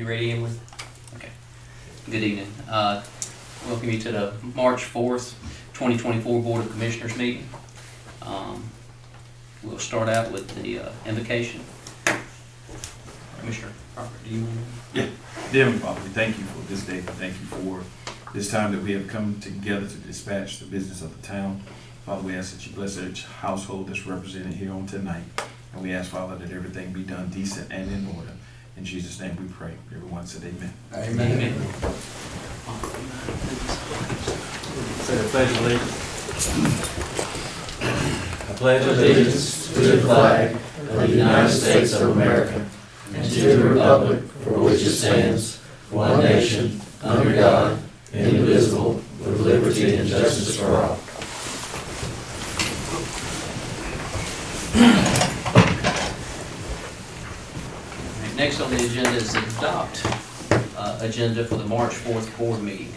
you ready, Emily? Okay. Good evening. Welcome you to the March 4th, 2024 Board of Commissioners meeting. We'll start out with the invocation. Commissioner Parker, do you want to? Yeah. Dear Heavenly Father, we thank you for this day. We thank you for this time that we have come together to dispatch the business of the town. Father, we ask that you bless each household that's represented here on tonight. And we ask, Father, that everything be done decent and in order. In Jesus' name we pray. Everyone said amen. Amen. Amen. Say the pledge of allegiance. I pledge allegiance to the flag of the United States of America and to the republic for which it stands, one nation, under God, indivisible, with liberty and justice for all. Next on the agenda is the adopt agenda for the March 4th board meeting.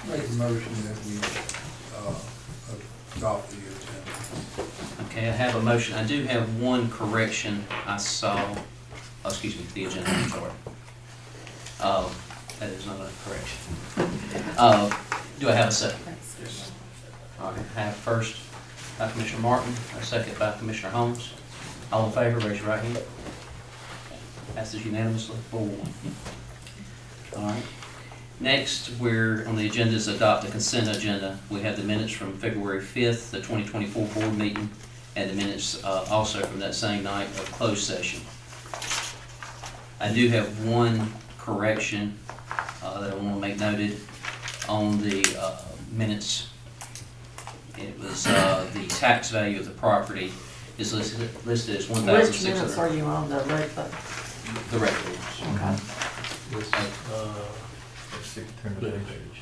Make a motion that we adopt the agenda. Okay, I have a motion. I do have one correction I saw. Oh, excuse me, the agenda, I'm sorry. That is not a correction. Do I have a second? All right, I have first by Commissioner Martin, a second by Commissioner Holmes. All in favor, raise your right hand. Passes unanimously, 4-1. All right. Next, we're on the agenda is adopt the consent agenda. We have the minutes from February 5th, the 2024 board meeting, and the minutes also from that same night of closed session. I do have one correction that I want to make noted on the minutes. It was the tax value of the property is listed as Which minutes $1,600. are you on, the regular? The regular ones. Okay. Let's see, turn the page.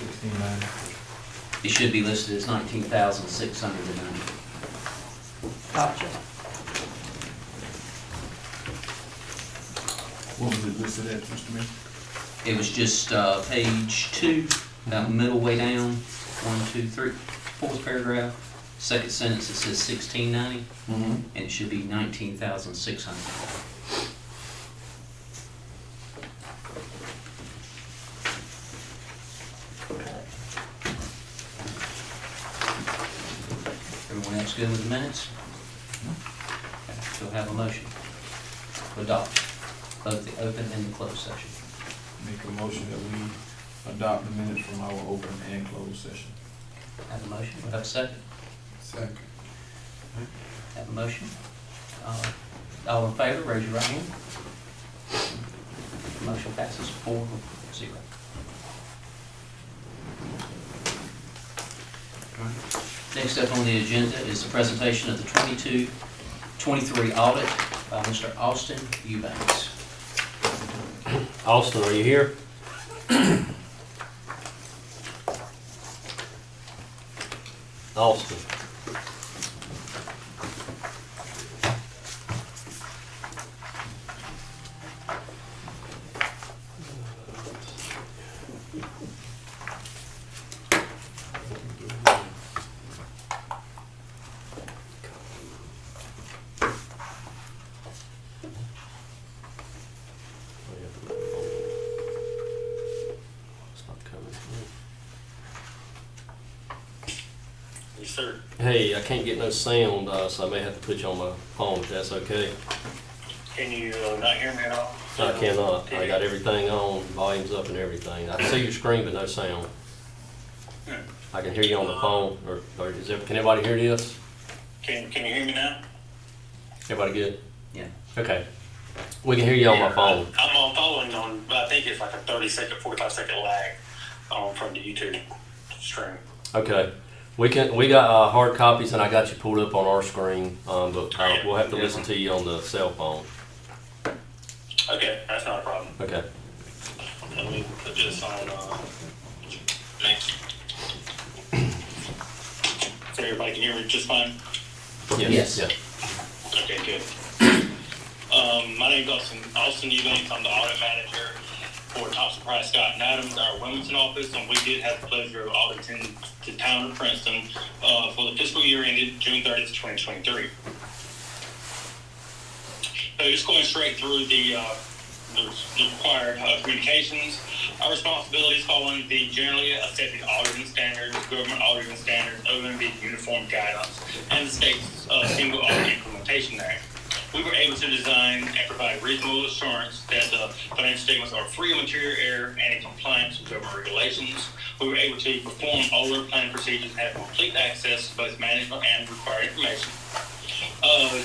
16:9. It should be listed as $19,690. Gotcha. What was it listed at, Mr. Mayor? It was just page 2, about middle way down, 1, 2, 3, fourth paragraph. Second sentence, it says 1690, and it should be 19,600. Everyone else good with the minutes? Okay, so we'll have a motion to adopt both the open and the closed session. Make a motion that we adopt the minutes from our open and closed session. Have a motion, we'll have a second. Second. Have a motion. All in favor, raise your right hand. Motion passes 4-0. Next up on the agenda is the presentation of the 22-23 audit by Mr. Austin Eubanks. Austin, are you here? Austin. Yes, sir. Hey, I can't get no sound, so I may have to put you on my phone if that's okay. Can you not hear me at all? I cannot. I got everything on, volumes up and everything. I can see your screen, but no sound. I can hear you on the phone, or is there, can everybody hear this? Can you hear me now? Everybody good? Yeah. Okay. We can hear you on my phone. I'm following on, but I think it's like a 30-second, 45-second lag from the YouTube stream. Okay. We got hard copies, and I got you pulled up on our screen, but we'll have to listen to you on the cell phone. Okay, that's not a problem. Okay. Let me put this on. So everybody can hear me just fine? Yes. Yeah. Okay, good. My name's Austin Eubanks. I'm the audit manager for Thompson Price Scott and Adams, our Wilmington office, and we did have the pleasure of auditing the town of Princeton for the fiscal year ended June 30th, 2023. So just going straight through the required communications. Our responsibilities following the generally accepted auditing standards, government auditing standards, OMB uniform guidance, and the state's single audit implementation act. We were able to design and provide reasonable assurance that the financial statements are free of material error and in compliance with government regulations. We were able to perform all our planning procedures and have complete access to both management and required information.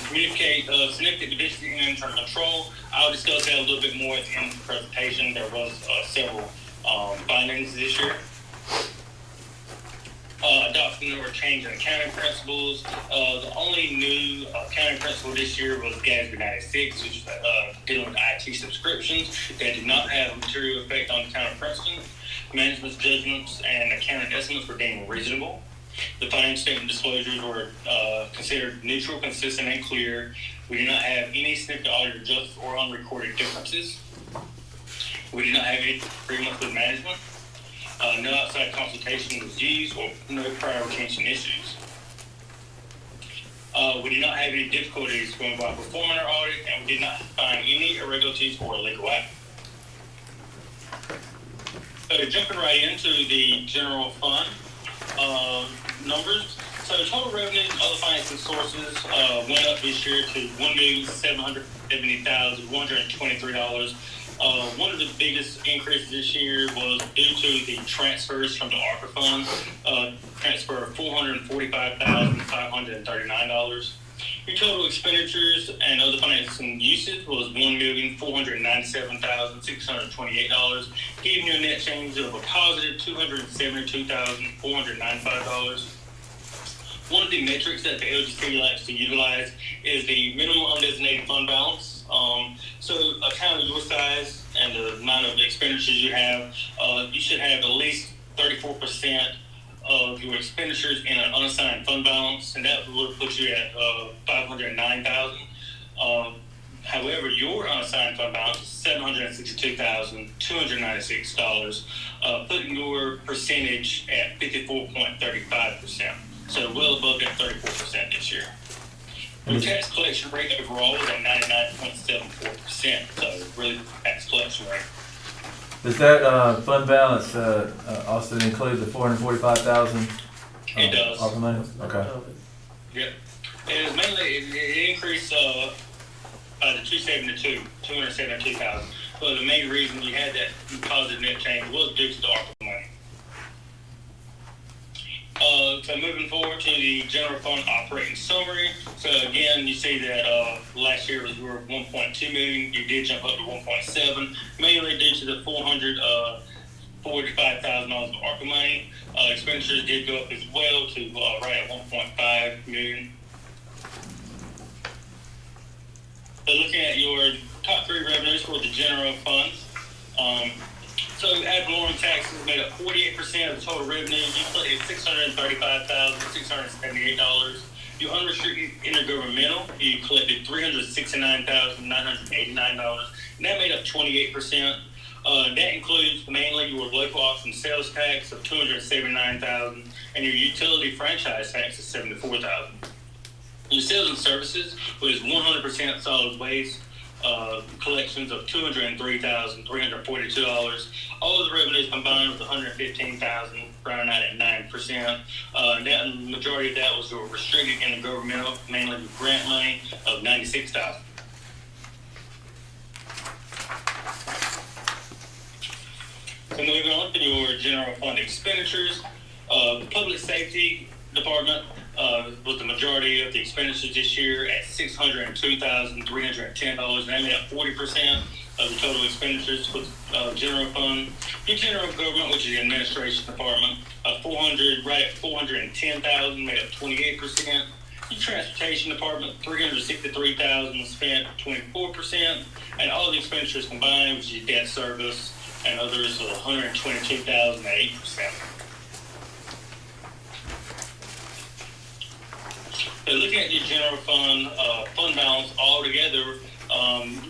Communicate significant deficiency in internal control. I'll discuss that a little bit more at the end of the presentation. There was several findings this year. Adoption or change in accounting principles. The only new accounting principle this year was GASB 96, which is dealing with IT subscriptions. That did not have a material effect on the town of Princeton. Management's judgments and accounting estimates were deemed reasonable. The financial statement disclosures were considered neutral, consistent, and clear. We did not have any significant audit adjustments or unrecorded differences. We did not have any agreements with management. No outside consultation was used or no prior retention issues. We did not have any difficulties going by performing our audit, and we did not find any irregularities or illegal act. So jumping right into the general fund numbers. So total revenues, other financing sources went up this year to $1,770,123. One of the biggest increases this year was due to the transfers from the ARPA fund, transfer of $445,539. Your total expenditures and other financing usage was $1,497,628, giving you a net change of a positive $272,495. One of the metrics that the LGC likes to utilize is the minimum undesignated fund balance. So a town of your size and the amount of expenditures you have, you should have at least 34% of your expenditures in an unassigned fund balance, and that would put you at $509,000. However, your unassigned fund balance is $762,296, putting your percentage at 54.35%. So well above that 34% this year. The tax collection rate overall was at 99.74%, so really tax collection rate. Does that fund balance also include the $445,000? It does. ARPA money? Okay. Yep. It was mainly, it increased by the 272,000. But the main reason you had that positive net change was due to the ARPA money. So moving forward to the general fund operating summary. So again, you see that last year we were $1.2 million. You did jump up to 1.7, mainly due to the $445,000 of ARPA money. Expenditures did go up as well to right at $1.5 million. So looking at your top three revenues for the general funds. So ad valorem taxes made up 48% of the total revenue. You collected $635,678. Your unrestricted intergovernmental, you collected $369,989, and that made up 28%. That includes mainly your local option sales tax of $279,000 and your utility franchise tax of $74,000. Your sales and services was 100% solid waste. Collections of $203,342. All of the revenues combined with $115,000, rounding out at 9%. That majority of that was restricted in the governmental, mainly with grant money of $96,000. So moving on to your general fund expenditures, public safety department was the majority of the expenditures this year at $602,310, and that made up 40% of the total expenditures for general fund. Your general government, which is the administration department, right at $410,000, made up 28%. Your transportation department, $363,000, spent 24%, and all the expenditures combined, which is debt service and others, $122,000 at 8%. So looking at your general fund fund balance altogether,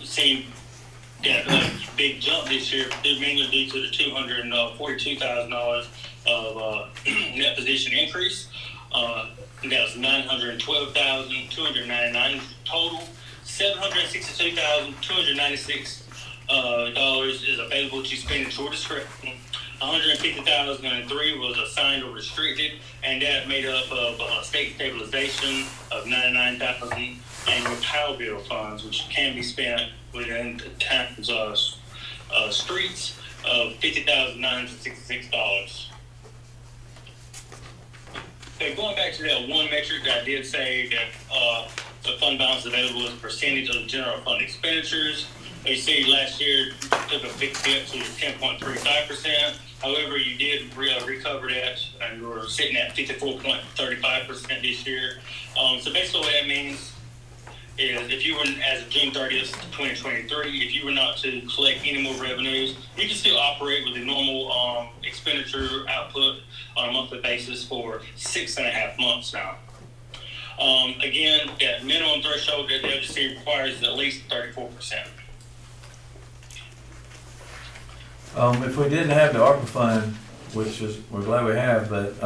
seeing that big jump this year, mainly due to the $242,000 of net position increase. That was $912,299 total. $762,296 is available to spend at your discretion. $150,003 was assigned or restricted, and that made up of state stabilization of $99,000 and your POW bill funds, which can be spent within the town's streets of $50,966. So going back to that one metric, I did say that the fund balance available as a percentage of the general fund expenditures. You see, last year took a big dip to 10.35%. However, you did recover that, and we're sitting at 54.35% this year. So basically, what that means is, if you were, as of June 30th, 2023, if you were not to collect any more revenues, you can still operate with the normal expenditure output on a monthly basis for 6.5 months now. Again, that minimum threshold that the FGC requires is at least 34%. If we didn't have the ARPA fund, which is, we're glad we have, but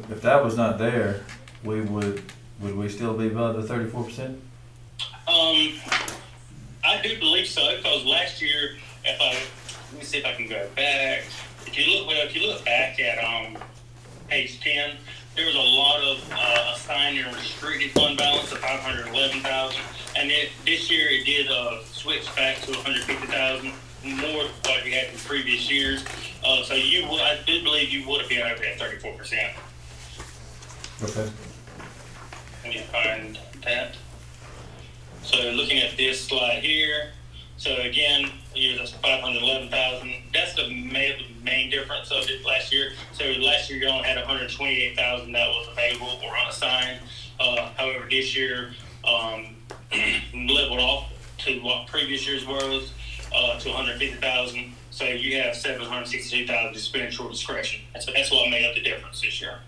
if that was not there, would we still be above the 34%? I do believe so, because last year, let me see if I can go back. If you look back at page 10, there was a lot of assigned and restricted fund balance of $511,000, and this year it did switch back to $150,000 more than what we had in previous years. So I do believe you would have been over at 34%. Okay. Let me find that. So looking at this slide here, so again, that's $511,000. That's the main difference of it last year. So last year you only had $128,000 that was available or unassigned. However, this year leveled off to what previous years was, to $150,000. So you have $762,000 to spend at your discretion. So that's what made up the difference this year.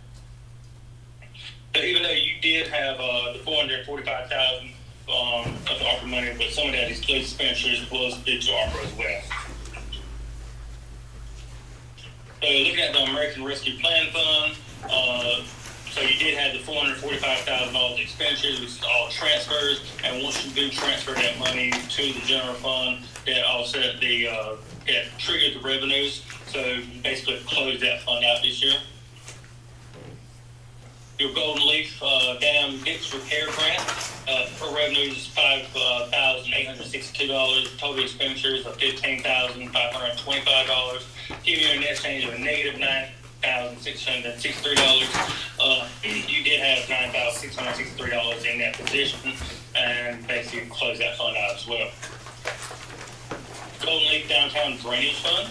So even though you did have the $445,000 of the ARPA money, but some of that excluded expenditures was due to ARPA as well. So looking at the American Rescue Plan Fund, so you did have the $445,000 expenditures, which is all transfers, and once you do transfer that money to the general fund, that offset that triggered the revenues. So basically closed that fund out this year. Your Golden Leaf Dam Ditch Repair Grant for revenues is $5,862. Total expenditures of $15,525. Giving you a net change of a negative $9,663. You did have $9,663 in that position, and basically close that fund out as well. Golden Leaf Downtown Drainage Fund.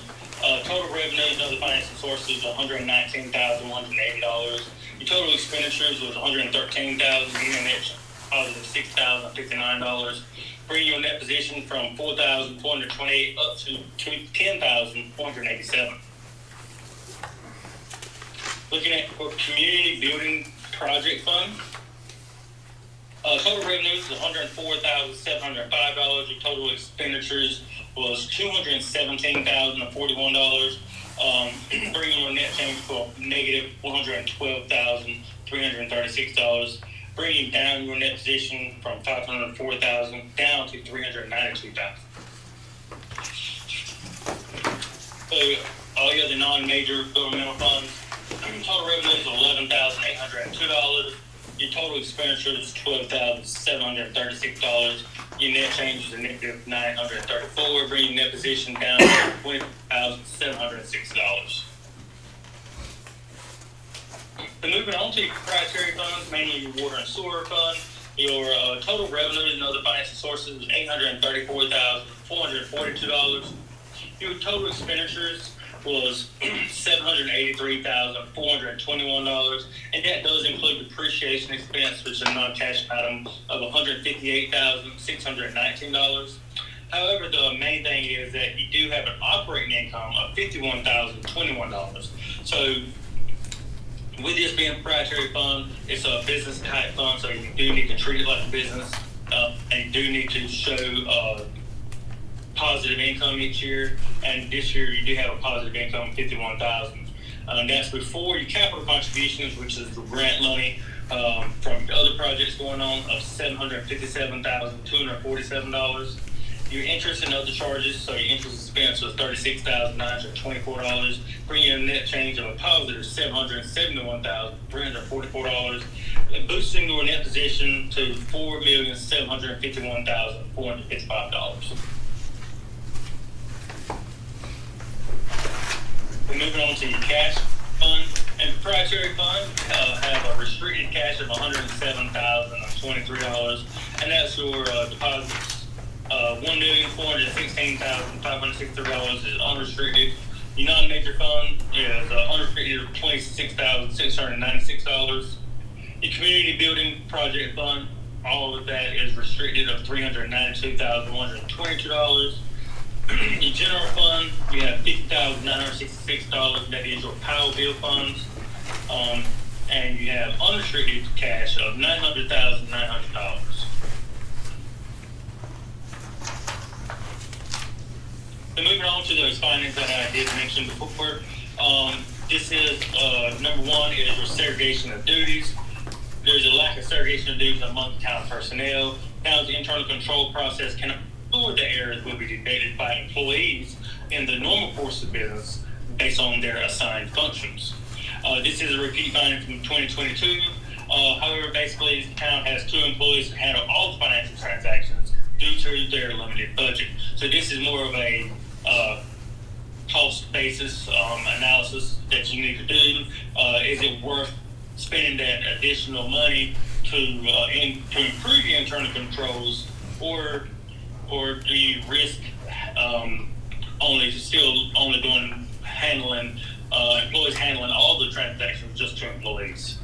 Total revenues and other financing sources $119,180. Your total expenditures was $113,000, giving a net positive $6,059. Bringing your net position from $4,428 up to $10,487. Looking at for Community Building Project Fund. Total revenues was $104,705. Your total expenditures was $217,041. Bringing your net change for negative $112,336. Bringing down your net position from $504,000 down to $392,000. So all the other non-major governmental funds, total revenues of $11,802. Your total expenditure is $12,736. Your net change is a negative $934, bringing net position down to $20,706. So moving on to your proprietary funds, mainly your water and sewer fund, your total revenues and other financial sources is $834,442. Your total expenditures was $783,421, and that does include depreciation expense, which is a non-cash item of $158,619. However, the main thing is that you do have an operating income of $51,021. So with this being a proprietary fund, it's a business type fund, so you do need to treat it like a business, and you do need to show positive income each year, and this year you do have a positive income of $51,000. That's before your capital contributions, which is the grant money from other projects going on of $757,247. Your interest and other charges, so your interest expense was $36,924, bringing in a net change of a positive $771,344, boosting your net position to $4,751,455. We're moving on to your cash fund and proprietary fund. Have a restricted cash of $107,023, and that's your deposits. $1,416,563 is unrestricted. Your non-major fund is unrestricted of $26,696. Your community building project fund, all of that is restricted of $392,122. Your general fund, you have $50,966. That is your power bill funds, and you have unrestricted cash of $900,900. So moving on to those findings that I did mention before, this is number one is your segregation of duties. There's a lack of segregation of duties among town personnel. Now the internal control process can afford the errors will be detected by employees in the normal course of business based on their assigned functions. This is a repeat finding from 2022. However, basically the town has 2 employees to handle all the financial transactions due to their limited budget. So this is more of a cost basis analysis that you need to do. Is it worth spending that additional money to improve your internal controls, or do you risk employees handling all the transactions just to employees?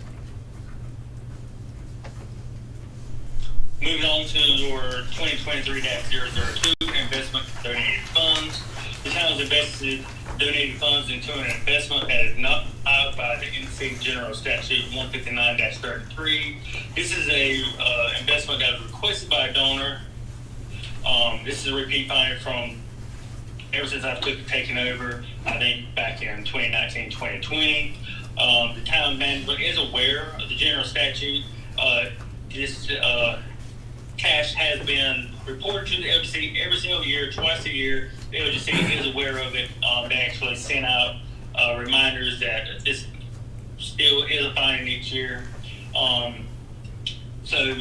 Moving on to your 2023-002 investment donated funds. The town has invested donated funds into an investment that is not allowed by the NC General Statute 159-33. This is a investment that was requested by a donor. This is a repeat finding from ever since I've taken over, I think back in 2019-2020. The town management is aware of the general statute. This cash has been reported to the LGC every single year, twice a year. The LGC is aware of it. They actually sent out reminders that this still is a finding each year. So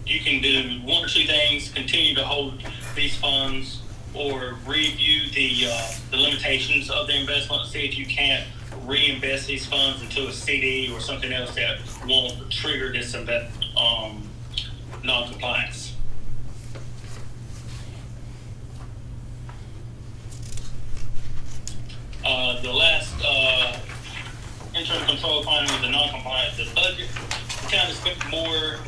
you can do one or two things: continue to hold these funds, or review the limitations of the investment. See if you can't reinvest these funds into a CD or something else that won't trigger this non-compliance. The last internal control finding was the non-compliance of the budget. The town has spent more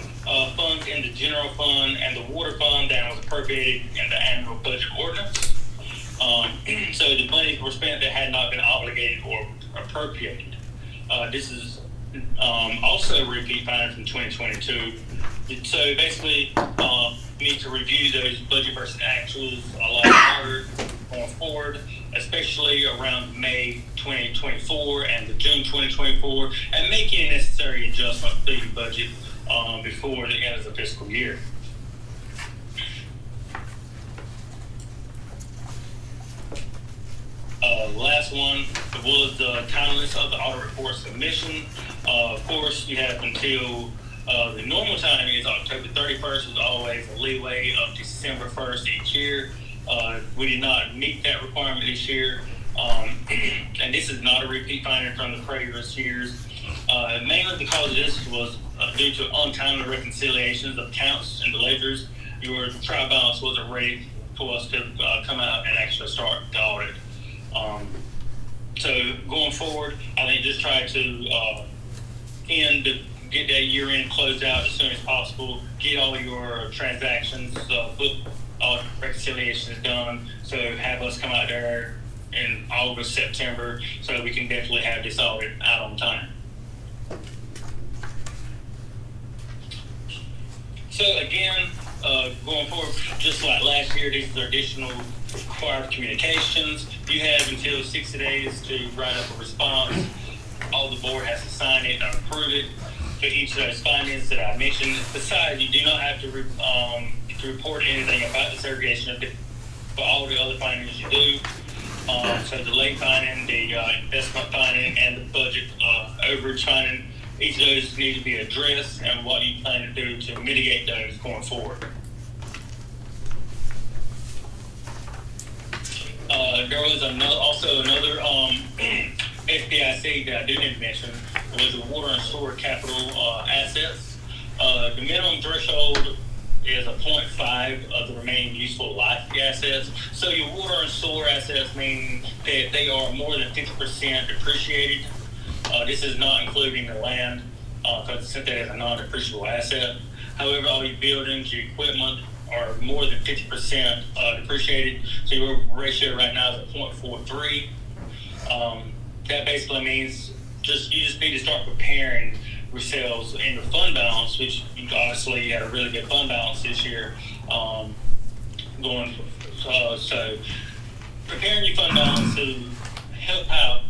funds in the general fund and the water fund than was appropriated in the annual budget ordinance. So the monies were spent that had not been obligated or appropriated. This is also a repeat finding from 2022. So basically, you need to review those budget versus actuals a lot harder going forward, especially around May 2024 and the June 2024, and make any necessary adjustment to your budget before the end of the fiscal year. Last one was the timeliness of the audit report submission. Of course, you have until the normal time is October 31st, with always a leeway of December 1st each year. We did not meet that requirement this year, and this is not a repeat finding from the previous years. Mainly because this was due to untimely reconciliations of accounts and the ledgers. Your trial balance wasn't ready for us to come out and actually start the audit. So going forward, I think just try to get that year end closed out as soon as possible. Get all your transactions, book all reconciliations done. So have us come out there in August, September, so we can definitely have this audit out on time. So again, Going forward, just like last year, these are additional required communications. You have until 60 days to write up a response. All the board has to sign it and approve it for each of those findings that I mentioned. Besides, you do not have to report anything about the segregation of for all the other findings you do. So the late finding, the investment finding, and the budget overage finding, each of those need to be addressed and what you plan to do to mitigate those going forward. There was also another FDIC that I didn't mention was the water and sewer capital assets. The minimum threshold is a 0.5 of the remaining useful life assets. So your water and sewer assets mean that they are more than 50% depreciated. This is not including the land, because since that is a non-depreciable asset. However, all your buildings, your equipment are more than 50% depreciated. So your ratio right now is a 0.43. That basically means you just need to start preparing yourselves in your fund balance, which you obviously had a really good fund balance this year. So preparing your fund balance to help out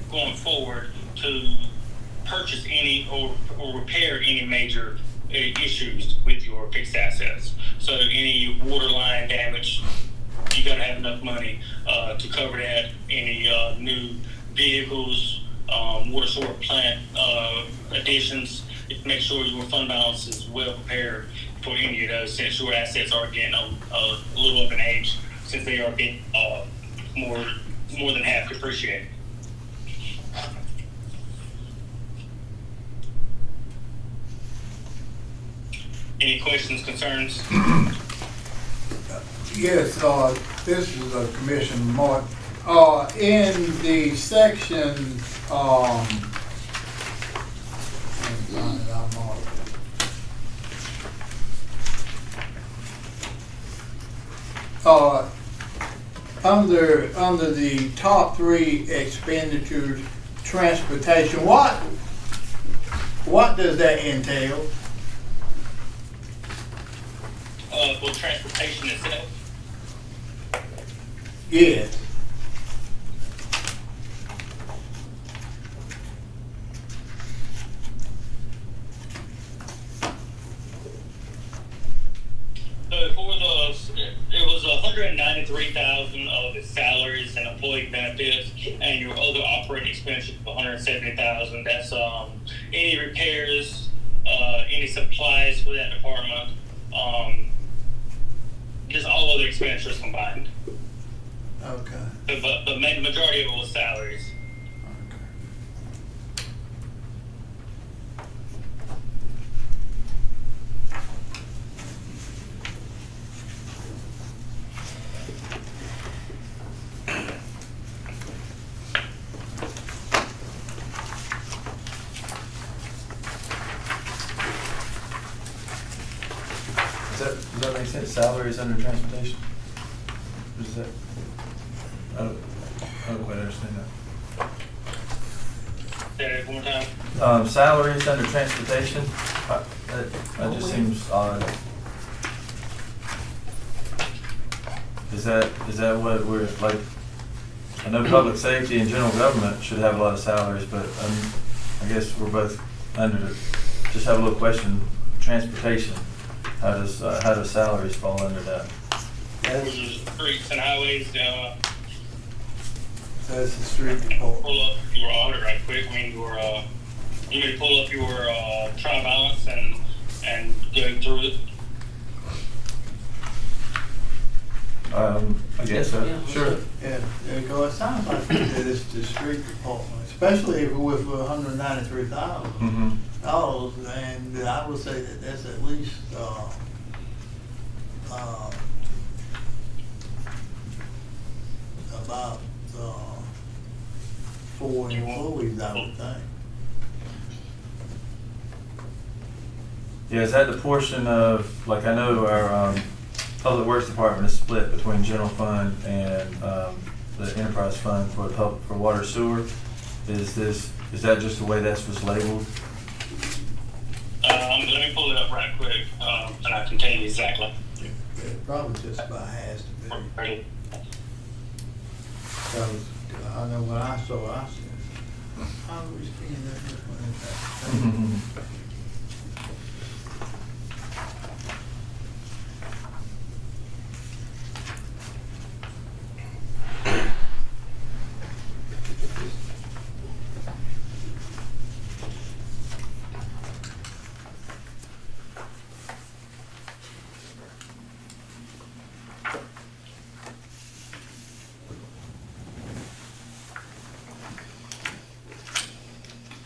going forward to purchase any or repair any major issues with your fixed assets. So any water line damage, you gotta have enough money to cover that. Any new vehicles, water sewer plant additions, make sure your fund balance is well prepared for any of those, since your assets are getting a little up in age, since they are getting more than half depreciated. Any questions, concerns? Yes, this is Commissioner Martin. In the section, under the top 3 expenditures, transportation, what does that entail? For transportation itself? Yes. So it was $193,000 of his salaries and employee benefits, and your other operating expenses of $170,000. That's any repairs, any supplies for that department, just all other expenditures combined. Okay. But the majority of it was salaries. Does that make sense? Salaries under transportation? Is that? I don't quite understand that. Say that one more time. Salaries under transportation, that just seems odd. Is that what we're, like, I know public safety and general government should have a lot of salaries, but I guess we're both just have a little question, transportation, how does salaries fall under that? Streets and highways, That's the street department. pull up your audit right quick when you need to pull up your trial balance and go through it. I guess so. Yeah. Sure. Yeah, because it sounds like that it's the street department, especially if with $193,000. Mm-hmm. And I would say that that's at least, about, 4 employees, I would think. Yeah, is that the portion of, like, I know our Public Works Department is split between general fund and the enterprise fund for water sewer. Is that just the way that was labeled? Let me pull it up right quick, and I can tell tell you exactly. Yeah, probably just about has to be. Because I know when I saw it, I said, how do we spend that much money?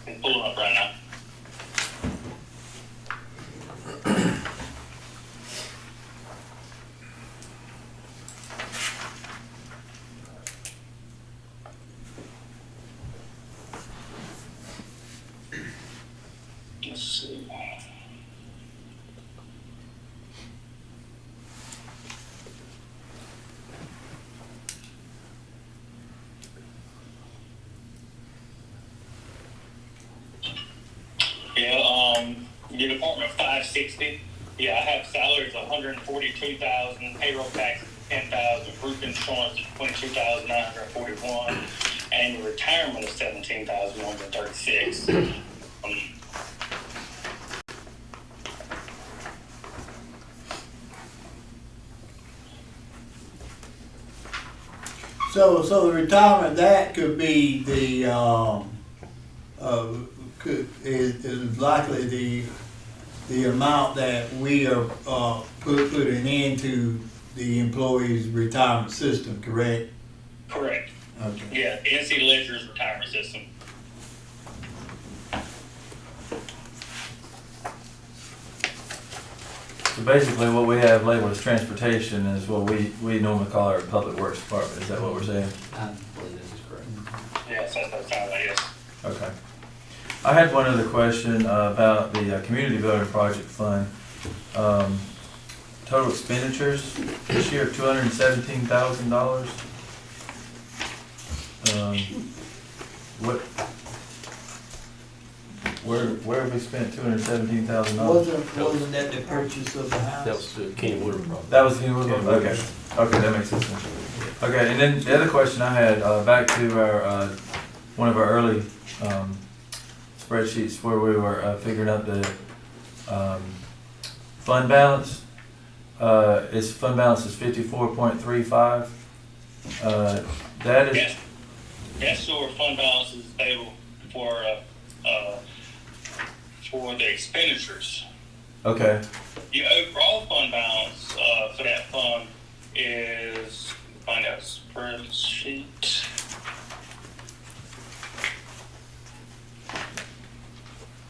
I'm pulling up right now. Let's see. Yeah, your department 560. Yeah, I have salaries 142,000, payroll taxes 10,000, group insurance is 22,941, and your retirement is 17,136. So the retirement, that could be the, is likely the amount that we are, putting into the employee's retirement system, correct? Correct. Okay. Yeah, NC Ledger's retirement system. So basically, what we have labeled as transportation is what we normally call our public works department. Is that what we're saying? I believe this is correct. Yes, that's what it sounds like, yes. Okay. I had one other question about the community building project fund. Total expenditures this year, $217,000. Where have we spent $217,000? Wasn't that the purchase of the house? That was the Kenny Woodard problem. That was the okay. Okay, that makes sense. Okay, and then the other question I had, back to our one of our early spreadsheets where we were figuring out the fund balance. Its fund balance is 54.35. That is Yes, yes, sewer fund balance is available for the expenditures. okay. The overall fund balance for that fund is, find out spreadsheet.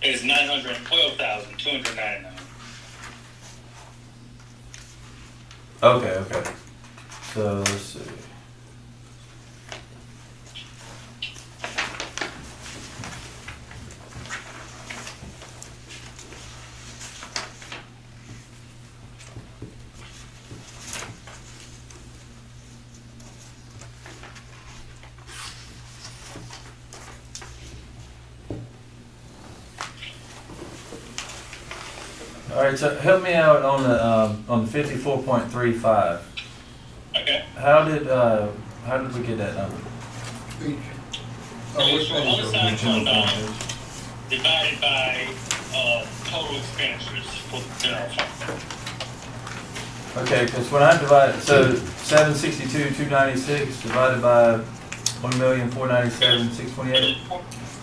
Is $912,299. Okay. So let's see. All right, so help me out on the 54.35. Okay. How did we get that number? So it's for unassigned fund balance divided by total expenditures for the general fund. Okay, because when I divide, so 762,296 divided by 1,497,628.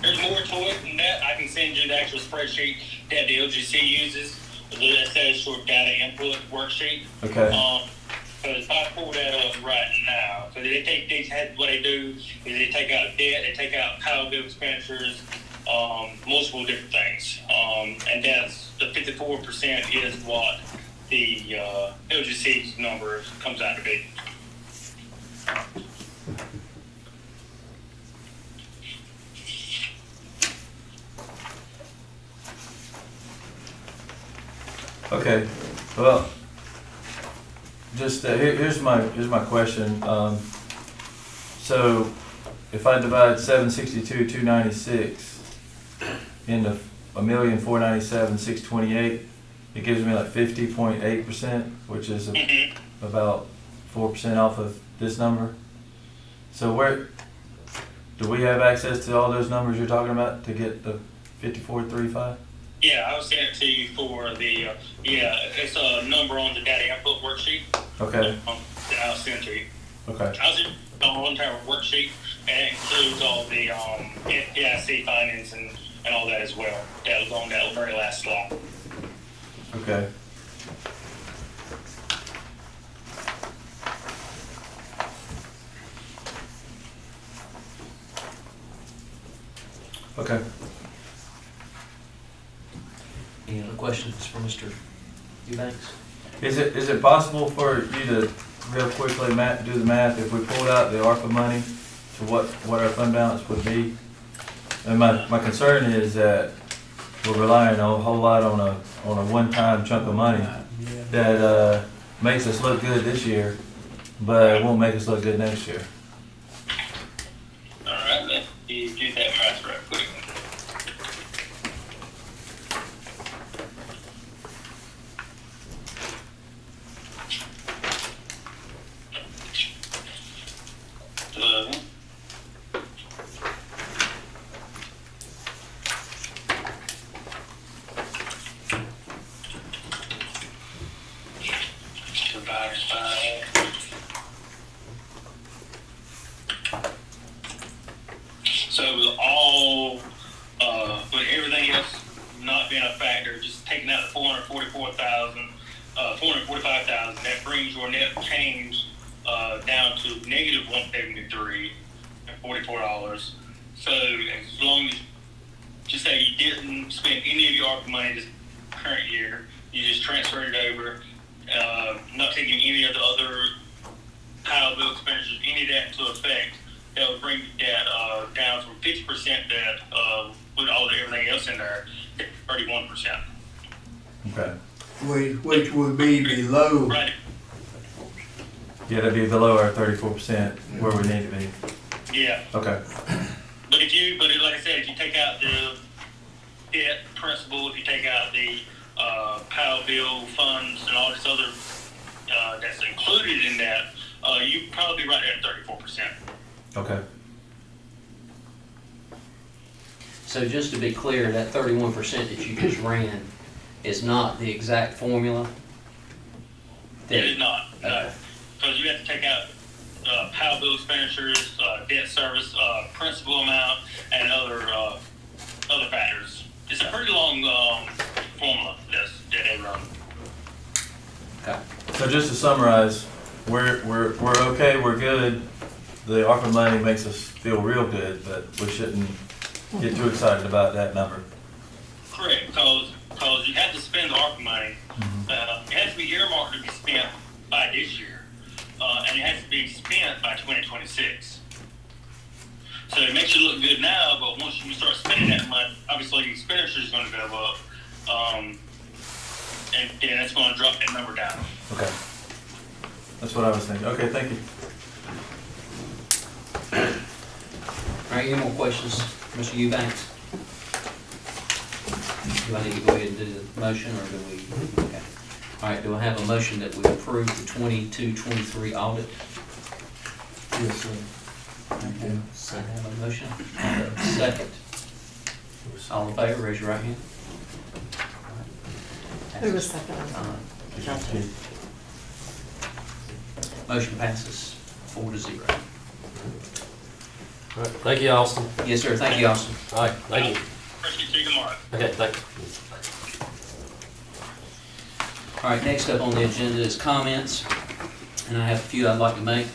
There's more to it than that. I can send you the actual spreadsheet that the LGC uses. That says short data input worksheet. Okay. Because if I pull that up right now, so what they do is they take out debt, they take out power bill expenditures, multiple different things. And that's the 54% is what the LGC's number comes out to be. Okay, well, just here's my question. So if I divide 762,296 into 1,497,628, it gives me like 50.8%, which is Mhm. about 4% off of this number. So where, do we have access to all those numbers you're talking about to get the 54.35? Yeah, I'll send it to you for the, it's a number on the data input worksheet. Okay, That I'll send to you. okay, I'll send you a one entire worksheet, and it includes all the, FDIC findings and all that as well. That was on that very last slide. okay. Okay. Any other questions for Mr. Eubanks? Is it possible for you to real quickly do the math, if we pulled out the ARPA money to what our fund balance would be? And my concern is that we're relying a whole lot on a one-time chunk of money that makes us look good this year, but it won't make us look good next year. All right, let me do that math right quick. So, divided by, so with all, with everything else not being a factor, just taking out the 445,000, that brings your net change down to negative $173 and $44. So as long as, just say you didn't spend any of your ARPA money this current year, you just transferred it over, not taking any of the other Powell bill expenditures, any of that into effect, that would bring that down from 50% that with everything else in there, to 31%. Okay. Which would be below, Right. Yeah, that'd be below our 34% where we need to be. Yeah. Okay. But like I said, if you take out the debt principal, if you take out the Powell bill funds and all this other that's included in that, you probably right at 34%. Okay. So just to be clear, that 31% that you just ran is not the exact formula? It is not, no. Okay. Because you have to take out Powell bill expenditures, debt service, principal amount, and other factors. It's a pretty long formula that they run. Okay. So just to summarize, we're okay, we're good. The ARPA money makes us feel real good, but we shouldn't get too excited about that number. Correct, because you have to spend the ARPA money. It has to be earmarked to be spent by this year, and it has to be spent by 2026. So it makes you look good now, but once you start spending that money, obviously the expenditure is going to go up, and then it's going to drop that number down. Okay. That's what I was thinking. Okay, thank you. All right, any more questions, Mr. Eubanks? Do I need to go ahead and do the motion, or do we? Okay. All right, do I have a motion that we approve the 22-23 audit? Yes, sir. I have a motion. Second. All in favor, raise your right hand. Who was second? Uh, Motion passes 4-0. All right, thank you, Austin. Yes, sir, thank you, Austin. All right, thank you. Appreciate you tomorrow. Okay, thanks. All right, next up on the agenda is comments, and I have a few I'd like to make.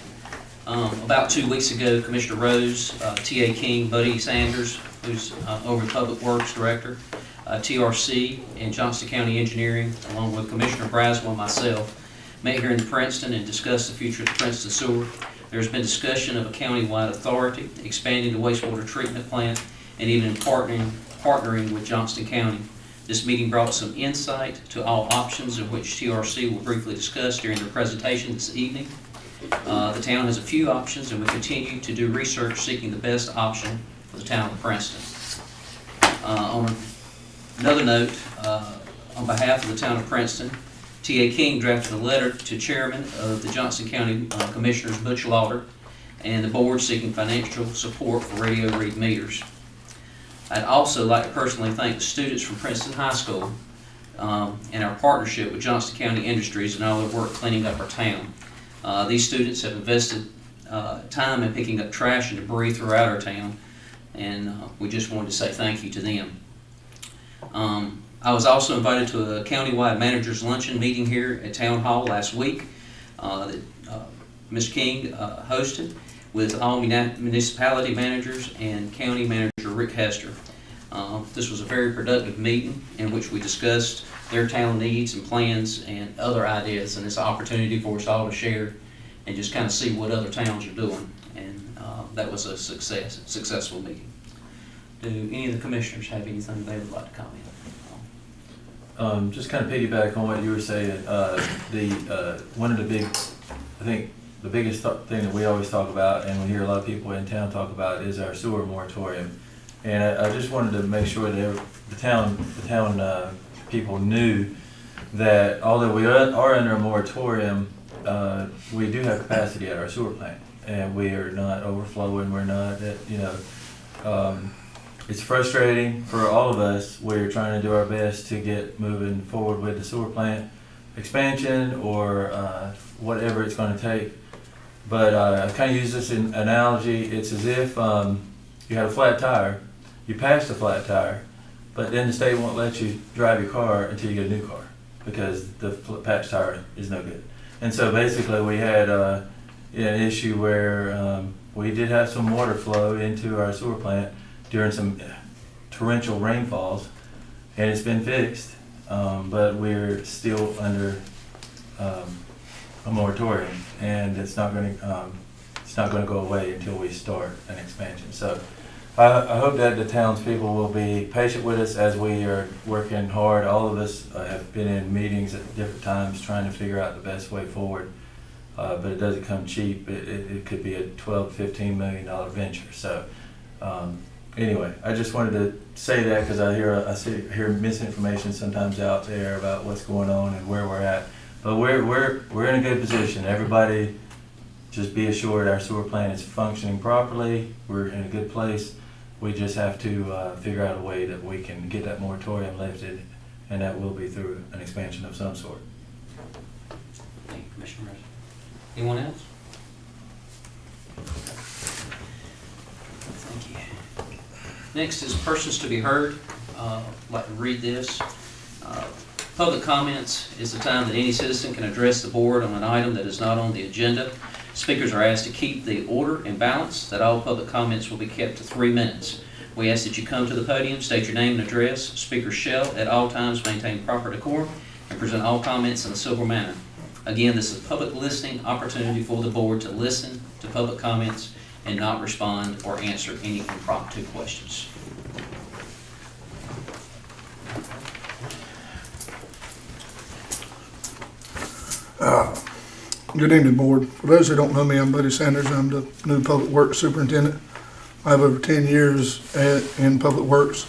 About 2 weeks ago, Commissioner Rose, T.A. King, Buddy Sanders, who's over the Public Works Director, TRC, and Johnston County Engineering, along with Commissioner Braswell and myself, met here in Princeton and discussed the future of the Princeton Sewer. There's been discussion of a county-wide authority, expanding the wastewater treatment plant, and even partnering with Johnston County. This meeting brought some insight to all options, of which TRC will briefly discuss during their presentation this evening. The town has a few options, and we continue to do research seeking the best option for the town of Princeton. On another note, On behalf of the town of Princeton, T.A. King drafted a letter to Chairman of the Johnson County Commissioners Butch Lauder and the board seeking financial support for radio read meters. I'd also like to personally thank the students from Princeton High School and our partnership with Johnston County Industries and all their work cleaning up our town. These students have invested time in picking up trash and debris throughout our town, and we just wanted to say thank you to them. I was also invited to a countywide managers luncheon meeting here at Town Hall last week that Ms. King hosted with all municipality managers and county manager Rick Hester. This was a very productive meeting in which we discussed their town needs and plans and other ideas, and it's an opportunity for us all to share and just kind of see what other towns are doing. And that was a successful meeting. Do any of the commissioners have anything they would like to comment? Just kind of piggyback on what you were saying, one of the big, I think the biggest thing that we always talk about, and we hear a lot of people in town talk about, is our sewer moratorium. And I just wanted to make sure that the town people knew that although we are under a moratorium, we do have capacity at our sewer plant, and we are not overflowing. We're not, it's frustrating for all of us. We're trying to do our best to get moving forward with the sewer plant expansion or whatever it's going to take. But I kind of use this analogy. It's as if you had a flat tire, you passed a flat tire, but then the state won't let you drive your car until you get a new car because the patch tire is no good. And so basically we had an issue where we did have some water flow into our sewer plant during some torrential rainfalls, and it's been fixed, but we're still under a moratorium, and it's not going to go away until we start an expansion. So I hope that the townspeople will be patient with us as we are working hard. All of us have been in meetings at different times trying to figure out the best way forward, but it doesn't come cheap. It could be a $12–15 million venture. So anyway, I just wanted to say that because I hear misinformation sometimes out there about what's going on and where we're at. But we're in a good position. Everybody, just be assured our sewer plant is functioning properly. We're in a good place. We just have to figure out a way that we can get that moratorium lifted, and that will be through an expansion of some sort. Thank you, Commissioner Rose. Anyone else? Thank you. Next is persons to be heard. I'd like to read this. Public comments is the time that any citizen can address the board on an item that is not on the agenda. Speakers are asked to keep the order and balance, that all public comments will be kept to 3 minutes. We ask that you come to the podium, state your name and address. Speakers shall at all times maintain proper decorum and present all comments in a civil manner. Again, this is a public listening opportunity for the board to listen to public comments and not respond or answer any impromptu questions. Good evening, board. For those who don't know me, I'm Buddy Sanders. I'm the new Public Works Superintendent. I have over 10 years in Public Works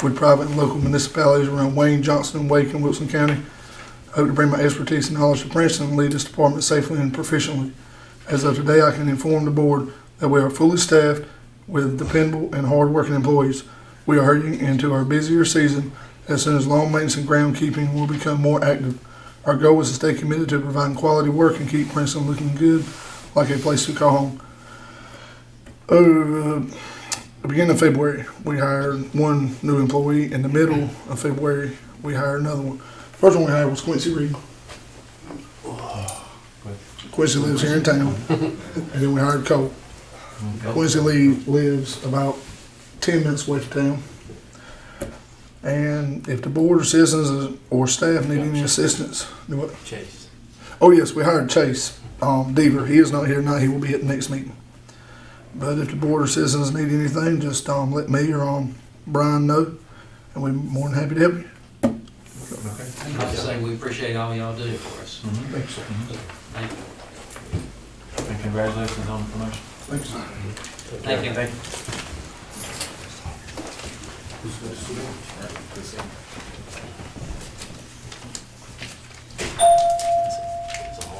with private and local municipalities around Wayne, Johnston, Wake, and Wilson County. I hope to bring my expertise and knowledge to Princeton and lead this department safely and proficiently. As of today, I can inform the board that we are fully staffed with dependable and hard-working employees. We are heading into our busier season as soon as lawn maintenance and groundkeeping will become more active. Our goal is to stay committed to providing quality work and keep Princeton looking good, like a place to call home. The beginning of February, we hired one new employee. In the middle of February, we hired another one. First one we hired was Quincy Reed. Quincy lives here in town. And then we hired Cole. Quincy lives about 10 minutes away from town. And if the board or citizens or staff need any assistance, do what? Chase. Oh yes, we hired Chase Deaver. He is not here tonight. He will be at the next meeting. But if the board or citizens need anything, just let me or Brian know, and we're more than happy to help you. I'd like to say we appreciate all y'all do for us. Thanks, sir. Thank you. And congratulations on the promotion. Thanks, sir. Thank you. Thank you.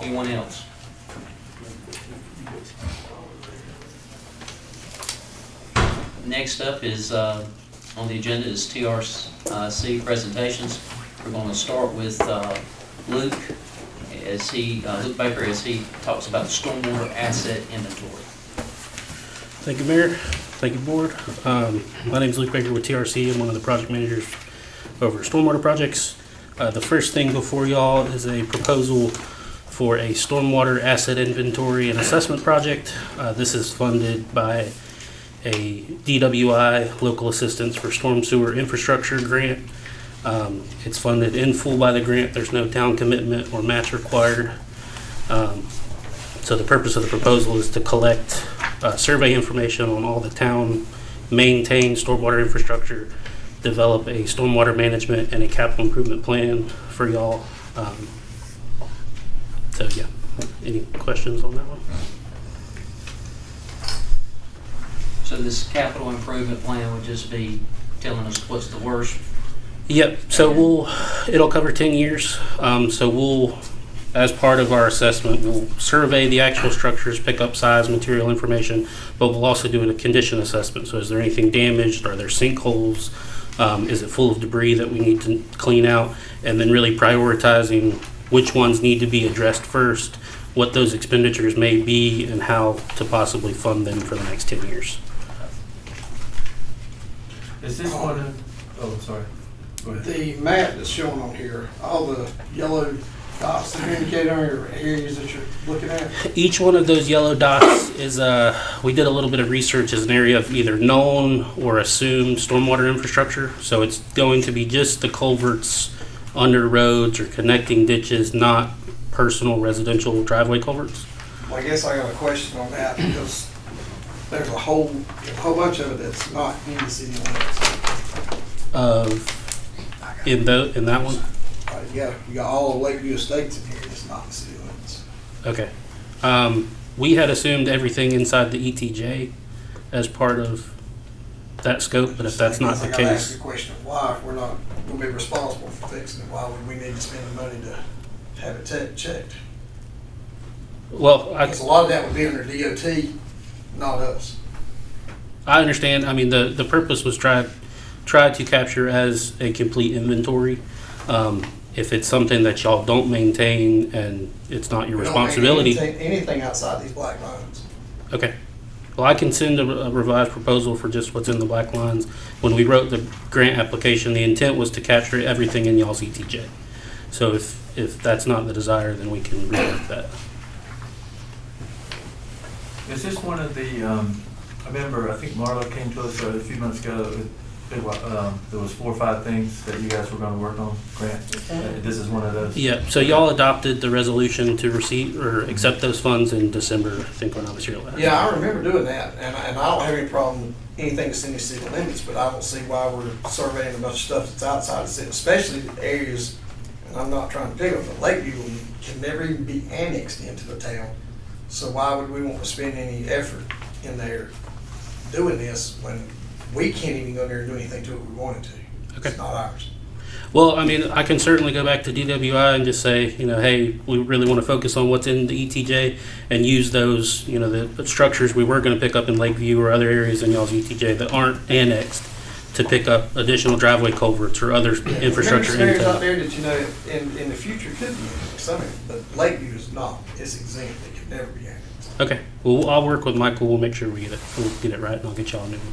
Anyone else? Next up is, on the agenda is TRC presentations. We're going to start with Luke, Luke Baker, as he talks about stormwater asset inventory. Thank you, Mayor. Thank you, Board. My name is Luke Baker with TRC. I'm one of the project managers over stormwater projects. The first thing before y'all is a proposal for a stormwater asset inventory and assessment project. This is funded by a DWI, Local Assistance for Storm Sewer Infrastructure grant. It's funded in full by the grant. There's no town commitment or match required. So the purpose of the proposal is to collect survey information on all the town maintained stormwater infrastructure, develop a stormwater management and a capital improvement plan for y'all. So yeah, any questions on that one? So this capital improvement plan would just be telling us what's the worst. Yep, so it'll cover 10 years. So we'll, as part of our assessment, we'll survey the actual structures, pick up size, material information, but we'll also do a condition assessment. So is there anything damaged? Are there sinkholes? Is it full of debris that we need to clean out? And then really prioritizing which ones need to be addressed first, what those expenditures may be, and how to possibly fund them for the next 10 years. Is this one oh, sorry. Go ahead. The map that's shown on here, all the yellow dots that indicate on your areas that you're looking at. Each one of those yellow dots is, we did a little bit of research, as an area of either known or assumed stormwater infrastructure. So it's going to be just the culverts under roads or connecting ditches, not personal residential driveway culverts. Well, I guess I got a question on that because there's a whole bunch of it that's not in the city limits. In that one? Yeah, you got all of Lakeview Estates in here that's not in the city limits. Okay. We had assumed everything inside the ETJ as part of that scope, but if that's not the I gotta ask case. the question of why, if we're not gonna be responsible for fixing it, why would we need to spend the money to have it checked? Well, Because a lot of that would be under DOT, not us. I understand. I mean, the purpose was try to capture as a complete inventory. If it's something that y'all don't maintain and it's not your We don't make responsibility. anything outside these black lines. Okay. Well, I can send a revised proposal for just what's in the black lines. When we wrote the grant application, the intent was to capture everything in y'all's ETJ. So if that's not the desire, then we can rework that. Is this one of the, I remember, I think Marla came to us a few months ago, there was 4 or 5 things that you guys were gonna work on, grant. This is one of those? Yeah, so y'all adopted the resolution to receive or accept those funds in December, I think, when I was here last. Yeah, I remember doing that, and I don't have any problem with anything that's in the city limits, but I don't see why we're surveying a bunch of stuff that's outside the city, especially the areas, and I'm not trying to pick up, but Lakeview can never even be annexed into the town. So why would we want to spend any effort in there doing this when we can't even go there and do anything to it we wanted to? Okay. It's not ours. Well, I mean, I can certainly go back to DWI and just say, hey, we really want to focus on what's in the ETJ and use those, the structures we were going to pick up in Lakeview or other areas in y'all's ETJ that aren't annexed to pick up additional driveway culverts or other infrastructure. There's areas out there that, in the future could be annexed, but Lakeview is not. It's exempt. It could never be annexed. Okay. Well, I'll work with Michael. We'll make sure we'll get it right, and I'll get y'all a new one.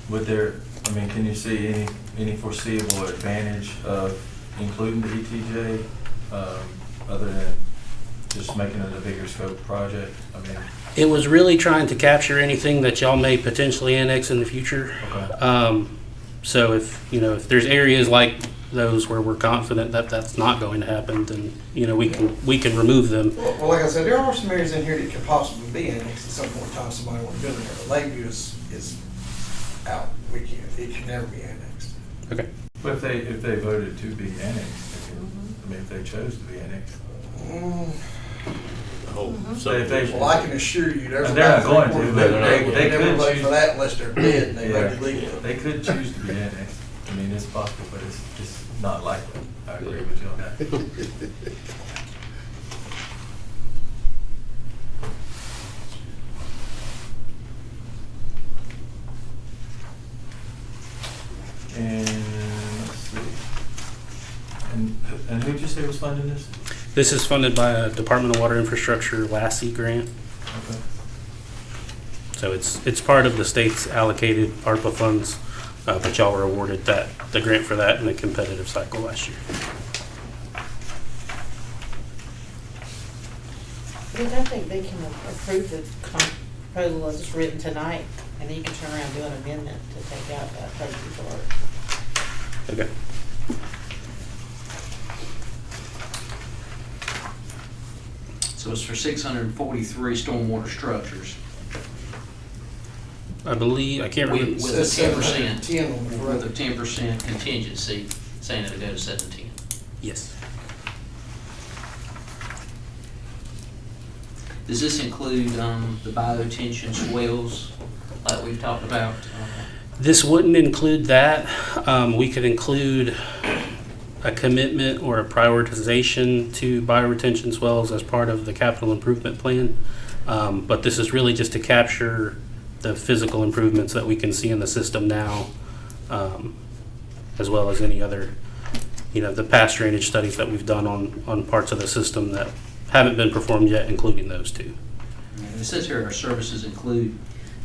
Would there, can you see any foreseeable advantage of including the ETJ, other than just making it a bigger scope project? It was really trying to capture anything that y'all may potentially annex in the future. Okay. So if there's areas like those where we're confident that that's not going to happen, then we can remove them. Well, like I said, there are some areas in here that could possibly be annexed at some point in time. Somebody want to build in there. But Lakeview is out. It can never be annexed. Okay. But if they voted to be annexed, if they chose to be annexed. the whole Say if they- subdivision. Well, I can assure you, there's. They're not about going to, three-quarters but of them they would could never vote choose- for that unless they're dead and they Yeah. voted legally. They could choose to be annexed. I mean, it's possible, but it's not likely. I agree with you on that. And let's see. And who'd you say was funding this? This is funded by a Department of Water Infrastructure LASSI grant. Okay. So it's part of the state's allocated ARPA funds, but y'all were awarded the grant for that in a competitive cycle last year. I think they can approve the proposal as it's written tonight, and then you can turn around and do an amendment to take out that purchase order. Okay. So it's for 643 stormwater structures I believe, I can't remember. with a 10%, 10 on the with road. a 10% contingency, saying it'll go to 710. Yes. Does this include the biotension swells like we've talked about? This wouldn't include that. We could include a commitment or a prioritization to bioretention swells as part of the capital improvement plan. But this is really just to capture the physical improvements that we can see in the system now, as well as any other, the past drainage studies that we've done on parts of the system that haven't been performed yet, including those two. It says here our services include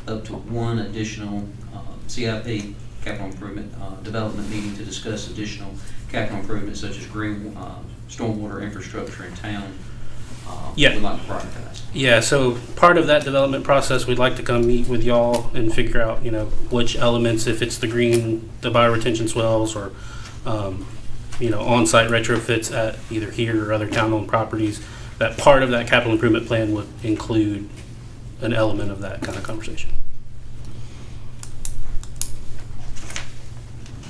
up to one additional CIP, capital improvement development meeting to discuss additional capital improvements such as green stormwater infrastructure in town. Yeah. We'd like to prioritize. Yeah, so part of that development process, we'd like to come meet with y'all and figure out, which elements, if it's the bioretention swells or, on-site retrofits at either here or other town-owned properties, that part of that capital improvement plan would include an element of that kind of conversation.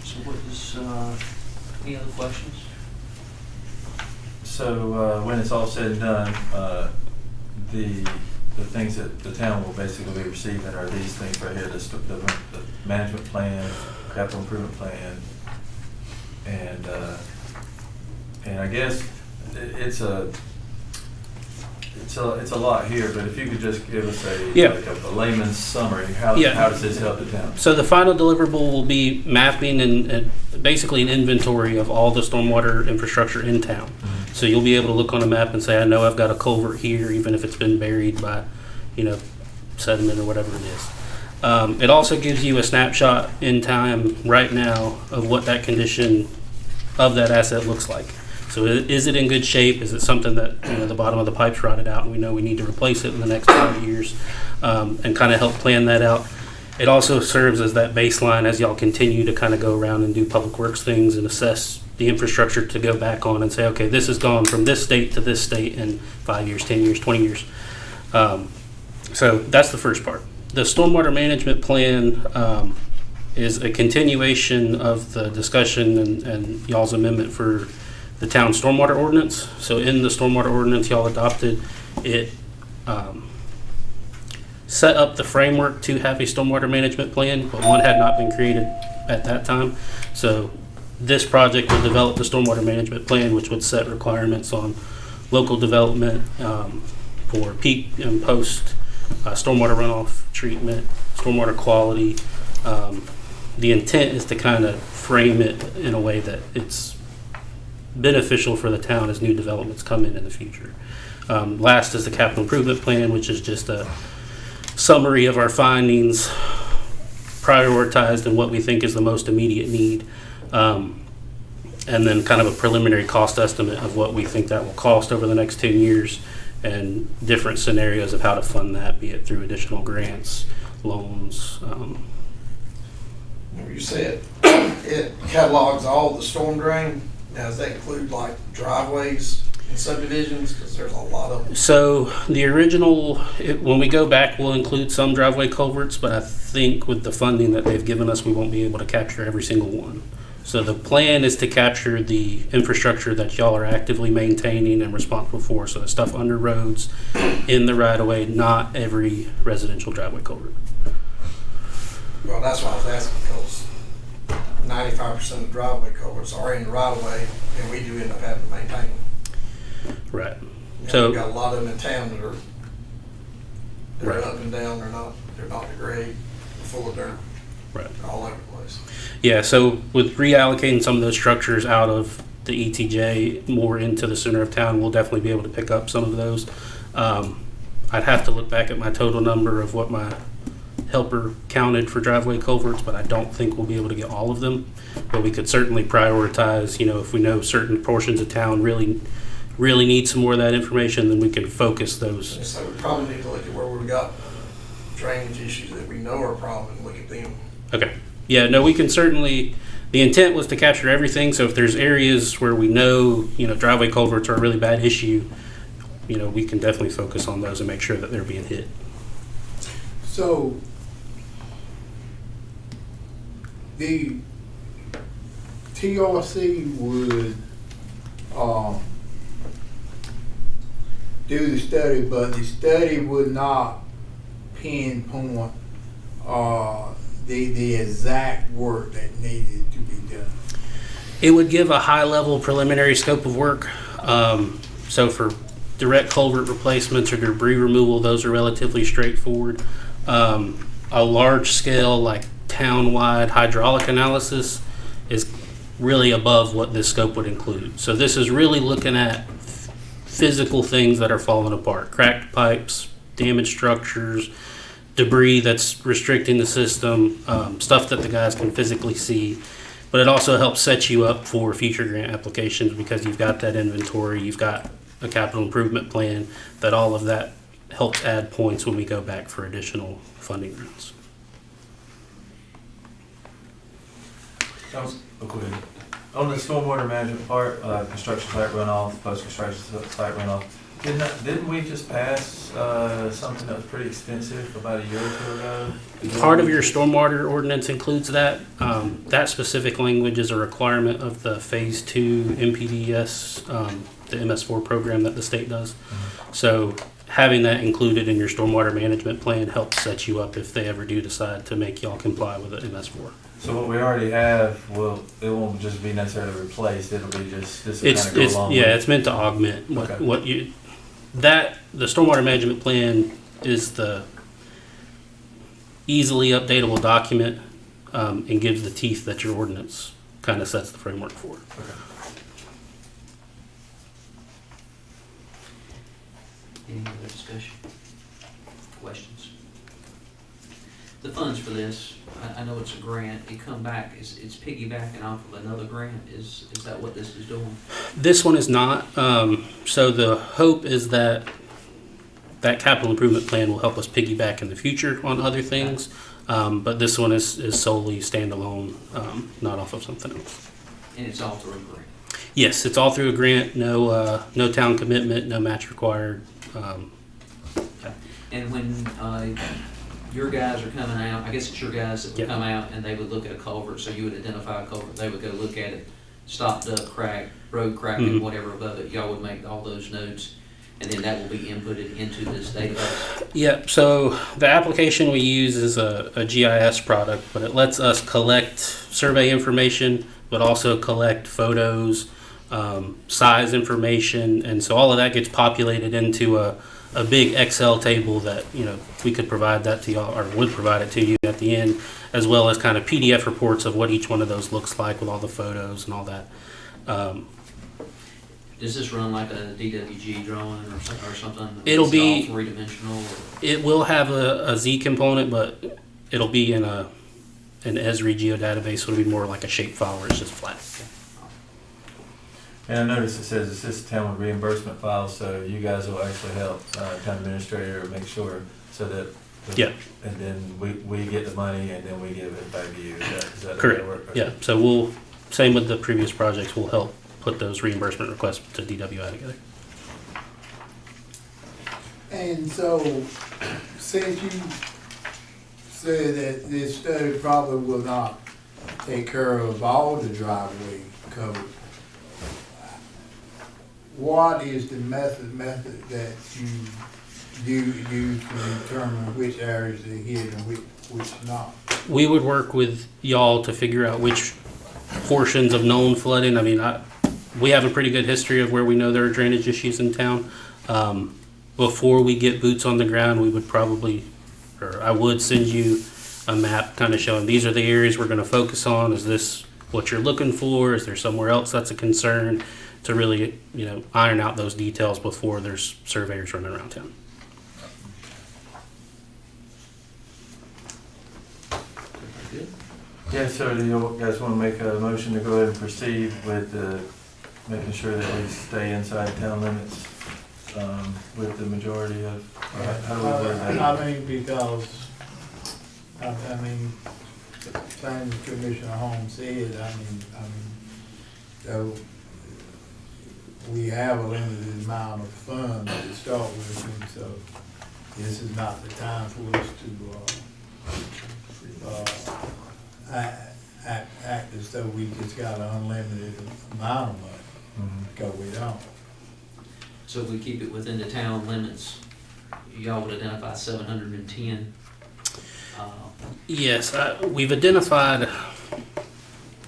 So what is, any other questions? So when it's all said and done, the things that the town will basically be receiving are these things right here, the management plan, capital improvement plan, and I guess it's a lot here, but if you could just give us a layman's summary, how does this help the town? So the final deliverable will be mapping and basically an inventory of all the stormwater infrastructure in town. Mm-hmm. So you'll be able to look on a map and say, I know I've got a culvert here, even if it's been buried by, sediment or whatever it is. It also gives you a snapshot in time right now of what that condition of that asset looks like. So is it in good shape? Is it something that, the bottom of the pipe's rotted out and we know we need to replace it in the next 5 years, and kind of help plan that out. It also serves as that baseline as y'all continue to kind of go around and do public works things and assess the infrastructure to go back on and say, okay, this has gone from this state to this state in 5 years, 10 years, 20 years. So that's the first part. The stormwater management plan is a continuation of the discussion and y'all's amendment for the town stormwater ordinance. So in the stormwater ordinance y'all adopted, it set up the framework to have a stormwater management plan, but one had not been created at that time. So this project will develop the stormwater management plan, which would set requirements on local development for peak and post stormwater runoff treatment, stormwater quality. The intent is to kind of frame it in a way that it's beneficial for the town as new developments come in the future. Last is the capital improvement plan, which is just a summary of our findings, prioritized and what we think is the most immediate need, and then kind of a preliminary cost estimate of what we think that will cost over the next 10 years and different scenarios of how to fund that, be it through additional grants, loans. You said it catalogs all the storm drain. Now, does that include like driveways and subdivisions? Because there's a lot of them. So the original, when we go back, we'll include some driveway culverts, but I think with the funding that they've given us, we won't be able to capture every single one. So the plan is to capture the infrastructure that y'all are actively maintaining and responsible for. So the stuff under roads, in the right of way, not every residential driveway culvert. Well, that's why I was asking, because 95% of driveway culverts are in the right of way, and we do end up having to maintain them. Right. You know, So- we've got a lot of them in town that are Right. up and down, they're not the grade, full of dirt. Right. They're all over the place. Yeah, so with reallocating some of those structures out of the ETJ more into the center of town, we'll definitely be able to pick up some of those. I'd have to look back at my total number of what my helper counted for driveway culverts, but I don't think we'll be able to get all of them. But we could certainly prioritize, if we know certain portions of town really need some more of that information, then we can focus those. And so we probably need to look at where we've got drainage issues that we know are a problem and look at them. Okay. Yeah, no, we can certainly, the intent was to capture everything, so if there's areas where we know, driveway culverts are a really bad issue, we can definitely focus on those and make sure that they're being hit. So, the TRC would, do the study, but the study would not pinpoint, the exact work that needed to be done. It would give a high-level preliminary scope of work. So for direct culvert replacements or debris removal, those are relatively straightforward. A large-scale, like town-wide hydraulic analysis is really above what this scope would include. So this is really looking at physical things that are falling apart, cracked pipes, damaged structures, debris that's restricting the system, stuff that the guys can physically see. But it also helps set you up for future grant applications because you've got that inventory, you've got a capital improvement plan, that all of that helps add points when we go back for additional funding rounds. Okay. On the stormwater management part, construction site runoff, post-construction site runoff, didn't we just pass something that was pretty extensive about a year or two ago? Part of your stormwater ordinance includes that. That specific language is a requirement of the Phase 2 MPDS, the MS4 program that the state does. So having that included in your stormwater management plan helps set you up if they ever do decide to make y'all comply with the MS4. So what we already have, it won't just be necessarily replaced, it'll be just, this will kind of go along with it. It's meant to augment Okay. the stormwater management plan is the easily updatable document, and gives the teeth that your ordinance kind of sets the framework for. Any other discussion? Questions? The funds for this, I know it's a grant, it come back, it's piggybacking off of another grant, is that what this is doing? This one is not. So the hope is that capital improvement plan will help us piggyback in the future on other things. But this one is solely standalone, not off of something else. And it's all through a grant? Yes, it's all through a grant, no town commitment, no match required. And when your guys are coming out, I guess it's your guys that would Yep. come out and they would look at a culvert, so you would identify a culvert, they would go look at it, stopped up, cracked, road cracking, Mhm. whatever above it, y'all would make all those notes, and then that will be inputted into this database. Yep, so the application we use is a GIS product, but it lets us collect survey information, but also collect photos, size information, and so all of that gets populated into a big Excel table that, we could provide that to y'all, or would provide it to you at the end, as well as kind of PDF reports of what each one of those looks like with all the photos and all that. Does this run like a DWG drawing or something? It'll Is it be- all three-dimensional? It will have a Z component, but it'll be in an Esri geodatabase, so it'll be more like a shape file where it's just flat. And I noticed it says assist town with reimbursement files, so you guys will actually help town administrator make sure so that. Yeah. And then we get the money and then we give it back to you. Is that Correct. how it works? Yeah, so same with the previous projects, we'll help put those reimbursement requests to DWI together. And so, since you said that this study probably will not take care of all the driveway covered. What is the method that you use to determine which areas are hit and which not? We would work with y'all to figure out which portions of known flooding. I mean, we have a pretty good history of where we know there are drainage issues in town. Before we get boots on the ground, we would probably, or I would send you a map kind of showing these are the areas we're going to focus on. Is this what you're looking for? Is there somewhere else that's a concern? To really, iron out those details before there's surveyors running around town. Good. Yeah, so do you guys want to make a motion to go ahead and proceed with making sure that we stay inside town limits with the majority of, how do we word that? I mean, because, same as Commissioner Holmes said, so we have a limited amount of funds to start with, and so this is not the time for us to act as though we just got an unlimited amount of money, because we don't. So if we keep it within the town limits, y'all would identify 710. Yes, we've identified,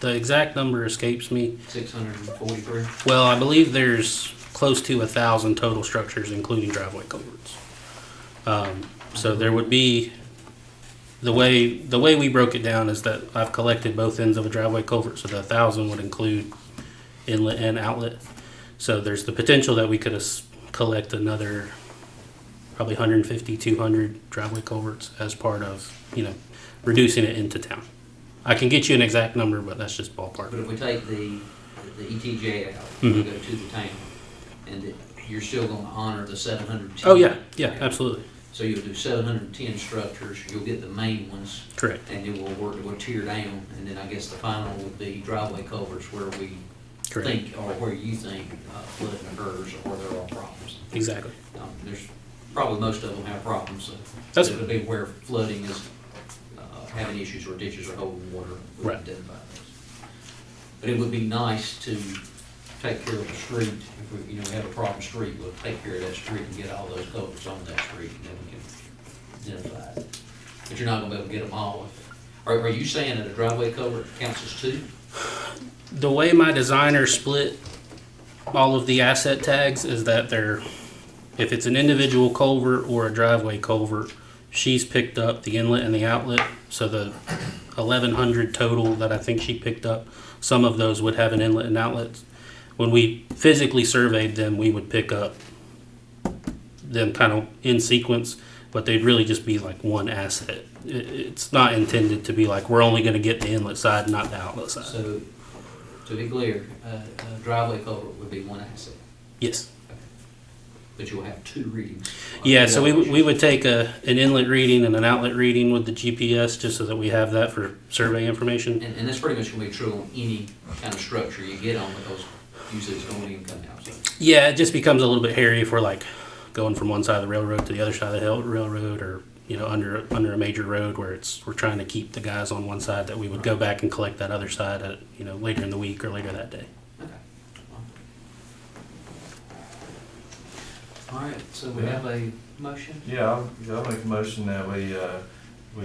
the exact number escapes me. 643. Well, I believe there's close to 1,000 total structures, including driveway culverts. So there would be, the way we broke it down is that I've collected both ends of a driveway culvert, so the 1,000 would include inlet and outlet. So there's the potential that we could collect another probably 150, 200 driveway culverts as part of, reducing it into town. I can get you an exact number, but that's just ballpark. But if we take the ETJ out, we go to the town, and you're still going to honor the 710. Oh, yeah, absolutely. So you'll do 710 structures, you'll get the main ones. Correct. And then we'll tear down, and then I guess the final would be driveway culverts where we think, or where you think flooding occurs, or there are problems. Exactly. There's probably most of them have problems. So That's it'll be where flooding is having issues, or ditches are holding water. We Right. identify those. But it would be nice to take care of the street. If we, have a problem street, we'll take care of that street and get all those culverts on that street, and then we can identify it. But you're not gonna be able to get them all. Are you saying that a driveway culvert counts as two? The way my designer split all of the asset tags is that if it's an individual culvert or a driveway culvert, she's picked up the inlet and the outlet. So the 1,100 total that I think she picked up, some of those would have an inlet and outlet. When we physically surveyed them, we would pick up them kind of in sequence, but they'd really just be like one asset. It's not intended to be like, we're only going to get the inlet side, not the outlet side. So, to be clear, a driveway culvert would be one asset, Yes. but you'll have two readings. Yeah, so we would take an inlet reading and an outlet reading with the GPS, just so that we have that for survey information. And that's pretty much gonna be true on any kind of structure you get on, because usually it's going in and coming out. So Yeah, it just becomes a little bit hairy if we're like going from one side of the railroad to the other side of the railroad, or under a major road where we're trying to keep the guys on one side, that we would go back and collect that other side at later in the week or later that day. Okay. All right, so we have a motion? Yeah, I'll make a motion that we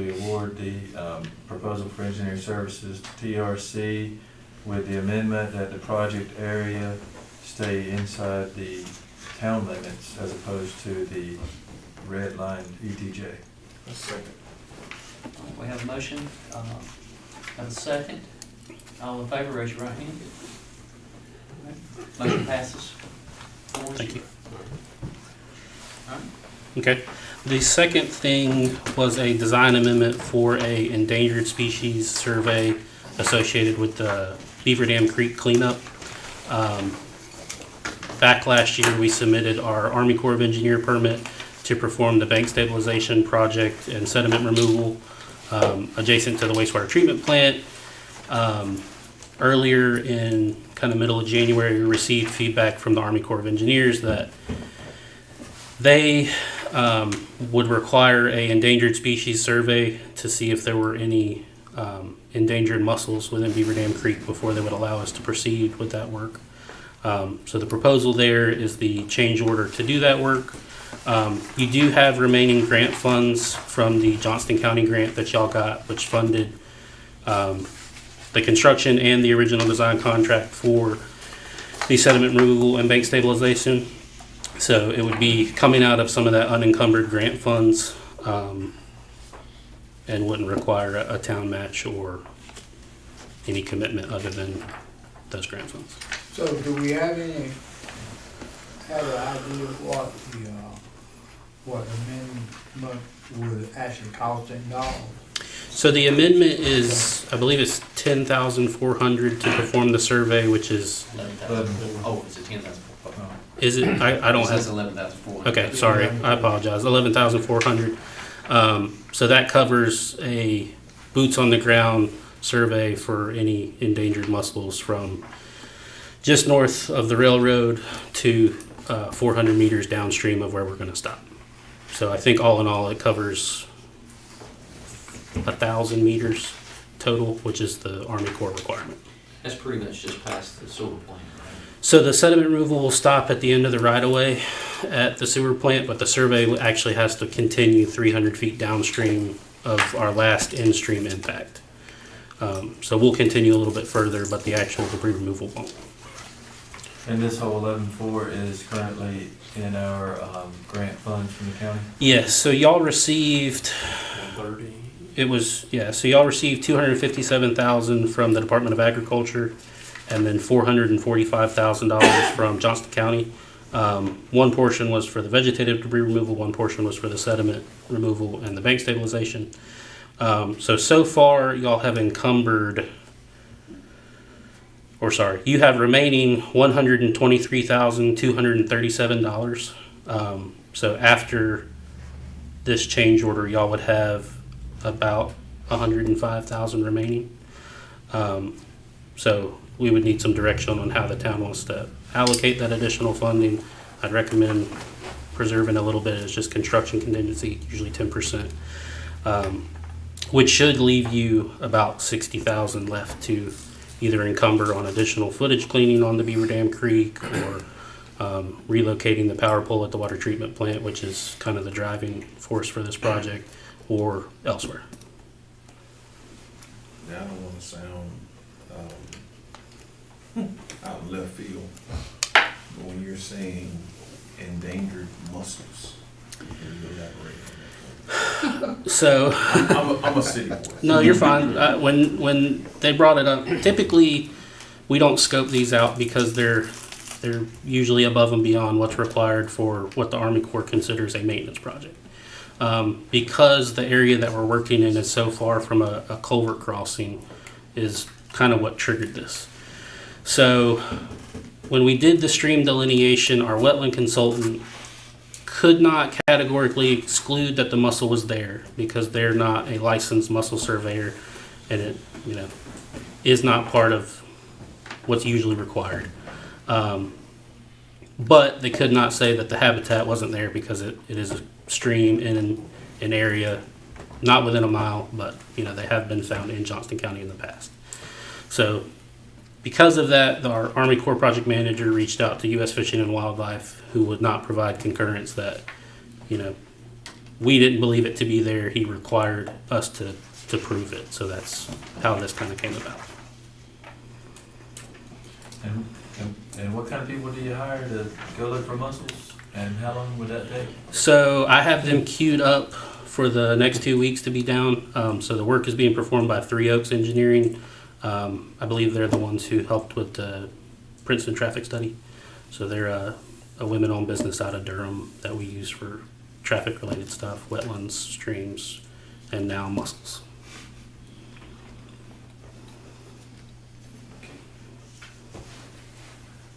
award the proposal for engineering services to TRC with the amendment that the project area stay inside the town limits as opposed to the red line ETJ. We have a motion, have a second. All in favor, raise your right hand. All right. Motion passes. Thank you. All right. Okay. The second thing was a design amendment for a endangered species survey associated with the Beaver Dam Creek cleanup. Back last year, we submitted our Army Corps of Engineer permit to perform the bank stabilization project and sediment removal adjacent to the wastewater treatment plant. Earlier in kind of middle of January, we received feedback from the Army Corps of Engineers that they would require a endangered species survey to see if there were any endangered mussels within Beaver Dam Creek before they would allow us to proceed with that work. So the proposal there is the change order to do that work. You do have remaining grant funds from the Johnston County grant that y'all got, which funded the construction and the original design contract for the sediment removal and bank stabilization. So it would be coming out of some of that unencumbered grant funds, and wouldn't require a town match or any commitment other than those grant funds. So do we have an idea what amendment would actually cost in dollars? So the amendment is, I believe it's $10,400 to perform the survey, which is, 11,000. Oh, is it 10,000? is it, I don't It says have, 11,400. okay, sorry, I apologize, 11,400. So that covers a boots on the ground survey for any endangered mussels from just north of the railroad to 400 meters downstream of where we're gonna stop. So I think all in all, it covers 1,000 meters total, which is the Army Corps requirement. That's pretty much just past the sewer plant, right? So the sediment removal will stop at the end of the right-of-way at the sewer plant, but the survey actually has to continue 300 feet downstream of our last in-stream impact. So we'll continue a little bit further, but the actual debris removal won't. And this whole 11.4 is currently in our grant funds from the county? Yes, so y'all received, 130. it was, yeah, so y'all received $257,000 from the Department of Agriculture and then $445,000 from Johnston County. One portion was for the vegetative debris removal, one portion was for the sediment removal and the bank stabilization. So far, y'all have encumbered, or sorry, you have remaining $123,237. So after this change order, y'all would have about $105,000 remaining. So we would need some direction on how the town wants to allocate that additional funding. I'd recommend preserving a little bit as just construction contingency, usually 10%, which should leave you about $60,000 left to either encumber on additional footage cleaning on the Beaver Dam Creek or relocating the power pole at the water treatment plant, which is kind of the driving force for this project, or elsewhere. Now, I don't wanna sound, out of left field, but when you're saying endangered mussels, can you elaborate on that? So, I'm a city boy. no, you're fine. When they brought it up, typically we don't scope these out because they're usually above and beyond what's required for what the Army Corps considers a maintenance project. Because the area that we're working in is so far from a culvert crossing is kind of what triggered this. So when we did the stream delineation, our wetland consultant could not categorically exclude that the mussel was there because they're not a licensed mussel surveyor, and it, is not part of what's usually required. But they could not say that the habitat wasn't there because it is a stream in an area not within a mile, but they have been found in Johnston County in the past. So because of that, our Army Corps project manager reached out to U.S. Fishing and Wildlife, who would not provide concurrence that, we didn't believe it to be there. He required us to prove it. So that's how this kind of came about. And what kind of people do you hire to go look for mussels? And how long would that take? So I have them queued up for the next 2 weeks to be down. So the work is being performed by Three Oaks Engineering. I believe they're the ones who helped with the Princeton traffic study. So they're a women-owned business out of Durham that we use for traffic-related stuff, wetlands, streams, and now mussels.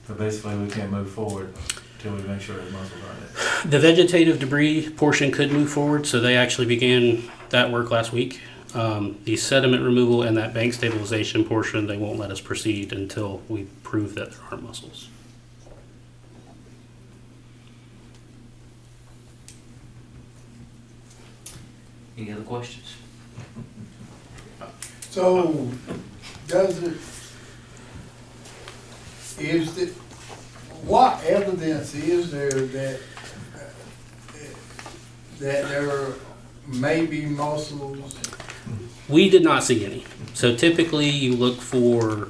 So basically, we can't move forward until we make sure the mussels aren't there. The vegetative debris portion could move forward, so they actually began that work last week. The sediment removal and that bank stabilization portion, they won't let us proceed until we prove that there aren't mussels. Any other questions? So, does it, is it, what evidence is there that, that there may be mussels? We did not see any. So typically you look for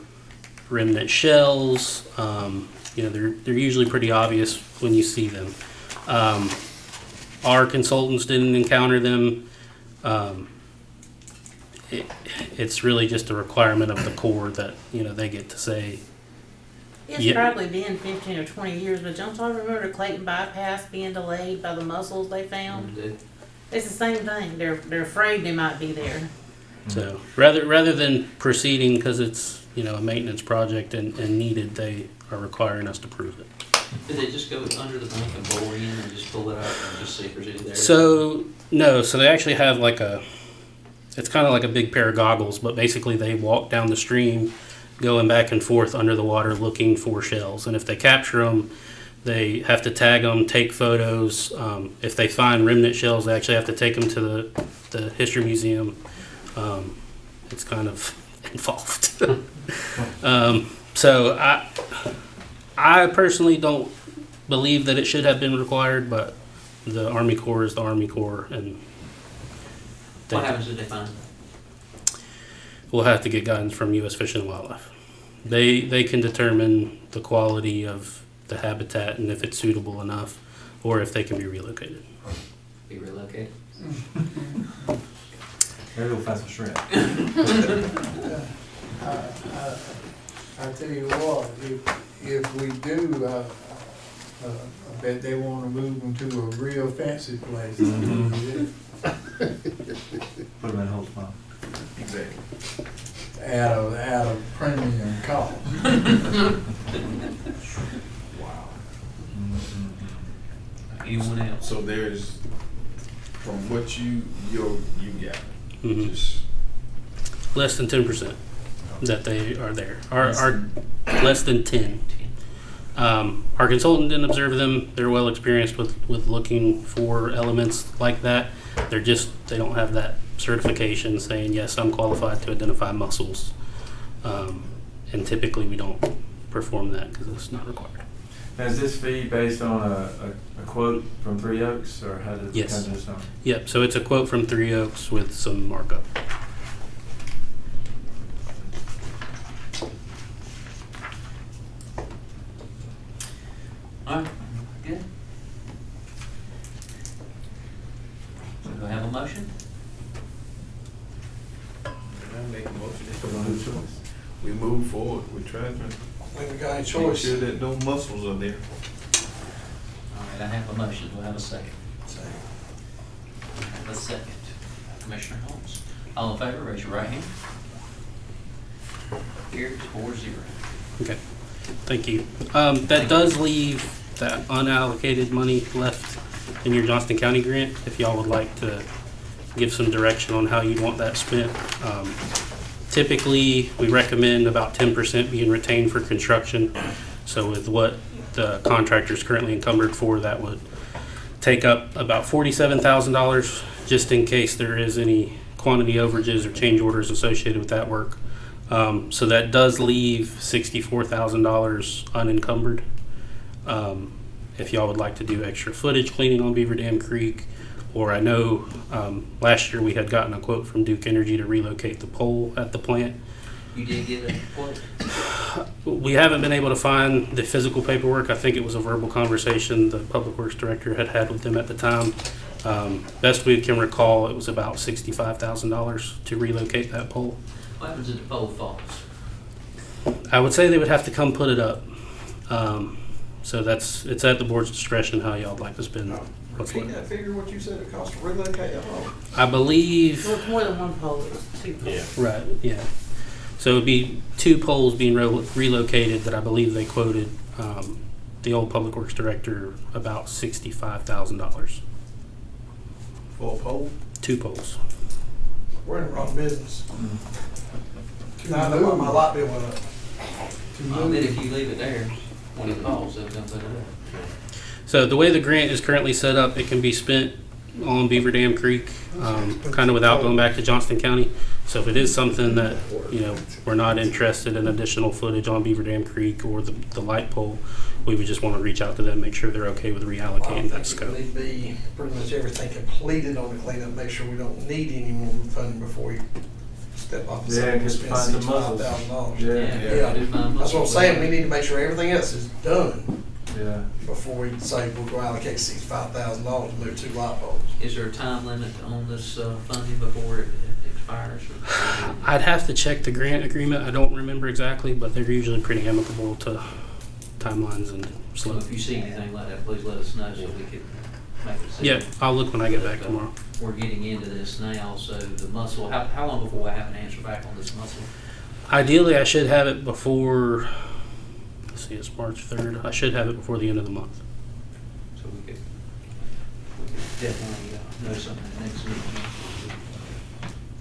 remnant shells. They're usually pretty obvious when you see them. Our consultants didn't encounter them. It's really just a requirement of the Corps that, they get to say. It's Yeah. probably been 15 or 20 years, but don't y'all remember the Clayton bypass being delayed by the mussels they found? It's the same thing. They're afraid they might be there. So rather than proceeding because it's, a maintenance project and needed, they are requiring us to prove it. Did they just go under the bank and bore in and just pull it out and just see if there's any there? So they actually have it's kind of like a big pair of goggles, but basically they walk down the stream, going back and forth under the water looking for shells. And if they capture them, they have to tag them, take photos. If they find remnant shells, they actually have to take them to the History Museum. It's kind of involved. So I personally don't believe that it should have been required, but the Army Corps is the Army Corps, and What happens if they find? we'll have to get guidance from U.S. Fish and Wildlife. They can determine the quality of the habitat and if it's suitable enough, or if they can be relocated. Be relocated? Maybe we'll find some shrimp. I tell you what, if we do, I bet they wanna move them to a real fancy place. Mhm. Put them in Holtzman. Exactly. Out of premium cost. Wow. Anyone else? So there's, from what you got, Mhm. just Less than 10% that they are there. Our less than 10. Our consultant didn't observe them. They're well experienced with looking for elements like that. They don't have that certification saying, yes, I'm qualified to identify mussels. And typically we don't perform that because it's not required. Now, is this fee based on a quote from Three Oaks, or how did it Yes. come to this number? Yep, so it's a quote from Three Oaks with some markup. All right, good. So do I have a motion? I make a motion. We move forward. We're trying to When we got any make choice. sure that no mussels are there. All right, I have a motion. Do I have a second? I have a second. Commissioner Holmes. All in favor, raise your right hand. Carries 4-0. Okay, thank you. That does leave that unallocated money left in your Johnston County grant, if y'all would like to give some direction on how you'd want that spent. Typically, we recommend about 10% being retained for construction. So with what the contractor's currently encumbered for, that would take up about $47,000, just in case there is any quantity overages or change orders associated with that work. So that does leave $64,000 unencumbered. If y'all would like to do extra footage cleaning on Beaver Dam Creek, or I know last year we had gotten a quote from Duke Energy to relocate the pole at the plant. You did get a quote? We haven't been able to find the physical paperwork. I think it was a verbal conversation the Public Works Director had with them at the time. Best we can recall, it was about $65,000 to relocate that pole. What happens if the pole falls? I would say they would have to come put it up. So it's at the board's discretion how y'all would like to spend what's Repeat left. that figure, what you said it cost to relocate that home. I believe, So it's more than one pole, it's two poles. right, yeah. So it would be 2 poles being relocated that I believe they quoted the old Public Works Director about $65,000. For a pole. 2 poles. We're in the wrong business. Now, I know why my light bill went up. Then if you leave it there, when it falls, they'll come put it up. So the way the grant is currently set up, it can be spent on Beaver Dam Creek, kind of without going back to Johnston County. So if it is something that, you know, we're not interested in additional footage on Beaver Dam Creek or the light pole, we would just want to reach out to them, make sure they're okay with reallocating that scope. Need to be pretty much everything completed on the cleanup, make sure we don't need any more funding before you step off the Yeah, side and because spend find the muscles. $65,000. Yeah, Yeah. That's what I'm saying, we need to make sure everything else is done yeah. before we say we're going to allocate $65,000 to move 2 light poles. Is there a time limit on this funding before it expires? I'd have to check the grant agreement. I don't remember exactly, but they're usually pretty amicable to timelines and So slow. if you see anything like that, please let us know so we can make a decision. Yeah, I'll look when I get back tomorrow. We're getting into this now, so the muscle, how long before I have an answer back on this muscle? Ideally, I should have it before, let's see, it's March 3rd. I should have it before the end of the month. So we could definitely know something next week.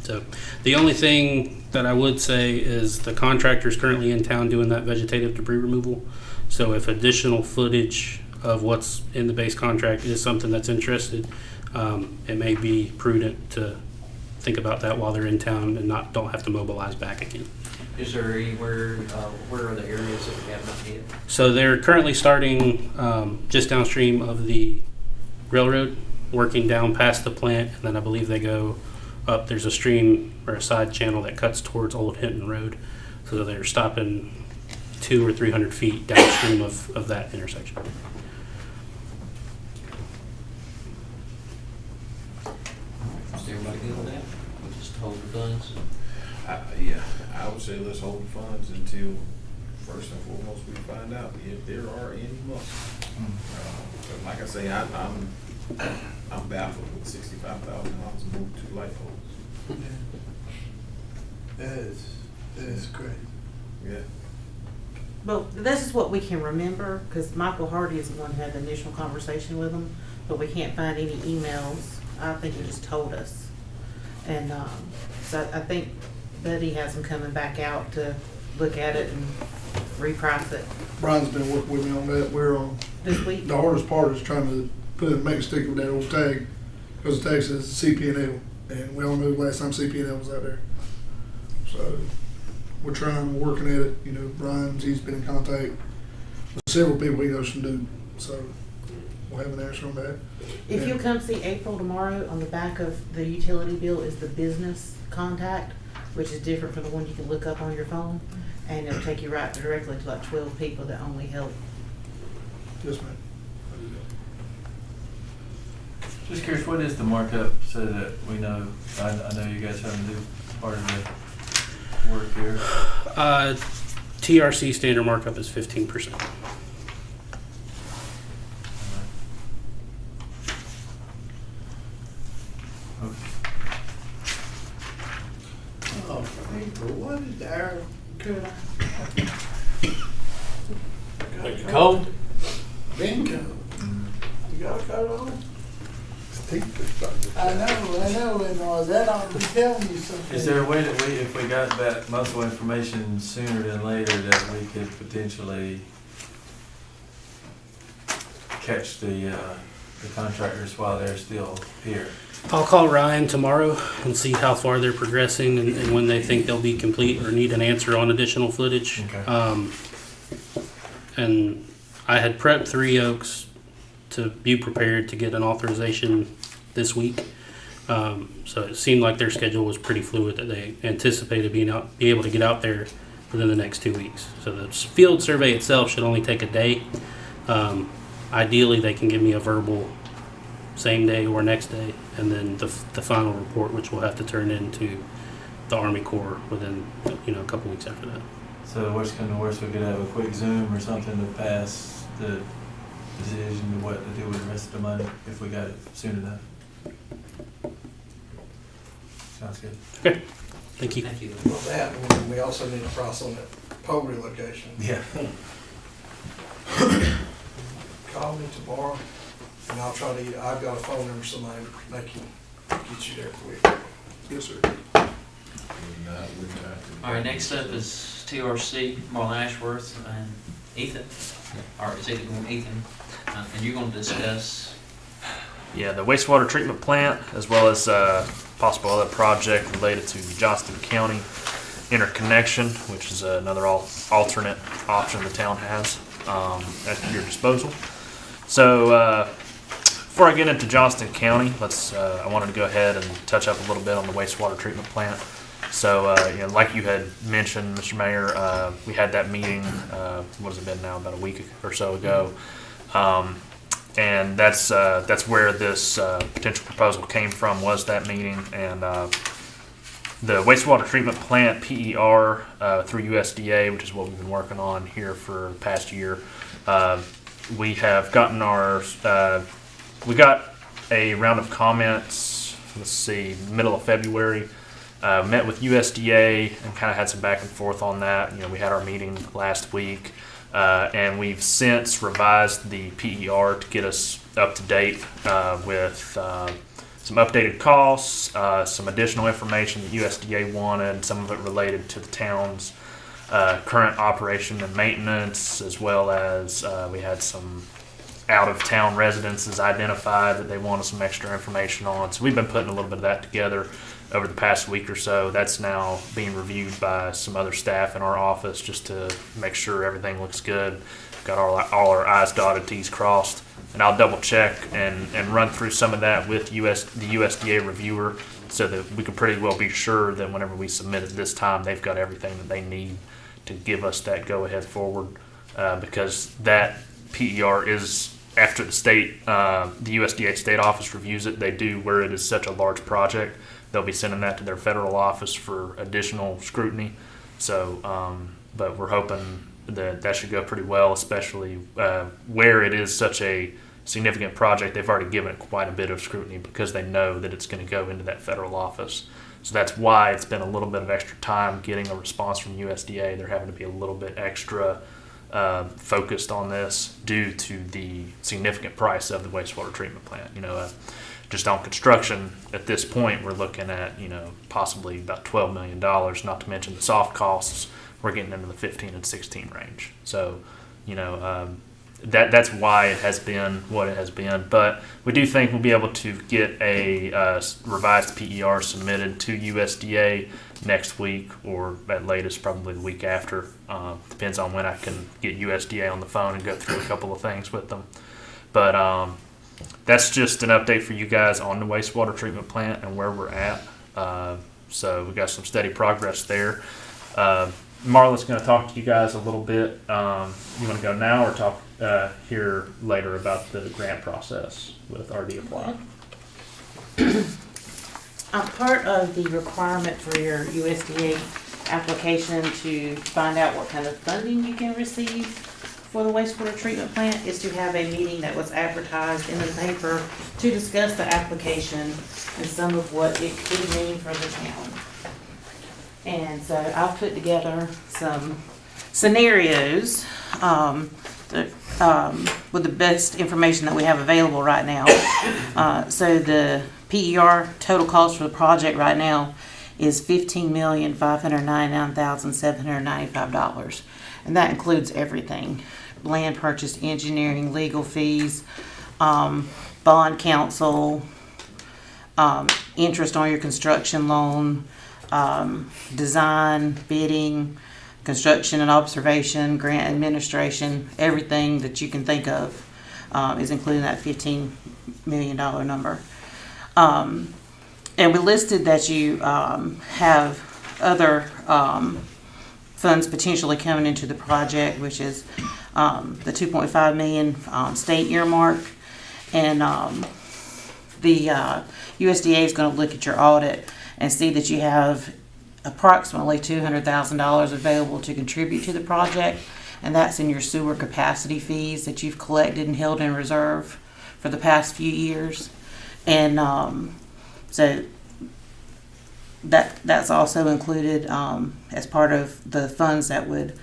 So the only thing that I would say is the contractor is currently in town doing that vegetative debris removal. So if additional footage of what's in the base contract is something that's interested, it may be prudent to think about that while they're in town and don't have to mobilize back again. Is there anywhere, where are the areas that we have not hit? So they're currently starting just downstream of the railroad, working down past the plant, and then I believe they go up. There's a stream or a side channel that cuts towards Old Hinton Road. So they're stopping 200 or 300 feet downstream of that intersection. Is everybody good with that? We just hold the funds? Yeah, I would say let's hold the funds until, first and foremost, we find out if there are any muscles. But like I say, I'm baffled with $65,000 to move 2 light poles. That is crazy. Yeah. Well, this is what we can remember, because Michael Hardy is the one who had the initial conversation with him, but we can't find any emails. I think he just told us. And so I think Buddy has him coming back out to look at it and reprice it Brian's been working with me on that. We're on, this week. the hardest part is trying to make a sticker with that old tag, because the tag says CP&L, and we all know the last time CP&L was out there. So we're trying, we're working at it. You know, he's been in contact with several people he knows from Duke, so we'll have an answer on that. If And- you'll come see April tomorrow, on the back of the utility bill is the business contact, which is different from the one you can look up on your phone, and it'll take you right directly to like 12 people that only help. Yes, ma'am. Just curious, what is the markup so that we know? I know you guys having to do part of the work here. TRC standard markup is 15%. Oh, April, what is the air cut? Cold? Been cold. You got a coat on? I know, and that ought to be telling you something. Is there a way that if we got that muscle information sooner than later, that we could potentially catch the contractors while they're still here? I'll call Ryan tomorrow and see how far they're progressing and when they think they'll be complete or need an answer on additional footage. Okay. And I had prepped Three Oaks to be prepared to get an authorization this week. So it seemed like their schedule was pretty fluid, that they anticipated be able to get out there within the next 2 weeks. So the field survey itself should only take a day. Ideally, they can give me a verbal same day or next day, and then the final report, which we'll have to turn into the Army Corps within a couple weeks after that. So worst come to worst, we could have a quick Zoom or something to pass the decision to what to do with the rest of the money if we got it soon enough. Sounds good. Okay, thank you. Thank you. Well, that, and we also need a price on that pole relocation. Yeah. Call me tomorrow, and I'll try to, I've got a phone number, somebody make you, get you there quick. Yes, sir. All right, next up is TRC, Marlon Ashworth and Ethan. Or is it Ethan? And you're going to discuss Yeah, the wastewater treatment plant, as well as possible other project related to the Johnston County interconnection, which is another alternate option the town has at your disposal. So before I get into Johnston County, I wanted to go ahead and touch up a little bit on the wastewater treatment plant. So, like you had mentioned, Mr. Mayor, we had that meeting, what has it been now, about a week or so ago. And that's where this potential proposal came from, was that meeting. And the wastewater treatment plant, PER, through USDA, which is what we've been working on here for the past year, we have gotten we got a round of comments, let's see, middle of February. Met with USDA and kind of had some back and forth on that. We had our meeting last week, and we've since revised the PER to get us up to date with some updated costs, some additional information that USDA wanted, some of it related to the town's current operation and maintenance, as well as we had some out-of-town residences identified that they wanted some extra information on. So we've been putting a little bit of that together over the past week or so. That's now being reviewed by some other staff in our office just to make sure everything looks good. Got all our I's dotted, T's crossed. And I'll double check and run through some of that with the USDA reviewer so that we can pretty well be sure that whenever we submit it this time, they've got everything that they need to give us that go-ahead forward. Because that PER is, after the USDA state office reviews it, they do, where it is such a large project, they'll be sending that to their federal office for additional scrutiny. So, but we're hoping that should go pretty well, especially where it is such a significant project. They've already given it quite a bit of scrutiny because they know that it's going to go into that federal office. So that's why it's been a little bit of extra time getting a response from USDA. They're having to be a little bit extra focused on this due to the significant price of the wastewater treatment plant. Just on construction at this point, we're looking at possibly about $12 million, not to mention the soft costs. We're getting into the 15 and 16 range. So that's why it has been what it has been. But we do think we'll be able to get a revised PER submitted to USDA next week, or at latest probably the week after. Depends on when I can get USDA on the phone and go through a couple of things with them. But that's just an update for you guys on the wastewater treatment plant and where we're at. So we got some steady progress there. Marla's going to talk to you guys a little bit. You want to go now or talk here later about the grant process with RD Apply? Part of the requirement for your USDA application to find out what kind of funding you can receive for the wastewater treatment plant is to have a meeting that was advertised in the paper to discuss the application and some of what it could mean for the town. And so I've put together some scenarios with the best information that we have available right now. So the PER total cost for the project right now is $15,599,795. And that includes everything: land purchase, engineering, legal fees, bond counsel, interest on your construction loan, design, bidding, construction and observation, grant administration, everything that you can think of is included in that $15 million number. And we listed that you have other funds potentially coming into the project, which is the $2.5 million state earmark. And the USDA is going to look at your audit and see that you have approximately $200,000 available to contribute to the project, and that's in your sewer capacity fees that you've collected and held in reserve for the past few years. And so that's also included as part of the funds that would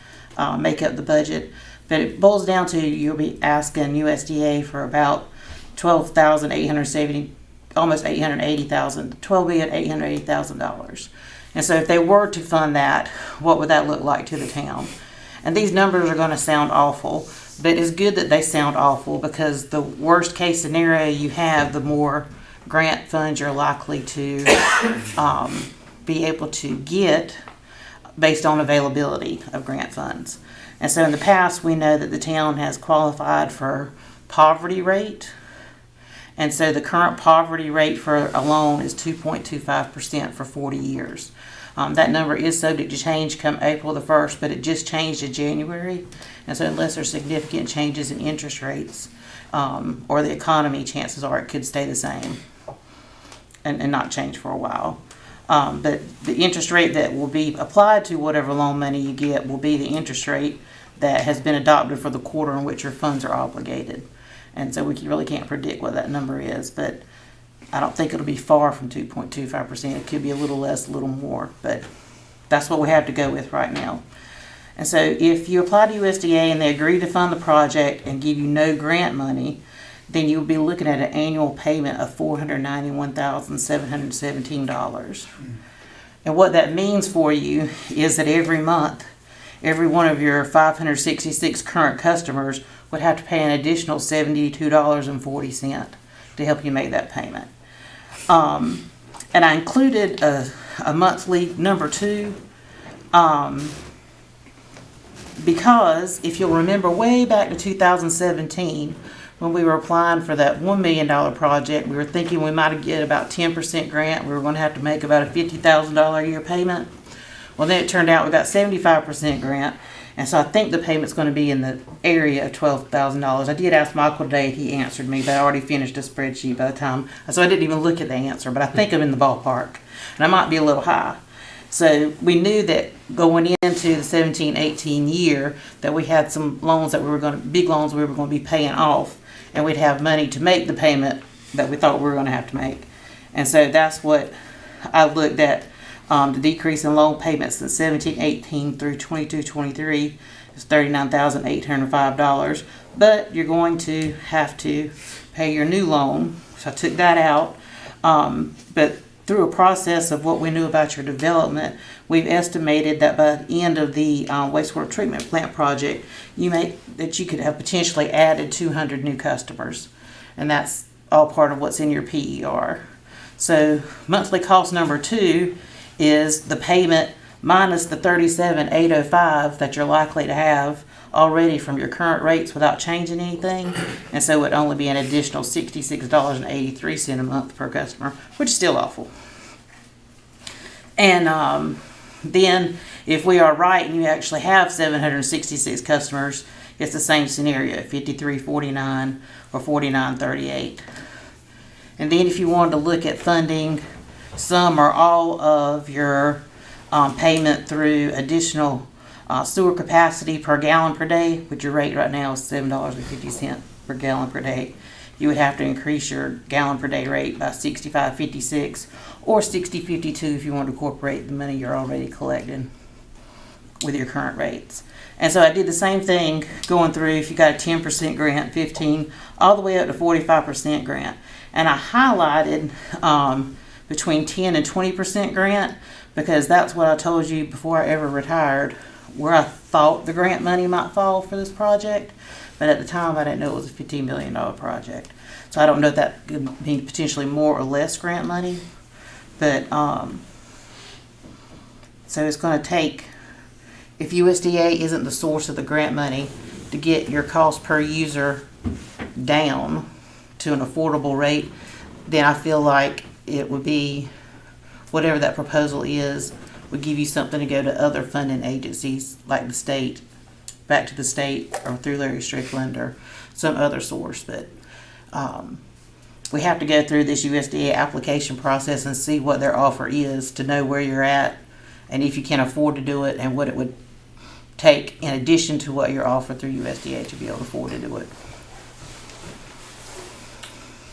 make up the budget. But it boils down to you'll be asking USDA for about $12,870, almost $880,000, $12,880,000. And so if they were to fund that, what would that look like to the town? And these numbers are going to sound awful, But it's good that they sound awful, because the worst case scenario you have, the more grant funds you're likely to be able to get based on availability of grant funds. And so in the past, we know that the town has qualified for poverty rate. And so the current poverty rate for a loan is 2.25% for 40 years. That number is subject to change come April the 1st, but it just changed in January. And so unless there's significant changes in interest rates or the economy, chances are it could stay the same and not change for a while. But the interest rate that will be applied to whatever loan money you get will be the interest rate that has been adopted for the quarter in which your funds are obligated. And so we really can't predict what that number is, but I don't think it'll be far from 2.25%. It could be a little less, a little more, but that's what we have to go with right now. And so if you apply to USDA and they agree to fund the project and give you no grant money, then you'll be looking at an annual payment of $491,717. And what that means for you is that every month, every one of your 566 current customers would have to pay an additional $72.40 to help you make that payment. And I included a monthly number 2 because if you'll remember way back to 2017, when we were applying for that $1 million project, we were thinking we might get about 10% grant. We were going to have to make about a $50,000 a year payment. Well, then it turned out we got 75% grant. And so I think the payment's going to be in the area of $12,000. I did ask Michael today, he answered me, but I already finished a spreadsheet by the time, so I didn't even look at the answer, but I think I'm in the ballpark. And I might be a little high. So we knew that going into the 17-18 year that we had some loans that big loans we were going to be paying off, and we'd have money to make the payment that we thought we were going to have to make. And so that's what I looked at. The decrease in loan payments since 17-18 through 22-23 is $39,805. But you're going to have to pay your new loan. So I took that out. But through a process of what we knew about your development, we've estimated that by the end of the wastewater treatment plant project, you could have potentially added 200 new customers. And that's all part of what's in your PER. So monthly cost number 2 is the payment minus the $37,805 that you're likely to have already from your current rates without changing anything. And so it would only be an additional $66.83 a month per customer, which is still awful. And then if we are right and you actually have 766 customers, it's the same scenario, $53.49 or $49.38. And then if you wanted to look at funding some or all of your payment through additional sewer capacity per gallon per day, which your rate right now is $7.50 per gallon per day, you would have to increase your gallon per day rate by $65.56 or $60.52 if you want to incorporate the money you're already collecting with your current rates. And so I did the same thing going through if you got a 10% grant, 15, all the way up to 45% grant. And I highlighted between 10 and 20% grant because that's what I told you before I ever retired, where I thought the grant money might fall for this project. But at the time, I didn't know it was a $15 million project. So I don't know if that could mean potentially more or less grant money. But so it's going to take, if USDA isn't the source of the grant money, to get your cost per user down to an affordable rate, then I feel like it would be, whatever that proposal is, would give you something to go to other funding agencies like the state, back to the state or through Larry Strickland or some other source. But we have to go through this USDA application process and see what their offer is to know where you're at and if you can afford to do it and what it would take in addition to what you're offered through USDA to be able to afford to do it.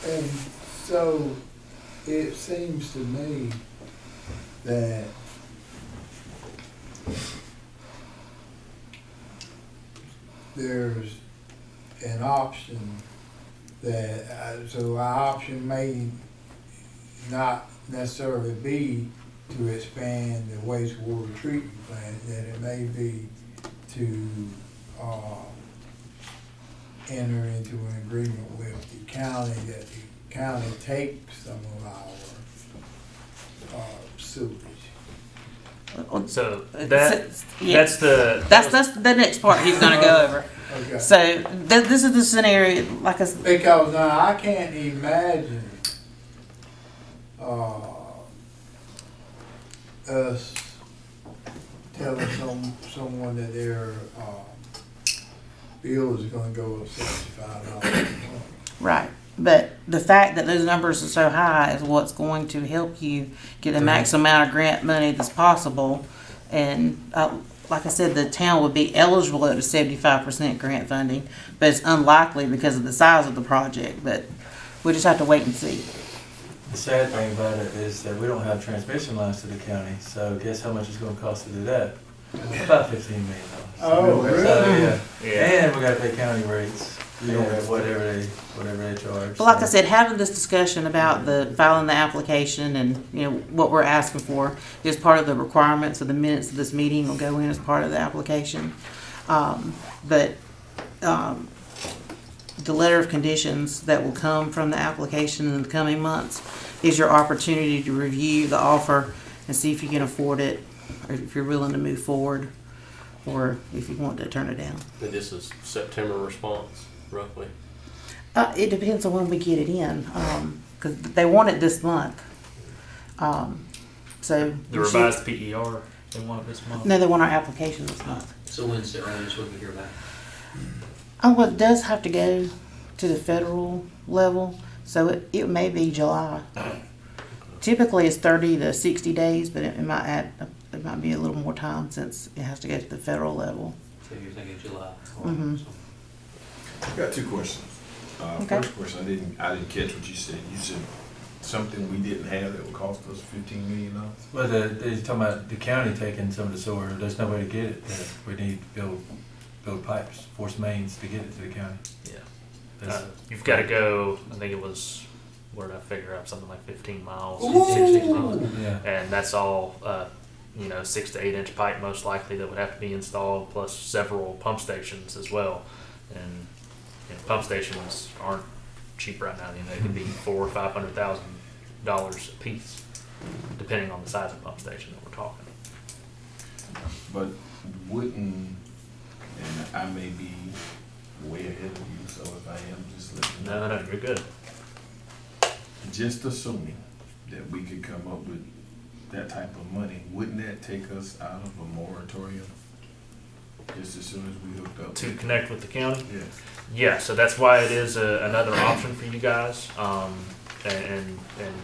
And so it seems to me that there's an option that, so our option may not necessarily be to expand the wastewater treatment plant, that it may be to enter into an agreement with the county that the county take some of our sewage. So Yeah. that's the That's the next part he's gonna go over. Okay. So this is the scenario, like I said, Because now I can't imagine us telling someone that their bill is gonna go up $75. right. But the fact that those numbers are so high is what's going to help you get the maximum amount of grant money that's possible. And like I said, the town would be eligible at a 75% grant funding, but it's unlikely because of the size of the project. But we just have to wait and see. The sad thing about it is that we don't have transmission lines to the county, so guess how much it's gonna cost to do that? About $15 million. Oh, really? So, yeah. Yeah. And we gotta pay county rates, whatever they charge. But like I said, having this discussion about the filing the application and, you know, what we're asking for is part of the requirements of the minutes of this meeting will go in as part of the application. But the letter of conditions that will come from the application in the coming months is your opportunity to review the offer and see if you can afford it, or if you're willing to move forward, or if you want to turn it down. And this is September response, roughly. It depends on when we get it in, because they want it this month. So the revised PER. They want it this month. no, they want our application this month. So when's the earliest we can hear back? Well, it does have to go to the federal level, so it may be July. Typically, it's 30 to 60 days, but it might be a little more time since it has to go to the federal level. So you're thinking July? Mhm. I've got two questions. Okay. First question, I didn't catch what you said. You said something we didn't have that would cost us $15 million? Well, they're talking about the county taking some of the sewer. There's no way to get it. We need to build pipes, force mains to get it to the county. Yeah. That's- You've got to go. I think it was. Where did I figure out? Something like 15 miles, Ooh. 16 miles, Yeah. and that's all. 6 to 8 inch pipe most likely that would have to be installed, plus several pump stations as well. And pump stations aren't cheap right now. They could be $400,000 or $500,000 a piece, depending on the size of pump station that we're talking. But wouldn't, and I may be way ahead of you, so if I am, just let me know. No, you're good. Just assuming that we could come up with that type of money, wouldn't that take us out of a moratorium? Just as soon as we hooked up? To connect with the county. Yeah. Yeah, so that's why it is another option for you guys. And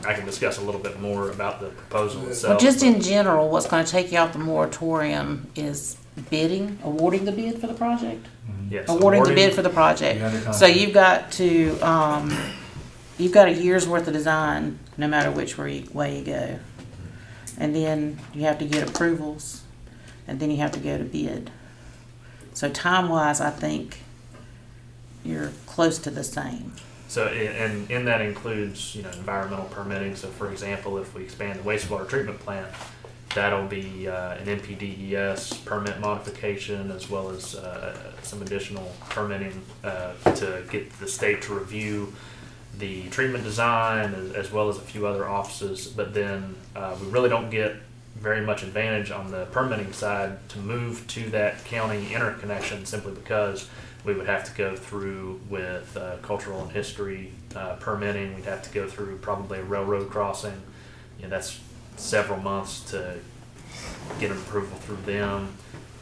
I can discuss a little bit more about the proposal itself. Well, just in general, what's going to take you off the moratorium is awarding the bid for the project. Yes, Awarding the bid for the project. You under So contract. you've got a year's worth of design, no matter which way you go. And then you have to get approvals, and then you have to go to bid. So time-wise, I think you're close to the same. So, and in that includes, environmental permitting. So, for example, if we expand the wastewater treatment plant, that'll be an NPDES permit modification, as well as some additional permitting to get the state to review the treatment design, as well as a few other offices. But then we really don't get very much advantage on the permitting side to move to that county interconnection, simply because we would have to go through with cultural and history permitting. We'd have to go through probably a railroad crossing. That's several months to get an approval through them.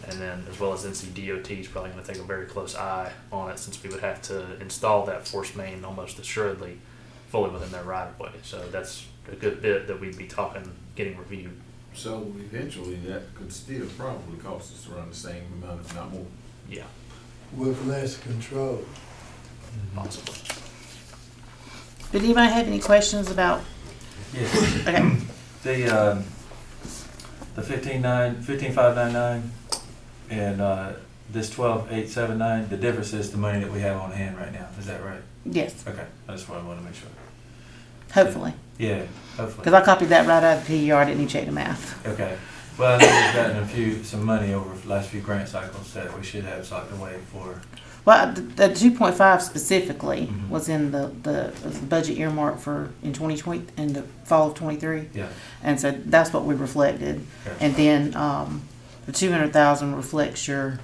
And then, as well as NCDOT is probably going to take a very close eye on it, since we would have to install that force main almost assuredly fully within their right of way. So that's a good bit that we'd be talking, getting reviewed. So eventually that could still probably cost us around the same amount, if not more. Yeah, With less control. possibly. Did anybody have any questions about? Yes. Okay. The 15,599 and this 12,879, the difference is the money that we have on hand right now. Is that right? Yes, Okay, that's what I want to make sure. hopefully. Yeah, hopefully. Because I copied that right out of the PER. I didn't even check the math. Okay. Well, I know we've gotten some money over the last few grant cycles that we should have socked away for. Well, the 2.5 specifically Mhm. was in the was the budget earmark for in 2020, in the fall of 23. Yeah. And so that's what we reflected. Okay. And then the 200,000 reflects your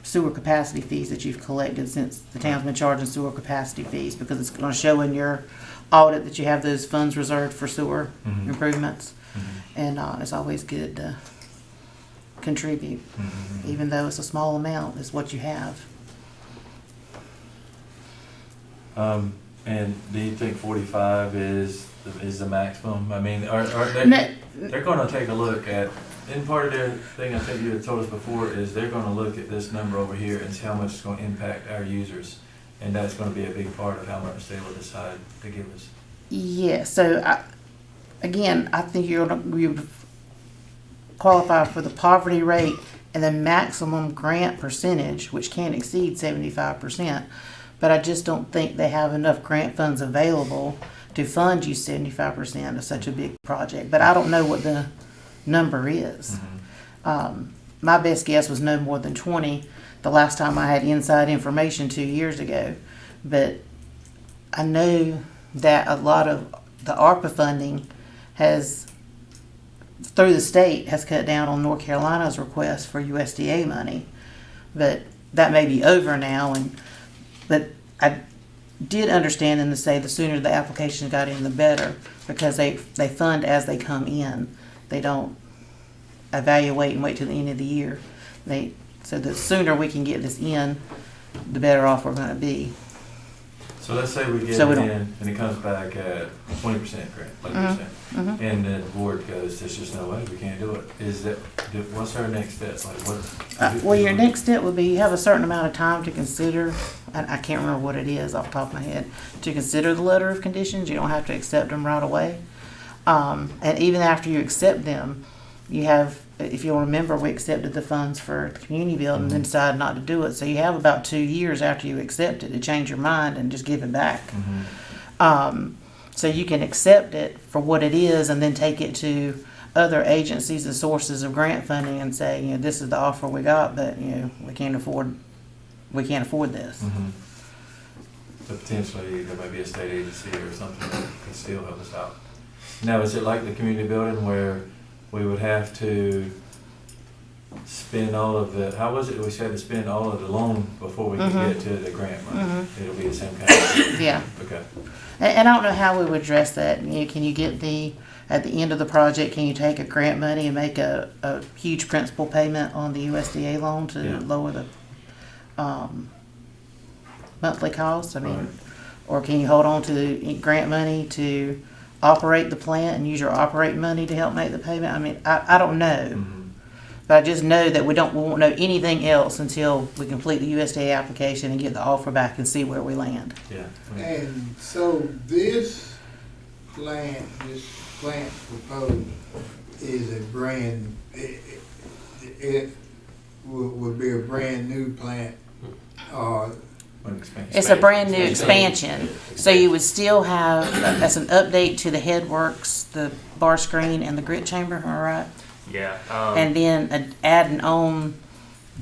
sewer capacity fees that you've collected since the town's been charging sewer capacity fees, because it's going to show in your audit that you have those funds reserved for sewer Mhm. improvements. Mhm. And it's always good to contribute, Mhm. even though it's a small amount, is what you have. And do you think 45 is the maximum? I mean, are they, No, they're gonna take a look at, and part of their thing, I think you had told us before, is they're gonna look at this number over here and see how much it's gonna impact our users. And that's gonna be a big part of how much they will decide to give us. yeah, so I think you qualify for the poverty rate and the maximum grant percentage, which can't exceed 75%. But I just don't think they have enough grant funds available to fund you 75% of such a big project. But I don't know what the number is. My best guess was no more than 20 the last time I had inside information 2 years ago. But I know that a lot of the ARPA funding has, through the state, has cut down on North Carolina's request for USDA money. But that may be over now, but I did understand them to say the sooner the applications got in, the better, because they fund as they come in. They don't evaluate and wait till the end of the year. So the sooner we can get this in, the better off we're going to be. So let's say we get So we it don't- in and it comes back at 20% grant, like you're saying. Mhm. And the board goes, there's just no way, we can't do it. What's our next step? Like what? Well, your next step would be you have a certain amount of time to consider, and I can't remember what it is off the top of my head, to consider the letter of conditions. You don't have to accept them right away. And even after you accept them, you have, if you'll remember, we accepted the funds for the community building and then decided not to do it. So you have about 2 years after you accept it to change your mind and just give it back. So you can accept it for what it is and then take it to other agencies and sources of grant funding and say, this is the offer we got, but we can't afford this. So potentially there might be a state agency or something that could still help us out. Now, is it like the community building where we would have to spend all of the, how was it, we had to spend all of the loan before we could get to the grant money? It'll be the same kind of. Yeah. Okay. And I don't know how we would address that. Can you get at the end of the project, can you take a grant money and make a huge principal payment on the USDA loan to Yeah. lower the monthly costs? I mean, Right. or can you hold on to the grant money to operate the plant and use your operating money to help make the payment? I mean, I don't know. But I just know that we won't know anything else until we complete the USDA application and get the offer back and see where we land. Yeah. And so this plant proposed is a brand, it would be a brand new plant, It's a brand new expansion, so you would still have, that's an update to the headworks, the bar screen, and the grit chamber, am I right? Yeah. And then adding on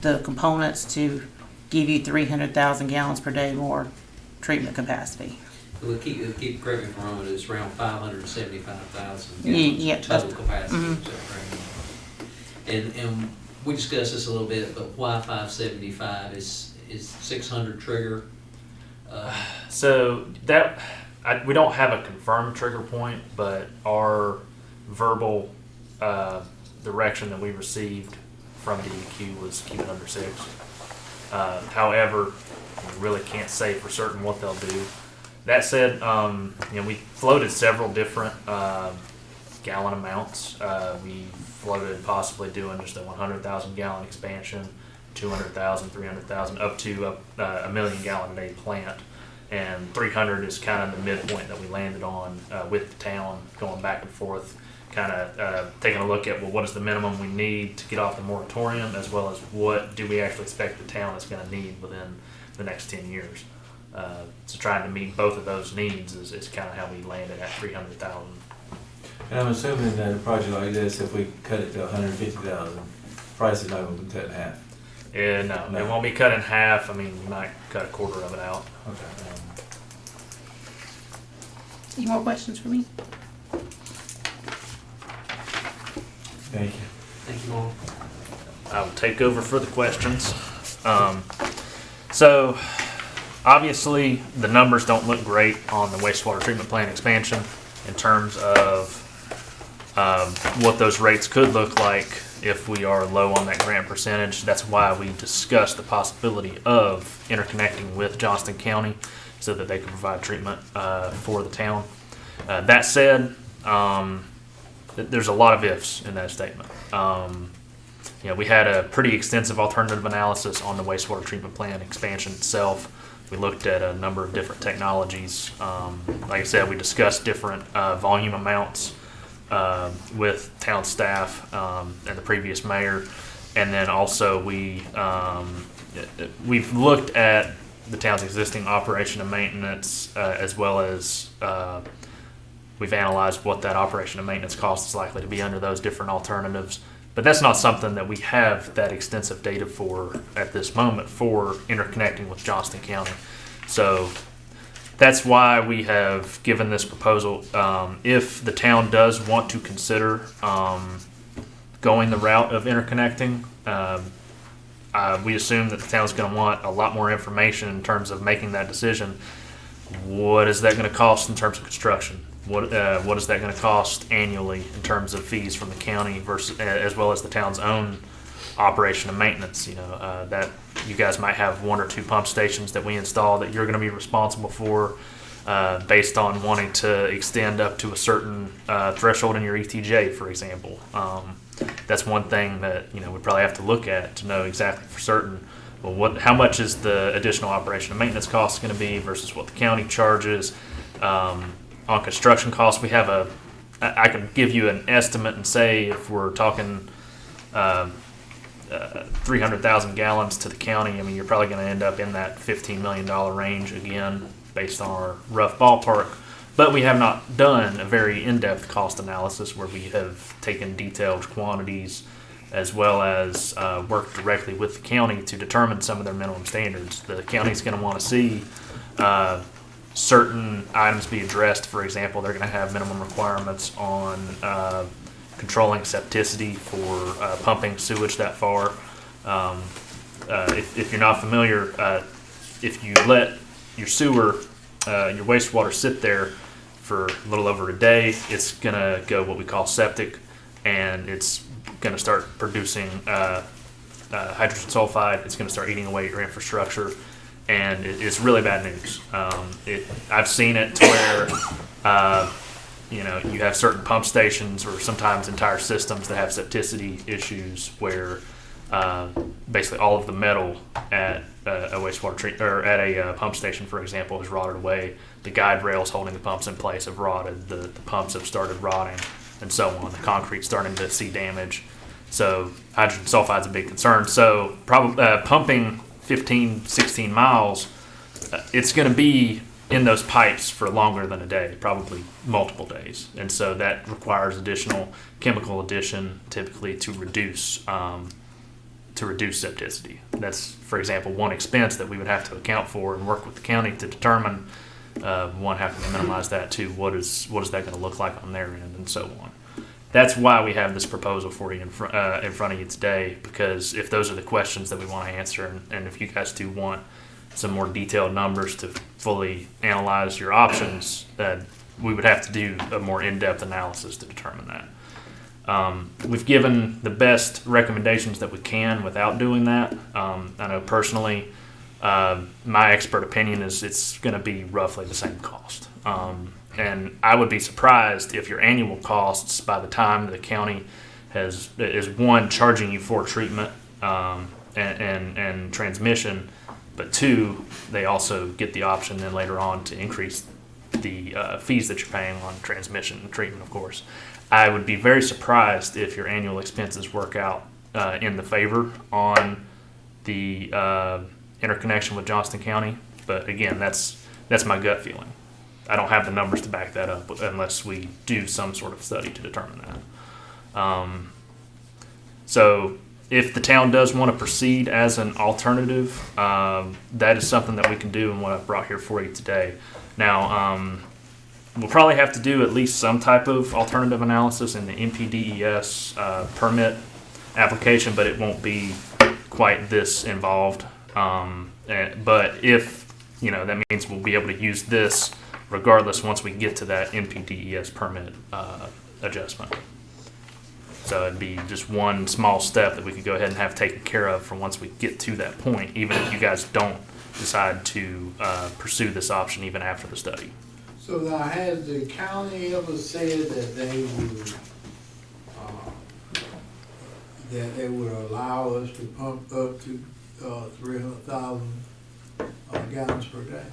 the components to give you 300,000 gallons per day more treatment capacity. We'll keep correct me if I'm wrong, but it's around 575,000 Yeah, gallons total capacity. mhm. Is that correct? And we discussed this a little bit, but why 575 is 600 trigger? So we don't have a confirmed trigger point, but our verbal direction that we received from DEQ was keep it under 6. However, we really can't say for certain what they'll do. That said, we floated several different gallon amounts. We floated possibly doing just a 100,000 gallon expansion, 200,000, 300,000, up to a 1,000,000 gallon a day plant. And 300 is kind of the midpoint that we landed on with the town, going back and forth, kind of taking a look at, well, what is the minimum we need to get off the moratorium, as well as what do we actually expect the town is going to need within the next 10 years. So trying to meet both of those needs is kind of how we landed at 300,000. And I'm assuming that a project like this, if we cut it to 150,000, price is not going to be cut in half. Yeah, no, it won't be cut in half. I mean, you might cut a quarter of it out. Okay. Any more questions for me? Thank you. Thank you all. I will take over for the questions. So, obviously, the numbers don't look great on the wastewater treatment plant expansion in terms of what those rates could look like if we are low on that grant percentage. That's why we discussed the possibility of interconnecting with Johnston County so that they can provide treatment for the town. That said, there's a lot of ifs in that statement. We had a pretty extensive alternative analysis on the wastewater treatment plant expansion itself. We looked at a number of different technologies. Like I said, we discussed different volume amounts with town staff and the previous mayor. And then also we've looked at the town's existing operation and maintenance as well as we've analyzed what that operation and maintenance cost is likely to be under those different alternatives. But that's not something that we have that extensive data for at this moment for interconnecting with Johnston County. So that's why we have given this proposal. If the town does want to consider going the route of interconnecting, we assume that the town's going to want a lot more information in terms of making that decision. What is that going to cost in terms of construction? What is that going to cost annually in terms of fees from the county versus as well as the town's own operation and maintenance? That you guys might have 1 or 2 pump stations that we install that you're going to be responsible for based on wanting to extend up to a certain threshold in your ETJ, for example. That's one thing that we probably have to look at to know exactly for certain. Well, how much is the additional operation and maintenance cost going to be versus what the county charges? On construction costs, we have I can give you an estimate and say if we're talking 300,000 gallons to the county, you're probably going to end up in that $15 million range again, based on our rough ballpark. But we have not done a very in-depth cost analysis where we have taken detailed quantities as well as worked directly with the county to determine some of their minimum standards. The county's going to want to see certain items be addressed. For example, they're going to have minimum requirements on controlling septicity for pumping sewage that far. If you're not familiar, if you let your sewer, your wastewater sit there for a little over a day, it's going to go what we call septic, and it's going to start producing hydrogen sulfide. It's going to start eating away at your infrastructure. And it's really bad news. I've seen it to where, you have certain pump stations or sometimes entire systems that have septicity issues where basically all of the metal at a wastewater treatment or at a pump station, for example, has rotted away. The guide rails holding the pumps in place have rotted. The pumps have started rotting, and so on. The concrete's starting to see damage. So hydrogen sulfide is a big concern. So pumping 15, 16 miles, it's going to be in those pipes for longer than a day, probably multiple days. And so that requires additional chemical addition typically to reduce septicity. That's, for example, one expense that we would have to account for and work with the county to determine, one, having to minimize that, two, what is that going to look like on their end, and so on. That's why we have this proposal for you in front of you today, because if those are the questions that we want to answer, and if you guys do want some more detailed numbers to fully analyze your options, we would have to do a more in-depth analysis to determine that. We've given the best recommendations that we can without doing that. I know personally, my expert opinion is it's going to be roughly the same cost. And I would be surprised if your annual costs by the time the county is one, charging you for treatment and transmission, but two, they also get the option then later on to increase the fees that you're paying on transmission and treatment, of course. I would be very surprised if your annual expenses work out in the favor on the interconnection with Johnston County. But again, that's my gut feeling. I don't have the numbers to back that up unless we do some sort of study to determine that. So if the town does want to proceed as an alternative, that is something that we can do and what I've brought here for you today. Now, we'll probably have to do at least some type of alternative analysis in the NPDES permit application, but it won't be quite this involved. But if, that means we'll be able to use this regardless once we get to that NPDES permit adjustment. So it'd be just one small step that we could go ahead and have taken care of for once we get to that point, even if you guys don't decide to pursue this option even after the study. So now, has the county ever said that they would allow us to pump up to 300,000 gallons per day?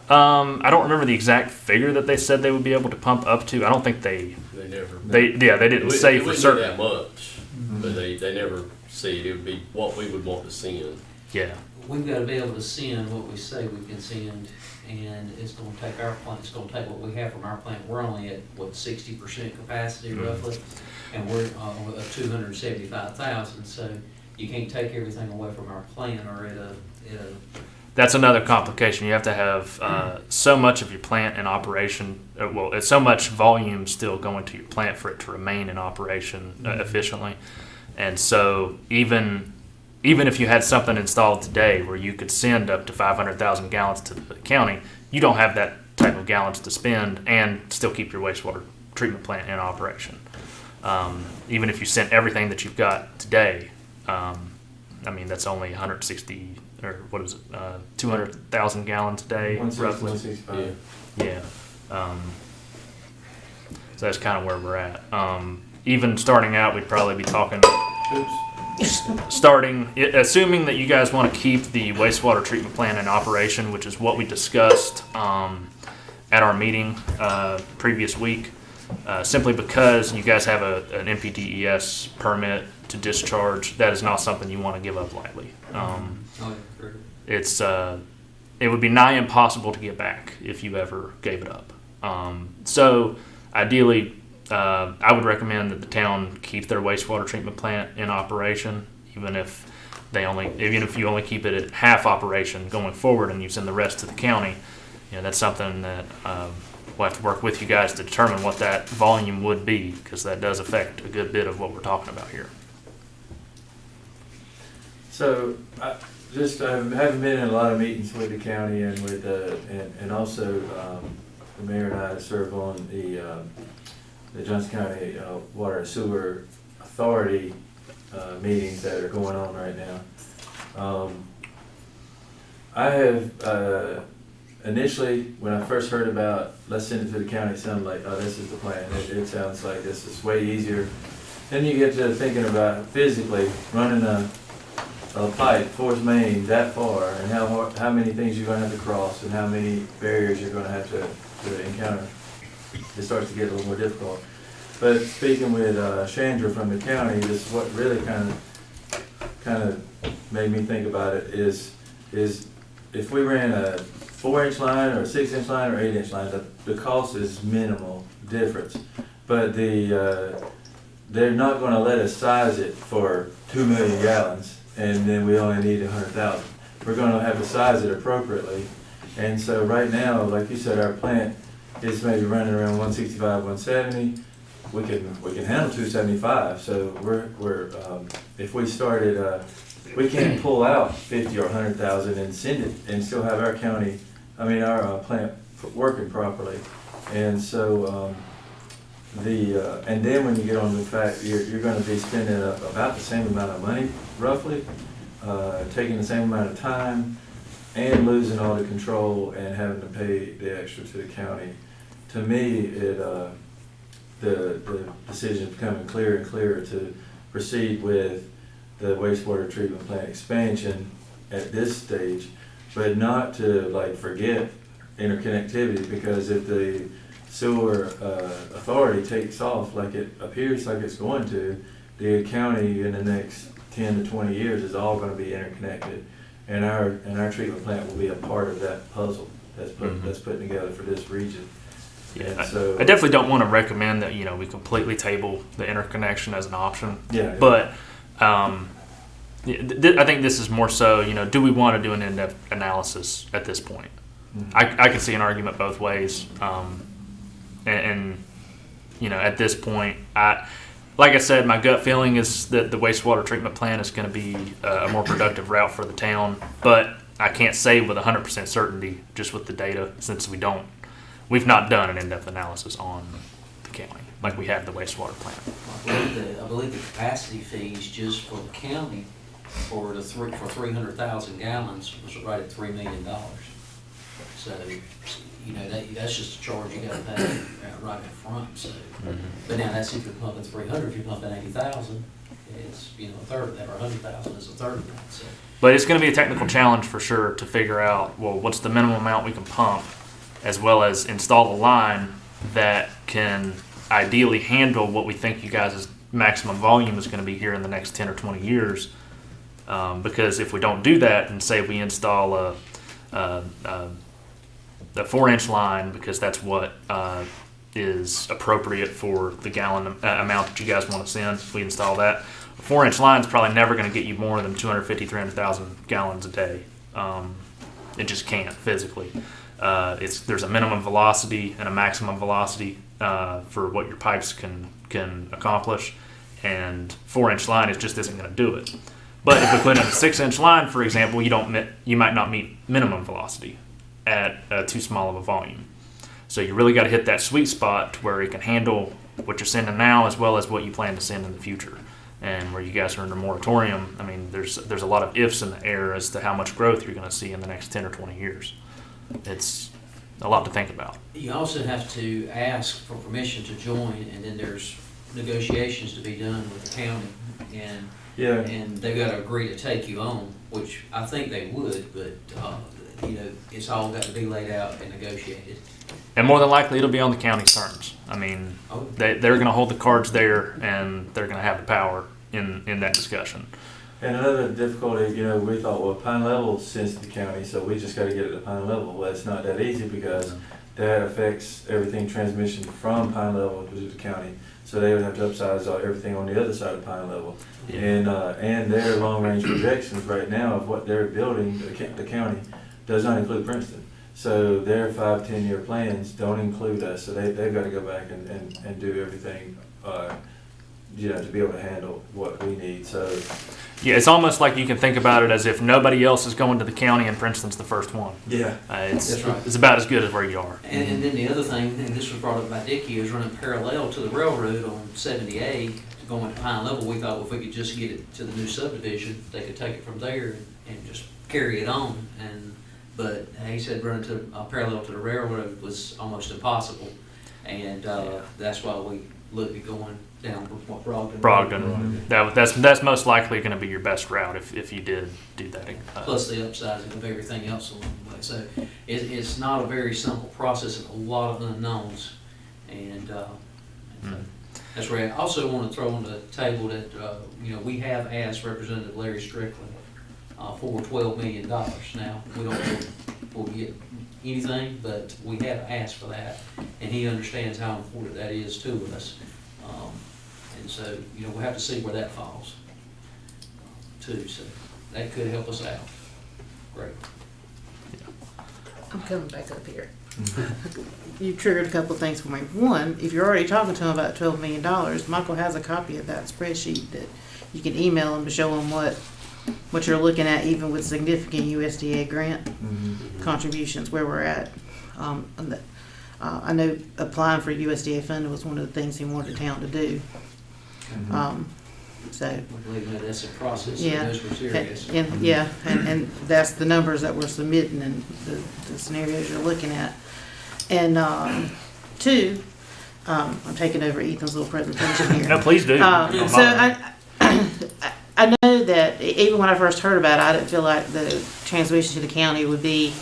I don't remember the exact figure that they said they would be able to pump up to. I don't think they didn't say for certain. That much, but they never said it would be what we would want to send. Yeah. We've got to be able to send what we say we can send, and it's going to take our plant, it's going to take what we have from our plant. We're only at, 60% capacity roughly, and we're at 275,000, so you can't take everything away from our plant or at a That's another complication. You have to have so much of your plant in operation. It's so much volume still going to your plant for it to remain in operation efficiently. And so even if you had something installed today where you could send up to 500,000 gallons to the county, you don't have that type of gallons to spend and still keep your wastewater treatment plant in operation. Even if you sent everything that you've got today, that's only 160 or what is it, 200,000 gallons a day, roughly. 165. Yeah. So that's kind of where we're at. Even starting out, we'd probably be talking, assuming that you guys want to keep the wastewater treatment plant in operation, which is what we discussed at our meeting previous week, simply because you guys have an NPDES permit to discharge. That is not something you want to give up lightly. It would be nigh impossible to get back if you ever gave it up. So ideally, I would recommend that the town keep their wastewater treatment plant in operation, even if you only keep it at half operation going forward and you send the rest to the county. That's something that we'll have to work with you guys to determine what that volume would be, because that does affect a good bit of what we're talking about here. So, I haven't been in a lot of meetings with the county and with and also the mayor and I serve on the Johnson County Water and Sewer Authority meetings that are going on right now. I have initially, when I first heard about let's send it to the county, it sounded like, oh, this is the plan. It sounds like this is way easier. Then you get to thinking about physically running a pipe, force main that far, and how many things you're going to have to cross, and how many barriers you're going to have to encounter. It starts to get a little more difficult. But speaking with Chandra from the county, this is what really kind of made me think about it is if we ran a 4-inch line or a 6-inch line or 8-inch line, the cost is minimal difference. But they're not going to let us size it for 2 million gallons. And then we only need 100,000. We're going to have to size it appropriately. And so right now, like you said, our plant is maybe running around 165, 170. We can handle 275. So we're if we started, we can't pull out 50 or 100,000 and send it and still have our our plant working properly. And so and then when you get on the fact you're going to be spending about the same amount of money, roughly, taking the same amount of time, and losing all the control and having to pay the extra to the county. To me, the decision is becoming clearer and clearer to proceed with the wastewater treatment plant expansion at this stage, but not to forget interconnectivity, because if the sewer authority takes off like it appears like it's going to, the county in the next 10 to 20 years is all going to be interconnected, and our treatment plant will be a part of that puzzle that's putting together for this region. Yeah, And I so definitely don't want to recommend that, we completely table the interconnection as an option. yeah, But I think this is more so, do we want to do an in-depth analysis at this point? Mhm. I can see an argument both ways. At this point, like I said, my gut feeling is that the wastewater treatment plant is going to be a more productive route for the town. But I can't say with 100% certainty just with the data, since we've not done an in-depth analysis on the county like we have the wastewater plant. I believe the capacity fees just for the county for 300,000 gallons was right at $3 million. So, that's just a charge you gotta pay right up front, so. But now that's if you're pumping 300, if you're pumping 80,000, it's, a third of that, or 100,000 is a third of that, so. But it's going to be a technical challenge for sure to figure out, what's the minimum amount we can pump, as well as install a line that can ideally handle what we think you guys' maximum volume is going to be here in the next 10 or 20 years. Because if we don't do that, and say we install a 4-inch line, because that's what is appropriate for the gallon amount that you guys want to send, if we install that, a 4-inch line is probably never going to get you more than 250, 300,000 gallons a day. It just can't physically. There's a minimum velocity and a maximum velocity for what your pipes can accomplish, and 4-inch line just isn't going to do it. But if we put in a 6-inch line, for example, you might not meet minimum velocity at too small of a volume. So you really got to hit that sweet spot to where it can handle what you're sending now as well as what you plan to send in the future. And where you guys are under moratorium, I mean, there's a lot of ifs in the air as to how much growth you're going to see in the next 10 or 20 years. It's a lot to think about. You also have to ask for permission to join, and then there's negotiations to be done with the county, and they've got to agree to take you on, which I think they would, but it's all got to be laid out and negotiated. And more than likely, it'll be on the county's terms. I mean, they're going to hold the cards there, and they're going to have the power in that discussion. And another difficulty, we thought, Pine Level sends to the county, so we just got to get it to Pine Level. Well, it's not that easy because that affects everything transmission from Pine Level to the county. So they would have to upsize everything on the other side of Pine Level. Yeah. And their long-range projections right now of what they're building, the county, does not include Princeton. So their 5-10 year plans don't include us. So they've got to go back and do everything, to be able to handle what we need. So yeah, it's almost like you can think about it as if nobody else is going to the county and Princeton's the first one. Yeah, that's right. It's about as good as where you are. And then the other thing, and this was brought up by Dickie, is running parallel to the railroad on 78 going to Pine Level. We thought if we could just get it to the new subdivision, they could take it from there and just carry it on. But he said running to parallel to the railroad was almost impossible, and that's why we looked at going down Brogden. That's most likely going to be your best route if you did do that. Plus the upsizing of everything else along the way. So it's not a very simple process and a lot of unknowns, and that's where I also want to throw on the table that we have asked Representative Larry Strickland for $12 million. Now, we don't know if we'll get anything, but we have asked for that, and he understands how important that is to us. And so, we'll have to see where that falls, too. So that could help us out. Great. I'm coming back up here. You triggered a couple of things for me. One, if you're already talking to him about $12 million, Michael has a copy of that spreadsheet that you can email him to show him what you're looking at, even with significant USDA grant contributions, where we're at. I know applying for USDA funding was one of the things he wanted the town to do. So I believe that's a process. yeah, Those were serious. and that's the numbers that we're submitting and the scenarios you're looking at. And two, I'm taking over Ethan's little presentation here. No, please do. So I know that even when I first heard about it, I didn't feel like the transmission to the county would be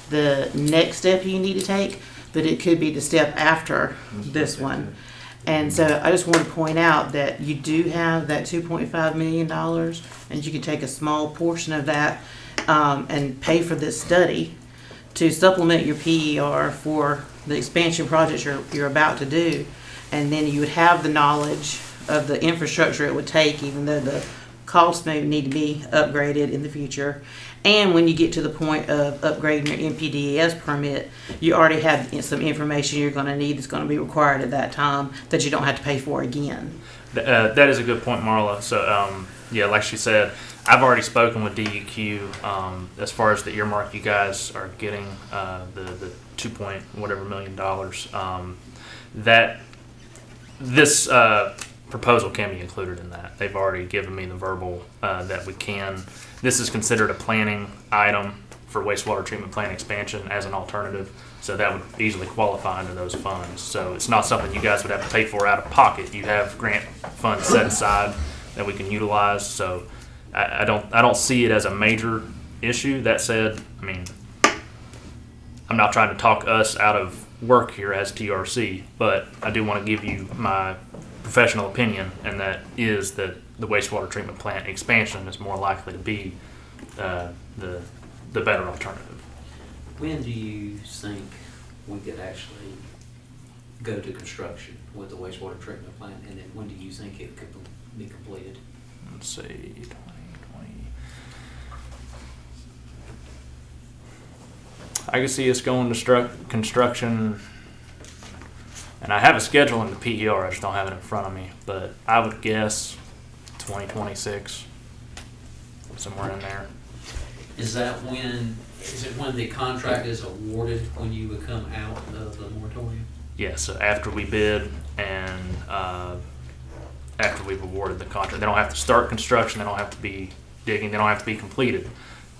the next step you need to take, but it could be the step after this one. And so I just want to point out that you do have that $2.5 million, and you can take a small portion of that and pay for this study to supplement your PER for the expansion projects you're about to do. And then you would have the knowledge of the infrastructure it would take, even though the costs may need to be upgraded in the future. And when you get to the point of upgrading your NPDES permit, you already have some information you're going to need that's going to be required at that time that you don't have to pay for again. That is a good point, Marla. So, yeah, like she said, I've already spoken with DEQ as far as the earmark you guys are getting, the 2 point whatever million dollars. That this proposal can be included in that. They've already given me the verbal that we can. This is considered a planning item for wastewater treatment plant expansion as an alternative. So that would easily qualify under those funds. So it's not something you guys would have to pay for out of pocket. You have grant funds set aside that we can utilize. So I don't see it as a major issue. That said, I mean, I'm not trying to talk us out of work here as TRC, but I do want to give you my professional opinion, and that is that the wastewater treatment plant expansion is more likely to be the better alternative. When do you think we could actually go to construction with the wastewater treatment plant, and then when do you think it could be completed? Let's see, 2020. I can see us going to construction, and I have a schedule in the PER, I just don't have it in front of me, but I would guess 2026, somewhere in there. Is it when the contract is awarded, when you would come out of the moratorium? Yeah, so after we bid and after we've awarded the contract. They don't have to start construction, they don't have to be digging, they don't have to be completed,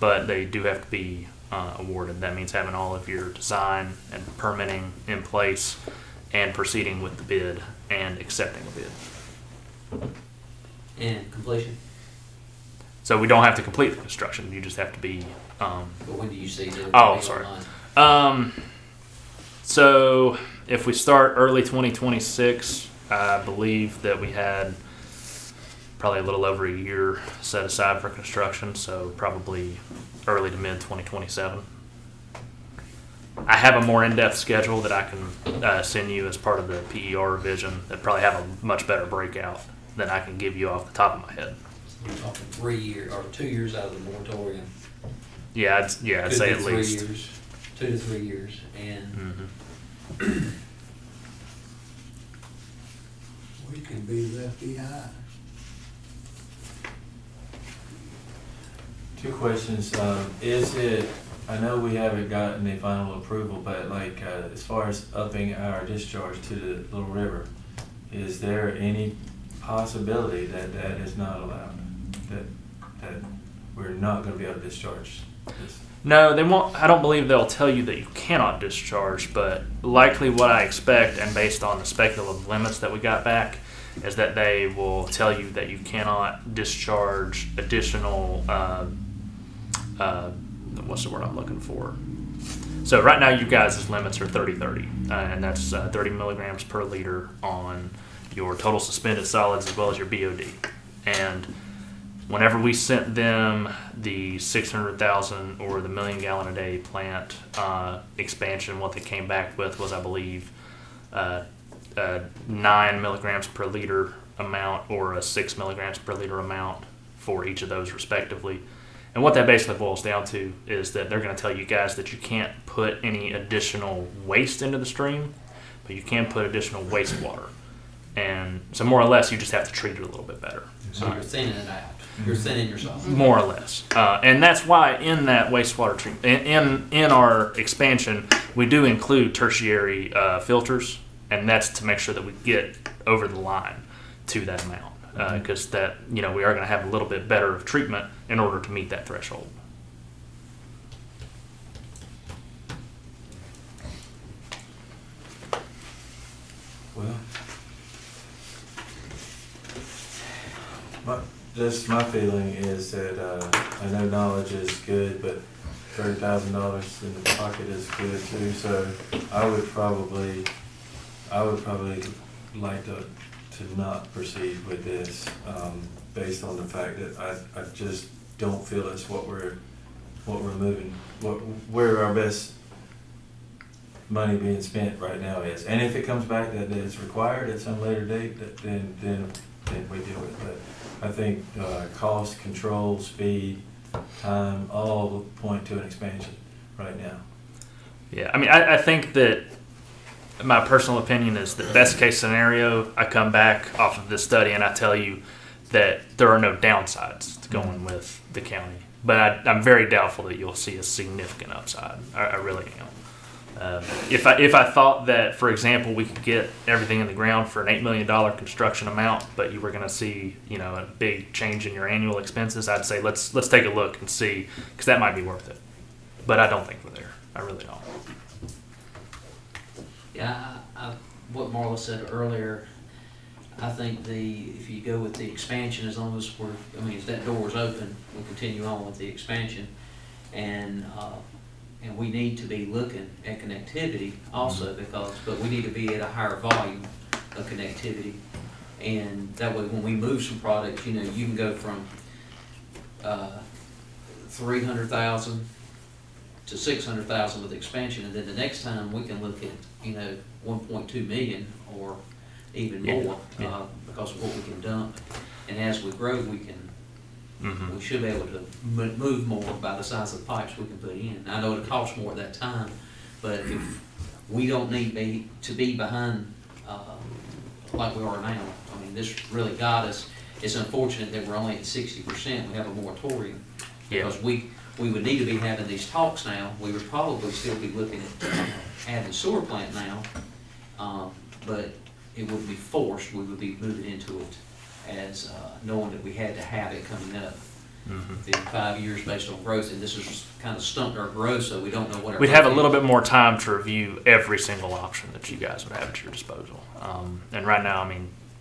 but they do have to be awarded. That means having all of your design and permitting in place and proceeding with the bid and accepting the bid. And completion? So we don't have to complete the construction, you just have to be... But when do you see the... Oh, sorry. So if we start early 2026, I believe that we had probably a little over a year set aside for construction, so probably early to mid 2027. I have a more in-depth schedule that I can send you as part of the PER revision that probably have a much better breakout than I can give you off the top of my head. You're talking 3 years or 2 years out of the moratorium. Yeah, I'd say at 3 least. years, 2 to 3 years, and We can be left behind. Two questions. Is it, I know we haven't gotten the final approval, but like as far as upping our discharge to the Little River, is there any possibility that that is not allowed? That we're not going to be able to discharge this? No, they won't. I don't believe they'll tell you that you cannot discharge, but likely what I expect, and based on the speculative limits that we got back, is that they will tell you that you cannot discharge additional, what's the word I'm looking for? So right now you guys' limits are 30-30, and that's 30 milligrams per liter on your total suspended solids as well as your BOD. And whenever we sent them the 600,000 or the million gallon a day plant expansion, what they came back with was, I believe, 9 milligrams per liter amount or a 6 milligrams per liter amount for each of those respectively. And what that basically boils down to is that they're going to tell you guys that you can't put any additional waste into the stream, but you can put additional wastewater. And so more or less you just have to treat it a little bit better. so you're thinning it out. You're thinning yourself. More or less. And that's why in that wastewater treatment, in our expansion, we do include tertiary filters, and that's to make sure that we get over the line to that amount. Because that, we are going to have a little bit better of treatment in order to meet that threshold. Well, my feeling is that I know knowledge is good, but $30,000 in the pocket is good too. So I would probably like to not proceed with this based on the fact that I just don't feel it's what we're moving, where our best money being spent right now is. And if it comes back that it's required at some later date, then we do it. But I think cost, control, speed, time, all point to an expansion right now. Yeah, I mean, I think that my personal opinion is that best case scenario, I come back off of this study and I tell you that there are no downsides to going with the county. But I'm very doubtful that you'll see a significant upside. I really am. If I thought that, for example, we could get everything in the ground for an $8 million construction amount, but you were going to see, a big change in your annual expenses, I'd say let's take a look and see, because that might be worth it. But I don't think we're there. I really don't. Yeah, what Marla said earlier, I think if you go with the expansion, as long as if that door is open, we'll continue on with the expansion. And we need to be looking at connectivity also but we need to be at a higher volume of connectivity. And that way when we move some products, you can go from 300,000 to 600,000 with expansion, and then the next time we can look at 1.2 million or even more because of what we can dump. And as we grow, we should be able to move more by the size of the pipes we can put in. I know it costs more at that time, but if we don't need to be behind like we are now, this really got us. It's unfortunate that we're only at 60%. We have a moratorium because we would need to be having these talks now. We would probably still be looking at adding a sewer plant now, but it wouldn't be forced. We would be moving into it as knowing that we had to have it coming up. In 5 years based on growth, and this has kind of stumped our growth, so we don't know what we'd have a little bit more time to review every single option that you guys would have at your disposal. And right now,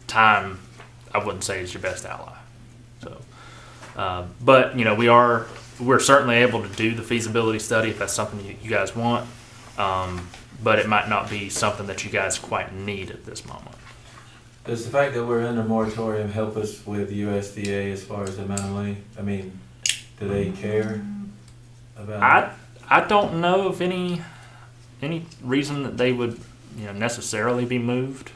time, I wouldn't say is your best ally. So, but we're certainly able to do the feasibility study if that's something you guys want. But it might not be something that you guys quite need at this moment. Does the fact that we're under moratorium help us with USDA as far as the amount of money? Do they care about I don't know of any reason that they would necessarily be moved.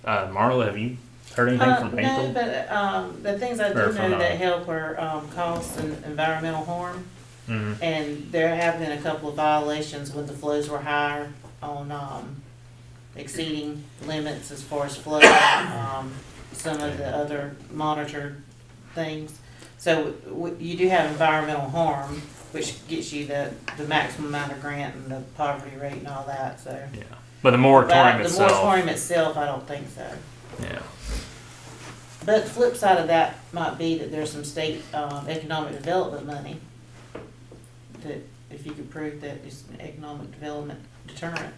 Marla, have you heard anything from April? No, but the things I do know that help are cost and environmental harm. Mm-hmm. And there have been a couple of violations when the flows were higher on exceeding limits as far as flow, some of the other monitored things. So you do have environmental harm, which gets you the maximum amount of grant and the poverty rate and all that. So yeah, but the moratorium itself, I don't think so. Yeah. But the flip side of that might be that there's some state economic development money that if you could prove that it's an economic development deterrent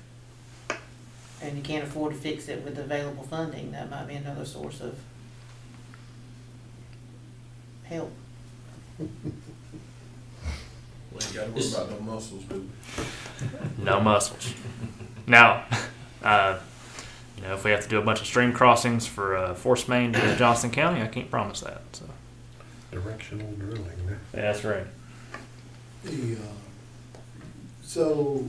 and you can't afford to fix it with available funding, that might be another source of help. We ain't gotta worry about no muscles, do we? No muscles. Now, if we have to do a bunch of stream crossings for force main to Johnston County, I can't promise that. So. Directional drilling. Yeah, that's right. So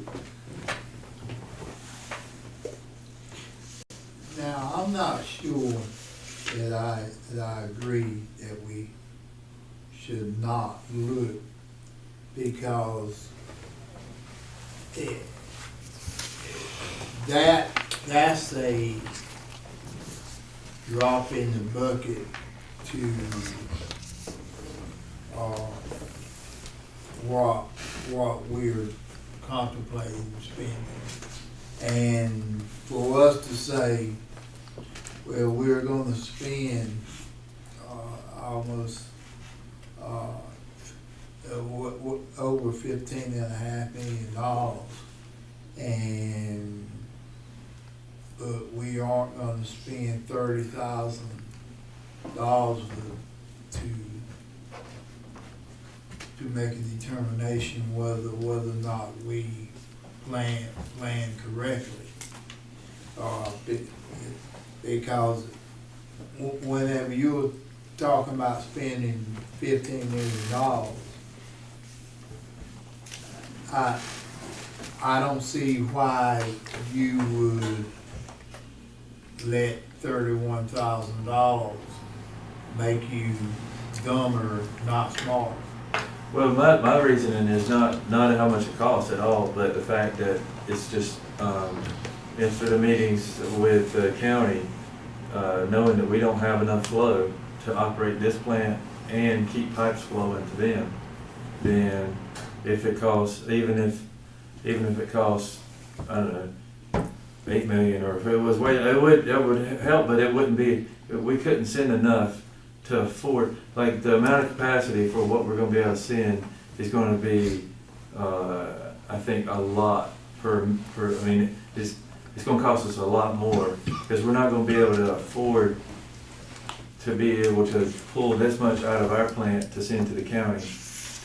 now I'm not sure that I agree that we should not look, because that's a drop in the bucket to what we're contemplating spending. And for us to say, well, we're gonna spend almost over $15.5 million, but we aren't gonna spend $30,000 to make a determination whether or not we plan correctly. Because whenever you're talking about spending $15 million, I don't see why you would let $31,000 make you dumber, not smarter. Well, my reasoning is not how much it costs at all, but the fact that it's just, after the meetings with the county, knowing that we don't have enough flow to operate this plant and keep pipes flowing to them, then if it costs, even if it costs, I don't know, $8 million, or if it was that would help, but it wouldn't be, we couldn't send enough to afford, like, the amount of capacity for what we're gonna be able to send is gonna be, I think, a lot I mean, it's gonna cost us a lot more, because we're not gonna be able to afford to be able to pull this much out of our plant to send to the county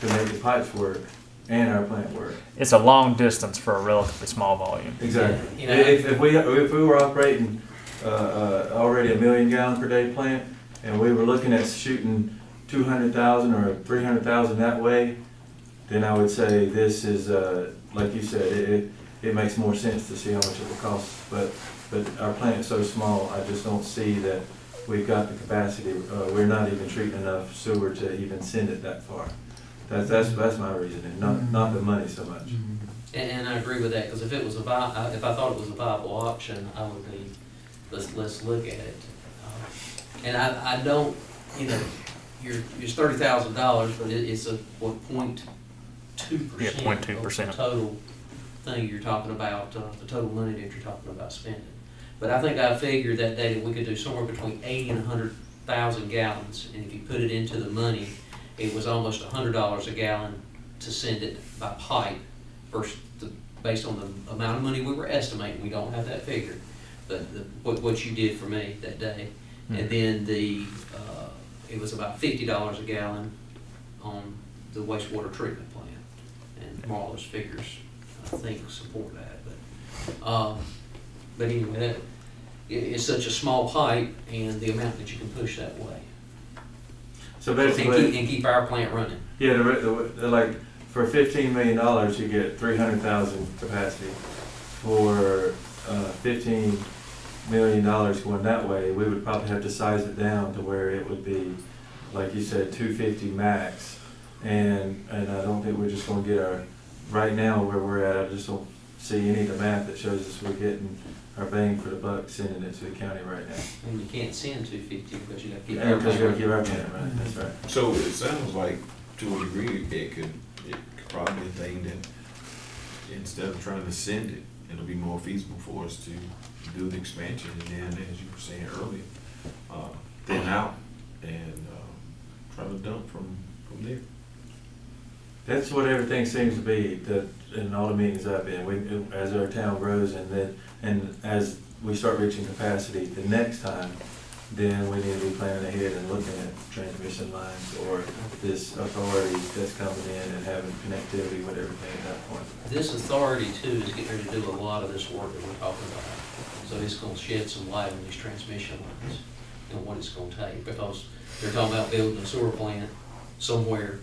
to make the pipes work and our plant work. It's a long distance for a relatively small volume. Exactly. You know, If we were operating already a 1 million gallon per day plant, and we were looking at shooting 200,000 or 300,000 that way, then I would say this is, like you said, it makes more sense to see how much it will cost. But our plant is so small, I just don't see that we've got the capacity. We're not even treating enough sewer to even send it that far. That's my reasoning, not the money so much. And I agree with that, because if I thought it was a viable option, I would be, let's look at it. And I don't, it's $30,000, but it's a, 0.2%? Yeah, 0.2%. Of the total thing you're talking about, the total money that you're talking about spending. But I think I figured that day that we could do somewhere between 80 and 100,000 gallons, and if you put it into the money, it was almost $100 a gallon to send it by pipe versus based on the amount of money we were estimating. We don't have that figure, but what you did for me that day. And then it was about $50 a gallon on the wastewater treatment plant. And Marla's figures, I think, support that. But anyway, it's such a small pipe and the amount that you can push that way. So basically, And keep our plant running. yeah, like for $15 million, you get 300,000 capacity. For $15 million going that way, we would probably have to size it down to where it would be, like you said, 250 max. And I don't think we're just going to get right now where we're at, I just don't see any of the math that shows us we're getting our bang for the buck sending it to the county right now. And you can't send 250 because you got to keep. Yeah, because you got to keep our plant right, that's right. So it sounds like, to a degree, it could probably be a thing that instead of trying to send it, it'll be more feasible for us to do the expansion and then, as you were saying earlier, thin out and try to dump from there. That's what everything seems to be, in all the meetings I've been, as our town grows and as we start reaching capacity the next time, then we need to be planning ahead and looking at transmission lines or this authority that's coming in and having connectivity with everything at that point. This authority too is getting ready to do a lot of this work that we're talking about. So it's going to shed some light on these transmission lines and what it's going to take, because they're talking about building a sewer plant somewhere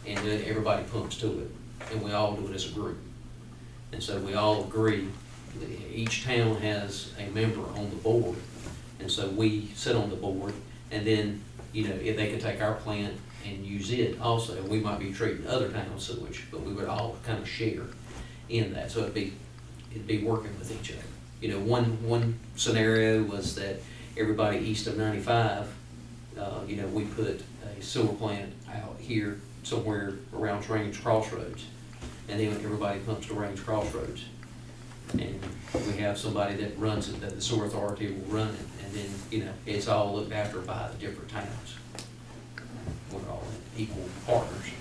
and then everybody pumps to it, and we all do it as a group. And so we all agree that each town has a member on the board, and so we sit on the board, and then, if they could take our plant and use it also, we might be treating other towns sewage, but we would all kind of share in that, so it'd be working with each other. One scenario was that everybody east of 95, we put a sewer plant out here somewhere around Range Crossroads, and then everybody pumps to Range Crossroads. And we have somebody that runs it, that the sewer authority will run it, and then, it's all looked after by the different towns. We're all equal partners.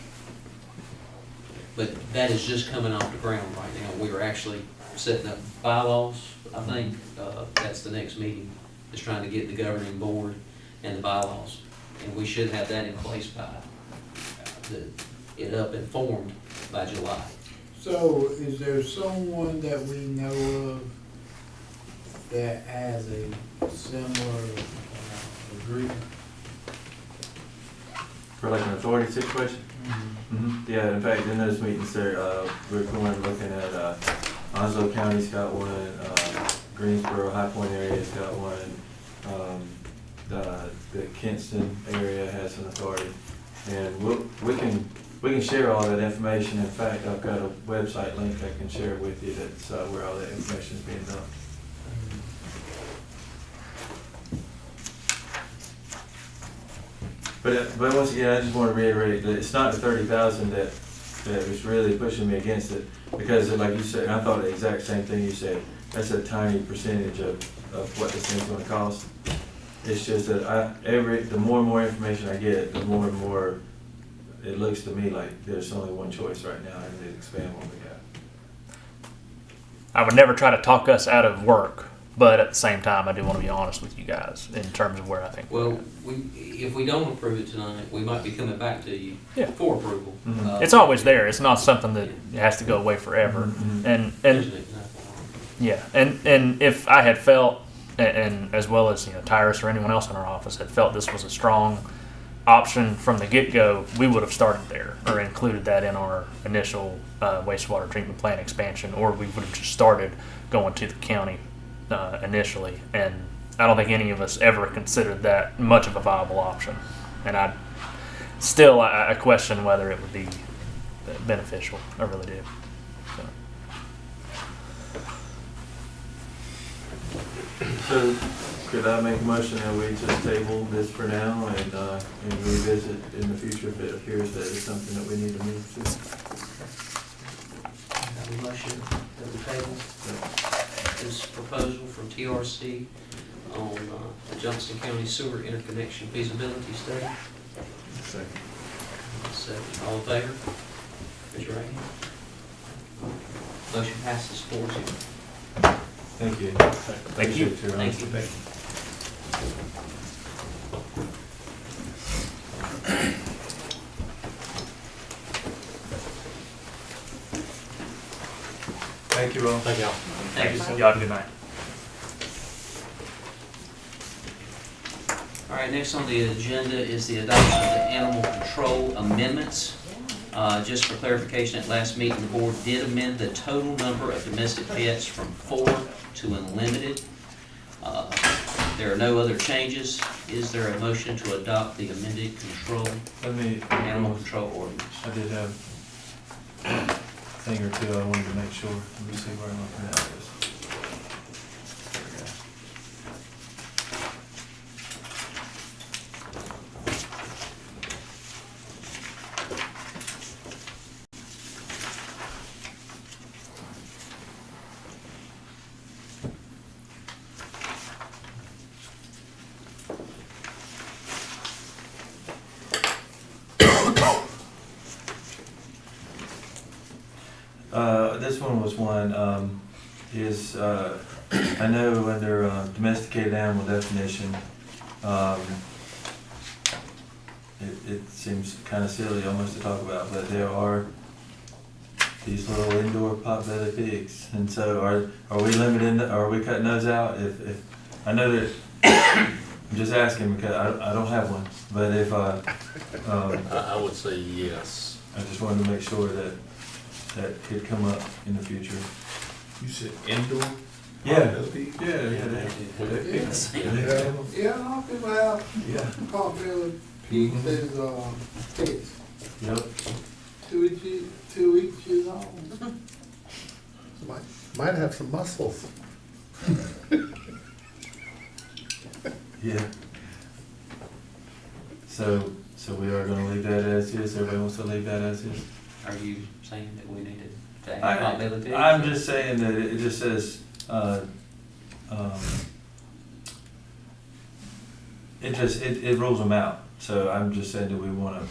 But that is just coming off the ground right now. We are actually setting up bylaws, I think. That's the next meeting, is trying to get the governing board and the bylaws. And we should have that in place by, it up and formed by July. So is there someone that we know of that has a similar agreement? For like an authority situation? Yeah, in fact, in those meetings there, we're going looking at, Onslow County's got one, Greensboro, High Point area's got one, the Kinston area has an authority. And we can share all that information. In fact, I've got a website link I can share with you that's where all that information is being done. But once again, I just want to reiterate that it's not the 30,000 that was really pushing me against it, because like you said, I thought the exact same thing you said. That's a tiny percentage of what this thing's going to cost. It's just that the more and more information I get, the more and more it looks to me like there's only one choice right now, and to expand what we got. I would never try to talk us out of work, but at the same time, I do want to be honest with you guys in terms of where I think. Well, if we don't approve it tonight, we might be coming back to you for approval. Mhm. It's always there. It's not something that has to go away forever. Mhm. And Isn't it? yeah, and if I had felt, and as well as Tyrus or anyone else in our office had felt this was a strong option from the get-go, we would have started there or included that in our initial wastewater treatment plant expansion, or we would have just started going to the county initially. And I don't think any of us ever considered that much of a viable option. And I question whether it would be beneficial. I really do. So, could I make a motion that we just table this for now and revisit in the future if it appears that it's something that we need to move to? Have a motion at the table. This proposal from TRC on the Johnson County Sewer Interconnection Feasibility Study. Second. Second. All in favor? Raise your right hand. Motion passes 4-0. Thank you. Thank you. Appreciate your Thank honesty. you, Becky. Thank you all. Thank y'all. Thank you, sir. Y'all have a good night. All right, next on the agenda is the adoption of the animal control amendments. Just for clarification, at last meeting, the board did amend the total number of domestic pets from 4 to unlimited. There are no other changes. Is there a motion to adopt the amended animal control ordinance? I did have a thing or two I wanted to make sure. Let me see where I'm looking at this. There we go. This one was one, I know under domesticated animal definition, it seems kind of silly almost to talk about, but there are these little indoor pot-bellied pigs. And so are we limiting, are we cutting those out? If I know that, I'm just asking because I don't have one, but if I would say yes. I just wanted to make sure that could come up in the future. You said indoor? Yeah. Pig? Yeah. Yeah, well, Yeah. pot-bellied pigs is, pigs, Yep. 2 inches long. Might have some muscles. Yeah. So we are gonna leave that as is. Everybody wants to leave that as is? Are you saying that we need to add pot-bellied? I'm just saying that it just says, it rules them out. So I'm just saying, do we want to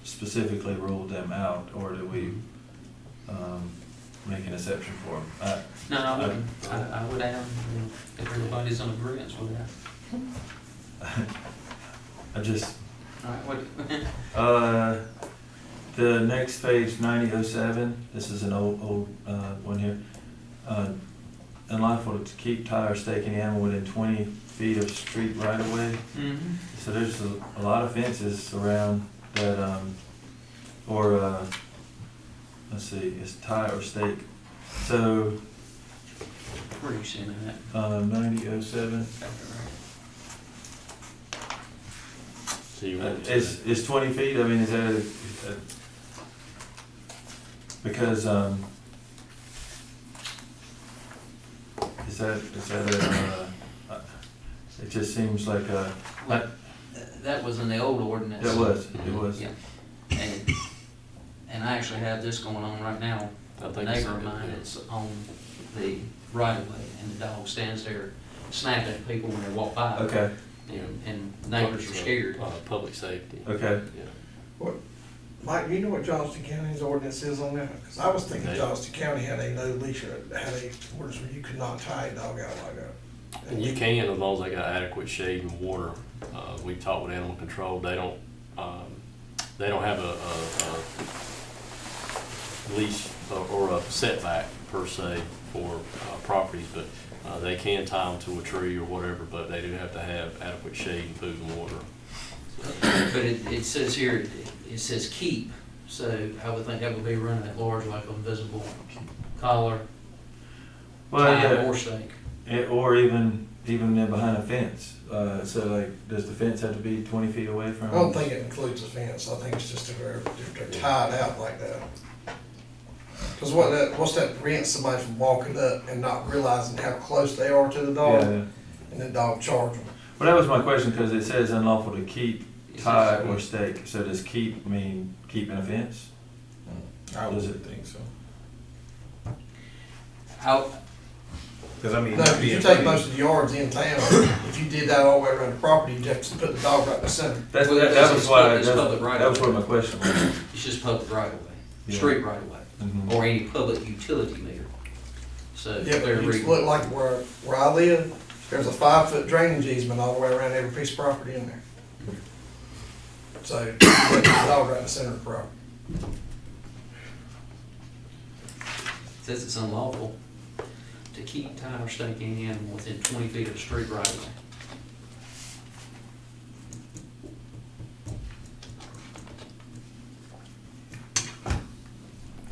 specifically rule them out, or do we make an exception for them? No, I wouldn't. I would add, if everybody's on agreement with that. I just, All right, what? the next page, 9007, this is an old one here. Unlawful to keep, tie, or stake any animal within 20 feet of street right of way. Mm-hmm. So there's a lot of fences around that or, let's see, it's tie or stake. So, Where are you seeing that? 9007. So you want to. It's 20 feet, I mean, is that, because, is that it just seems like That was in the old ordinance. it was. Yeah. And I actually have this going on right now. I A think neighbor so, of mine, yeah. it's on the right of way, and the dog stands there snapping at people when they walk by. Okay, You know, and neighbors are scared. Public safety. okay. Yeah. Mike, do you know what Johnston County's ordinance is on that? Because I was thinking They- Johnston County had a no leash, or had a ordinance where you could not tie a dog out like that. And you can, as long as they got adequate shade and water. We talked with animal control, they don't have a leash or a setback per se for properties, but they can tie them to a tree or whatever, but they do have to have adequate shade and food and water. But it says here, it says keep, so I would think that would be running at large like an invisible collar, Well, tie yeah, or stake. or even in behind a fence. So like, does the fence have to be 20 feet away from? I don't think it includes a fence. I think it's just if they're tied out like that. Because what's that prevents somebody from walking up and not realizing how close they are to the dog, Yeah. and the dog charge them. Well, that was my question, because it says unlawful to keep, It says tie, keep. or stake. So does keep mean keep in a fence? I Does would think so. Because I mean, No, if you take most of the yards in town, if you did that all the way around the property, you'd have to put the dog right in the center. That Well, was it's why, it's public right that was of where way. my question was. It's just public right of way, Yeah. street right of way, Mhm. or any public utility meter. So Yeah, they're but you reading. look like where I live, there's a 5-foot drainage easement all the way around every piece of property in there. So, you put the dog right in the center of the property. Says it's unlawful to keep, tie, or stake any animal within 20 feet of the street right of way.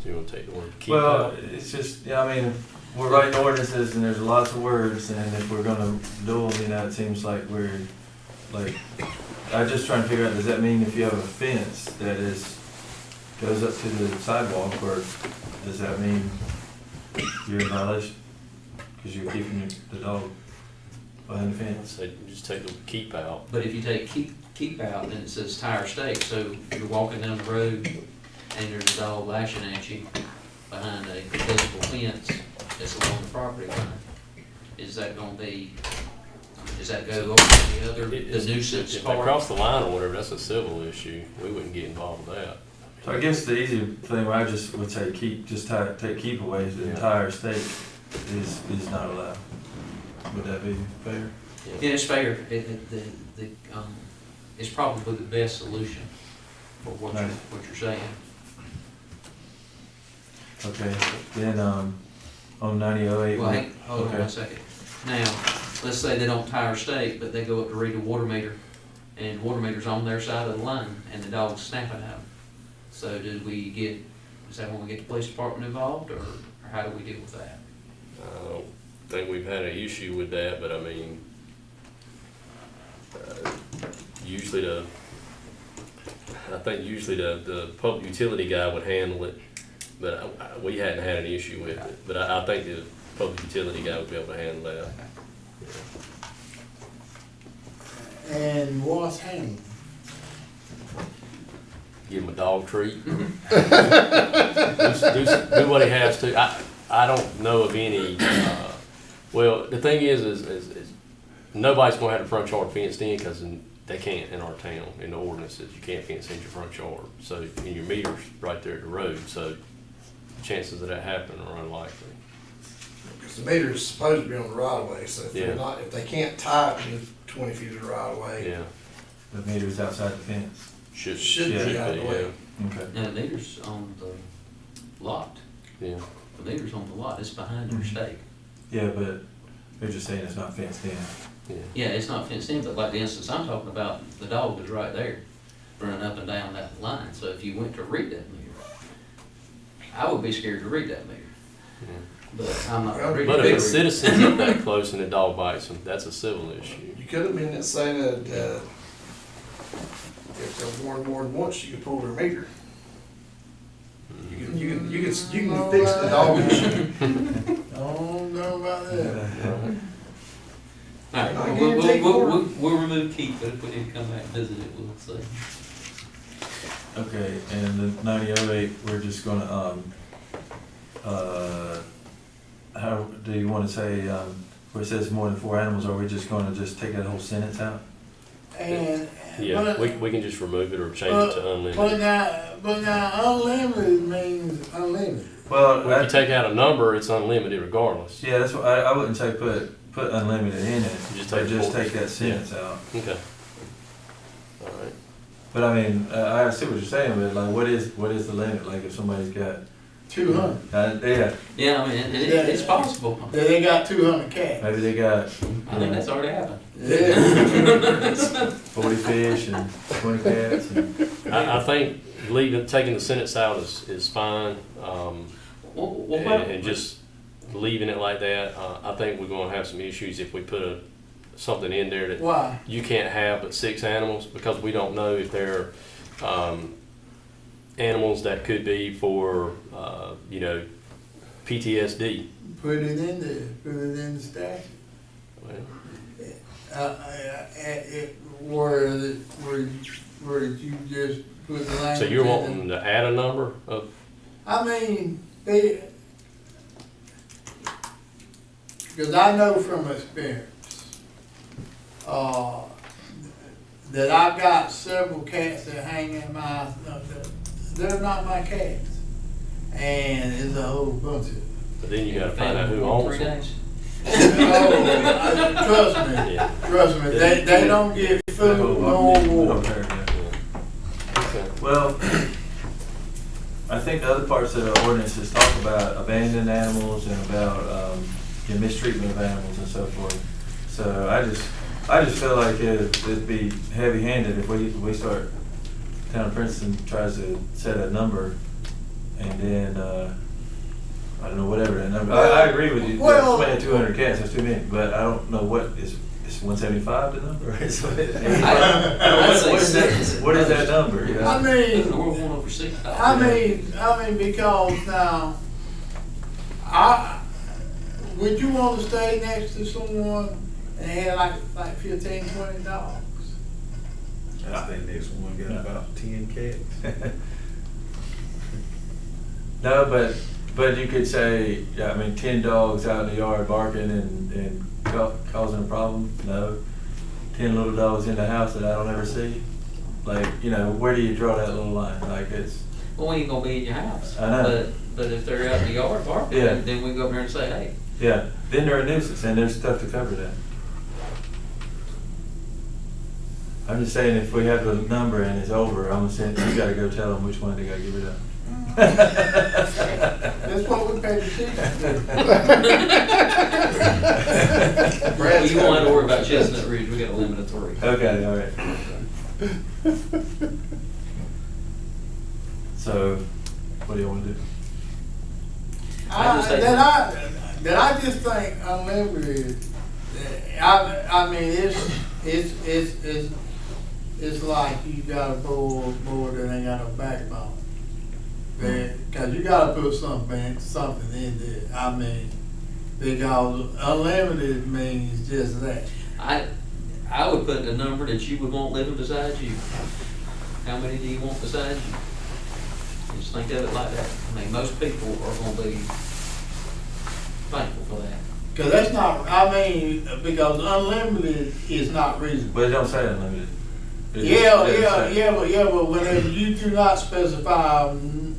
So you want to take the word keep Well, out? it's just, yeah, I mean, we're writing ordinances and there's lots of words, and if we're gonna do them, it seems like we're, like, I'm just trying to figure out, does that mean if you have a fence that goes up to the sidewalk, or does that mean you're in violation? Because you're keeping the dog behind the fence? So just take the keep out. But if you take keep out, then it says tie or stake, so you're walking down the road and there's a dog lashing at you behind a visible fence that's along the property line. Is that gonna be, does that go over to the other, the nuisance If they part? cross the line or whatever, that's a civil issue. We wouldn't get involved with that. So I guess the easy thing, where I just would say keep, just take keep away, the entire stake is not allowed. Would that be fair? Yeah, it's fair. It's probably the best solution for what Nice. you're saying. Okay, then, on 9008. Well, hold on Okay. one second. Now, let's say they don't tie or stake, but they go up to read the water meter, and water meter's on their side of the line, and the dog's snapping at them. So is that when we get the police department involved, or how do we deal with that? I don't think we've had an issue with that, but I mean, usually the public utility guy would handle it, but we hadn't had an issue with it. But I think the public utility guy would be able to handle that. And what's hanging? Give him a dog treat. do what he has to. I don't know of any. Well, the thing is nobody's going to have the front yard fenced in because they can't in our town. In the ordinances, you can't fence in your front yard. So, and your meter's right there at the road. So, chances of that happening are unlikely. Because the meter is supposed to be on the right of way, so if they're Yeah. not, if they can't tie it to 20 feet of the right of way, Yeah, The meter's outside the fence. should Yeah. be out of the way. Okay. Now, the meter's on the lot. Yeah. The meter's on the lot. It's behind their stake. Yeah, but they're just saying it's not fenced in. Yeah. Yeah, it's not fenced in, but like the instance I'm talking about, the dog is right there. running up and down that line. So if you went to read that meter, I would be scared to read that meter. But I'm not reading. But if a citizen's up that close and a dog bites them, that's a civil issue. You could have been saying that, if they're warned more than once, you could pull their meter. You can fix the dog issue. I don't know about that. All right, I we'll, guarantee we'll remove Keith, but if we need to come back and visit it, we'll see. Okay, and the 9008, we're just gonna, how, do you wanna say, where it says more than 4 animals, are we just gonna just take that whole sentence out? And, Yeah, we can just remove it or change it to unlimited. but now unlimited means unlimited. Well, If you take out a number, it's unlimited regardless. yeah, that's what, I wouldn't say put unlimited in it, Just but take just full- take that sentence out. Okay. All right. But I mean, I see what you're saying, but like, what is the limit, like if somebody's got, 200. yeah, Yeah, I mean, it's possible. They got 200 cats. maybe they got I think that's already happened. Yeah. 40 fish and 20 cats and. I think taking the sentence out is fine, and just leaving it like that. I think we're gonna have some issues if we put something in there that Why? you can't have but 6 animals, because we don't know if they're, animals that could be for, PTSD. Put it in there. Put it in the statute. Well, Where did you just put the language? so you're in wanting to add a number of, I mean, because I know from experience, that I've got several cats that hang in my, they're not my cats. And it's a whole bunch of them. but then you gotta find out who owns them. Trust me, Yeah. trust me, they don't get food nor water. Okay. Well, I think the other parts of the ordinances talk about abandoned animals and about mistreatment of animals and so forth. So I just feel like it'd be heavy-handed if we start, Town of Princeton tries to set a number and then, I don't know, whatever that number. I agree with you. Well- Somebody had 200 cats, that's too many, but I don't know what is 175 the number? I'd say What is that number? You know? I mean, We're going over 6. I mean, because now, would you want to stay next to someone and have like 15, 20 dogs? I think next one got about 10 cats. No, but you could say, yeah, I mean, 10 dogs out in the yard barking and causing a problem. No, 10 little dogs in the house that I don't ever see. Like, where do you draw that little line? Like, it's. Well, we ain't gonna be in your house. I know. But if they're out in the yard barking, Yeah. then we go up there and say, hey. Yeah, then they're a nuisance, and there's stuff to cover that. I'm just saying, if we have the number and it's over, I'm saying you gotta go tell them which one they gotta get rid of. That's what we pay the chief Well, you won't have to worry about Chestnut Ridge, we got a limit of 3. Okay, all right. So, what do you want to do? I just think unlimited. I mean, it's like you got a board that ain't got no backbone. Because you got to put something in there. I mean, because unlimited means just that. I would put the number that you would want living beside you. How many do you want beside you? Just think of it like that. I mean, most people are gonna be thankful for that. Because that's not, I mean, because unlimited is not reasonable. But it don't say unlimited. But whenever you do not specify an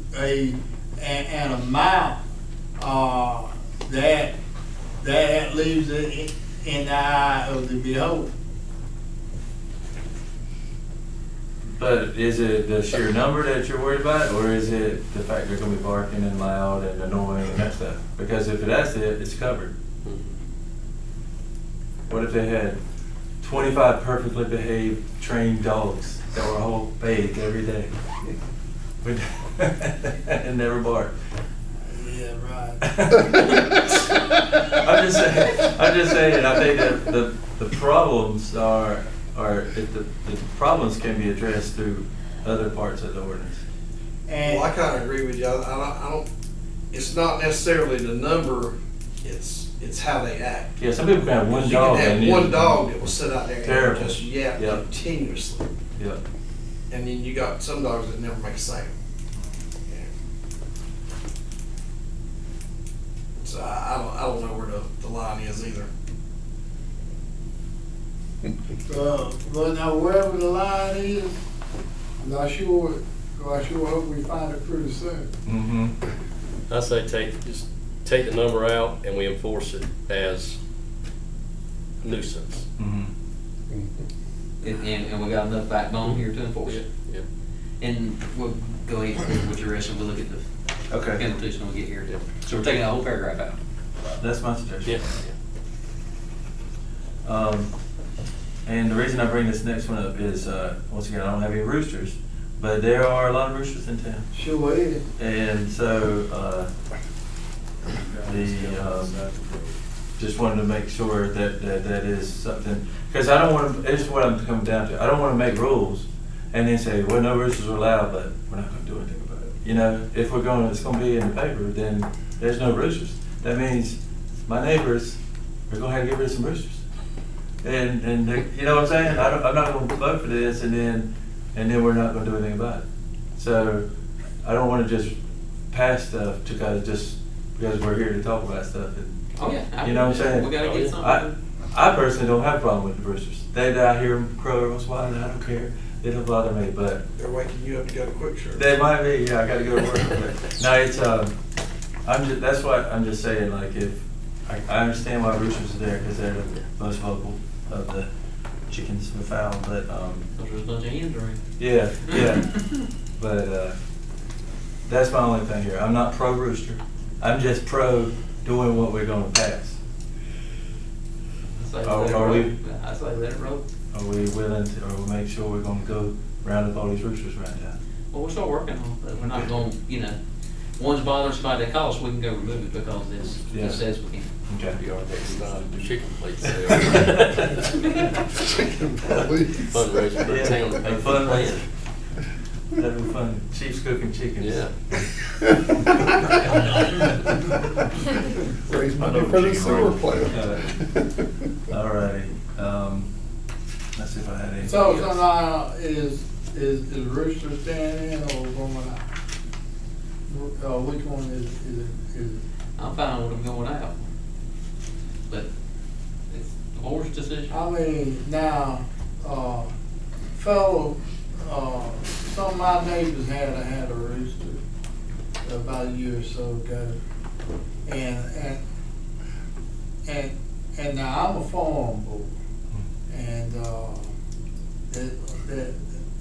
amount, that leaves it in the eye of the beholder. But is it the sheer number that you're worried about, or is it the fact they're gonna be barking and loud and annoying and that stuff? Because if that's it, it's covered. What if they had 25 perfectly behaved, trained dogs that were all bathed every day. And never barked. Yeah, right. I'm just saying, I think that the problems the problems can be addressed through other parts of the ordinance. And Well, I kinda agree with you. I don't, it's not necessarily the number, it's how they act. Yeah, some people can have one You dog. can and have one you- dog that will sit out there and Terrible. just yap Yep. continuously. Yep. And then you got some dogs that never make a sound. Yeah. So I don't know where the line is either. but now wherever the line is, I sure hope we find it pretty soon. Mm-hmm. I say just take the number out and we enforce it as nuisance. Mm-hmm. And we got enough backbone here to enforce it. Yeah. And we'll go ahead with your rest and we'll look at the Okay. penalties when we get here. So we're taking that whole paragraph out. That's my suggestion. Yeah. And the reason I bring this next one up is, once again, I don't have any roosters, but there are a lot of roosters in town. Sure is. And so, just wanted to make sure that is something, because I don't want to, it's what I'm coming down to. I don't want to make rules and then say, well, no roosters are allowed, but we're not going to do anything about it. You know, if it's going to be in the paper, then there's no roosters. That means my neighbors are going to have to get rid of some roosters. And you know what I'm saying? I'm not going to vote for this and then we're not going to do anything about it. So I don't want to just pass stuff because we're here to talk about stuff. And, Oh, yeah. you know what I'm saying? We gotta get something. I personally don't have a problem with the roosters. I hear them crow every once in a while and I don't care. It don't bother me, but They're waking you up to go to Quick Trip. they might be, yeah, I gotta go to work. No, it's, that's why I'm just saying, like, if, I understand why roosters are there, because they're the most vocal of the chickens and fowl, but, There's a bunch of hens around. yeah. But, that's my only thing here. I'm not pro rooster. I'm just pro doing what we're gonna pass. I say Are let it we- roll. I say let it roll. Are we willing to, or we make sure we're gonna go round up all these roosters right now? Well, we'll start working on it. We're not going, one's bothering somebody that calls, we can go remove it because Yeah. it says we can. Okay. You already decided the chicken plate sale. Fundraiser for the town. to pay A for the plant. fundraiser. That'd be fun. Chiefs cooking chickens. Yeah. Raise money for the sewer plant. All righty. Let's see if I had anything So else. now is Rooster staying in or going out? Which one is it? I'm fine with them going out. But it's the board's decision. I mean, now, fellow, some of my neighbors had a rooster about a year or so ago. And now I'm a farm boy. And,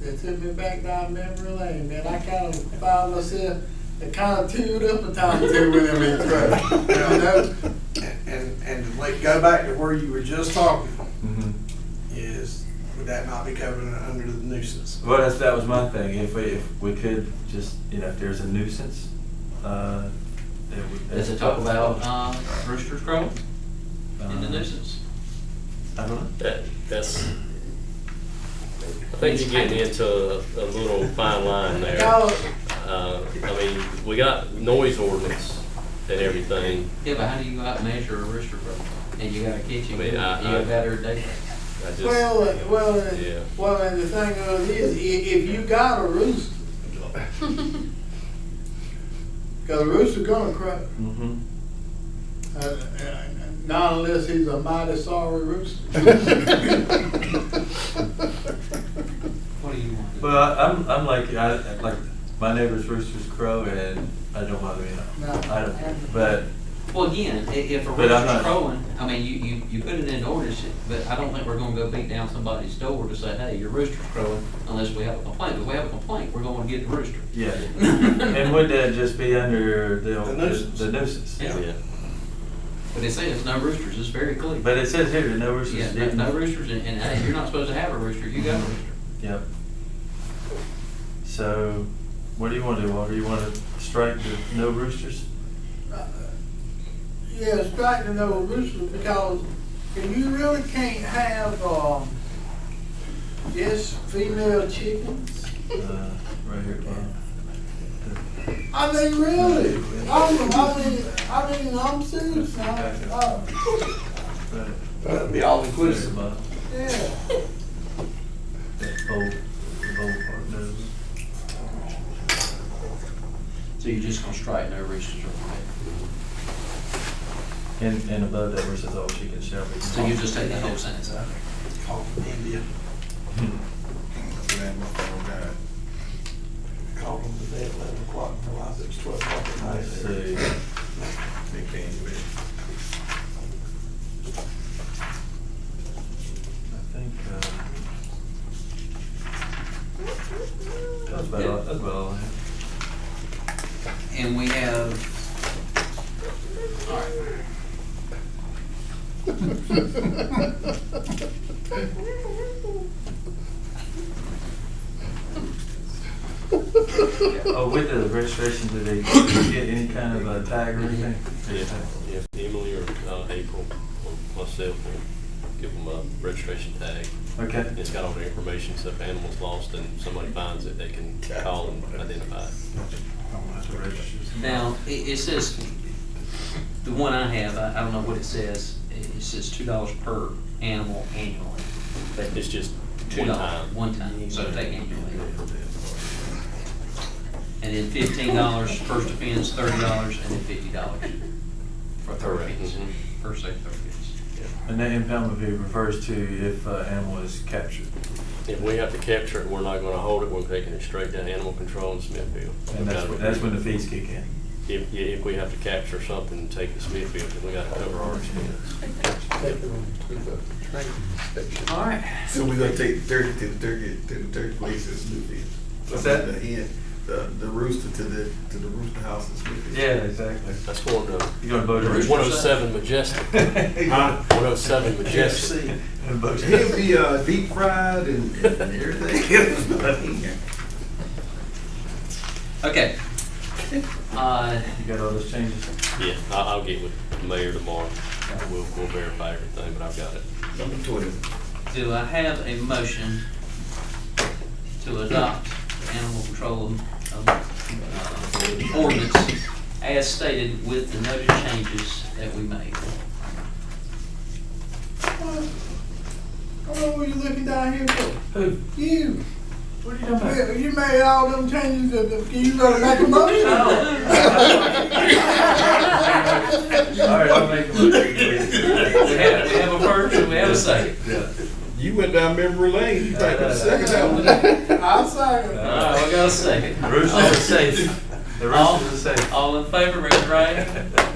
they took me back down memory lane, man. I kind of found myself, it kind of teared up a time or two when I'm in trouble. You know? And like, go back to where you were just talking, Mhm. would that not be covered under the nuisance? Well, that was my thing. If we could just, if there's a nuisance, Does it talk about roosters crowing in the nuisance? I don't know. That's, I think you're getting into a little fine line there. I mean, we got noise ordinance and everything. Yeah, but how do you go out and measure a rooster crow? And you got a kitchen, I mean, you got better data. I just, yeah. Well, and the thing of it is, if you got a rooster, cause a rooster gonna crow. Mm-hmm. Not unless he's a mighty sorry rooster. What do you want? Well, I'm like my neighbor's roosters crow, and I don't bother me at all. No. I don't. But Well, again, if a But I'm rooster's not- crowing, I mean, you put it in ordinance, but I don't think we're gonna go beat down somebody's door to say, hey, your rooster's crowing, unless we have a complaint. If we have a complaint, we're gonna get the rooster. yeah, and would that just be under the nuisance. The nuisance? Yeah. Yeah. But it says no roosters, it's very clear. But it says here, no roosters. Yeah, no roosters, and hey, you're not supposed to have a rooster, you got a rooster. Yep. So, what do you want to do, Walter? You want to strike the no roosters? Yeah, strike the no roosters because you really can't have, just female chickens. Right here, Bob. I mean, really, I'm serious now. That'd be all inclusive. Yeah. The bold part, no. So you're just gonna strike no roosters or what? And above that where it says all chickens shall be. So you just take that whole sentence out. Call them India. Called them today at 11 o'clock and realized it was 12 o'clock at night. Let's see. They can't do it. I think, that's about all I have. And we have, all right. Oh, with the registration, did they get any kind of a tag or anything? Yeah, Emily or April or myself will give them a registration tag. Okay. And it's got all the information, so if an animal's lost and somebody finds it, they can call and identify it. Now, it says, the one I have, I don't know what it says, it says $2 per animal annually. But It's just $2 one time. One time, so take annually. And then $15 first offense, $30, and then $50 for third Correct. offense, Mhm. first, second, third offense. And that impound fee refers to if an animal is captured. If we have to capture it, we're not gonna hold it, we're taking it straight down to animal control in Smithfield. And that's when the fees kick in. If we have to capture something and take it to Smithfield, then we gotta cover our expense. All right. So we're gonna take the turkey to the turkey place in Smithfield. What's that? The rooster to the rooster house in Smithfield. Yeah, exactly. That's going to You're gonna vote to 107 Majestic. 107 Majestic. He'll be deep fried and everything. Okay. You got all those changes? Yeah, I'll get with the mayor tomorrow. We'll verify everything, but I've got it. Number 12. Do I have a motion to adopt animal control ordinance as stated with the noted changes that we made? What were you looking down here for? Who? You. What are you talking about? You made all them changes, can you better make a motion? All right, I'll make a motion. We have a first and we have a second. Yeah. You went down memory lane. You might be the second that one. I'll second. All right, we got a second. The roosters are safe. The roosters are safe. All in favor, raise your right hand. All right,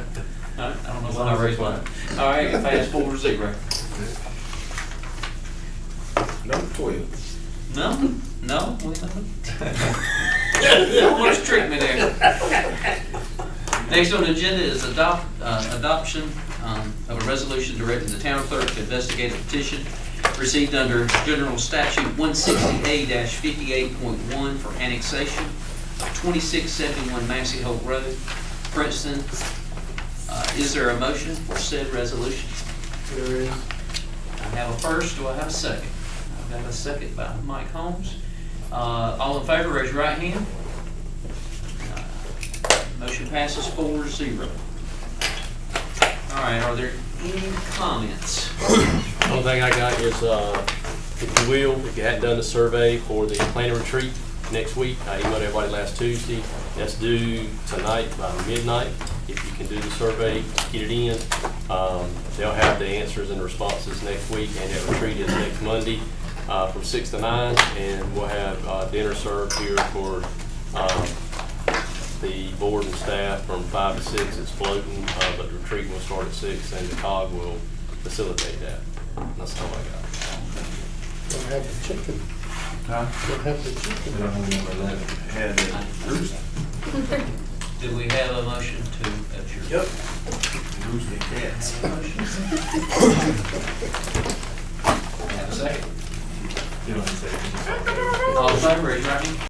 I don't know why I raised mine. All right, it passed 4-0. Number 12. No, we don't want to trick me there. Next on the agenda is adoption of a resolution directing the town clerk to investigate a petition received under General Statute 160A-58.1 for annexation of 2671 Massey Holt Road, Princeton. Is there a motion for said resolution? There is. I have a first. Do I have a second? I have a second by Mike Holmes. All in favor, raise your right hand. Motion passes 4-0. All right, are there any comments? The only thing I got is, if you will, if you hadn't done the survey for the planning retreat next week, I emailed everybody last Tuesday. That's due tonight by midnight. If you can do the survey, get it in. They'll have the answers and responses next week, and that retreat is next Monday from 6 to 9, and we'll have dinner served here for the board and staff from 5 to 6. It's floating, but the retreat will start at 6, and the COG will facilitate that. That's all I got. Don't have the chicken. Huh? Don't have the chicken. We don't have number 11. Had the rooster. Do we have a motion to adjourn? Yep. Rooster. Have a second. You know what I'm saying? All in favor, raise your right hand.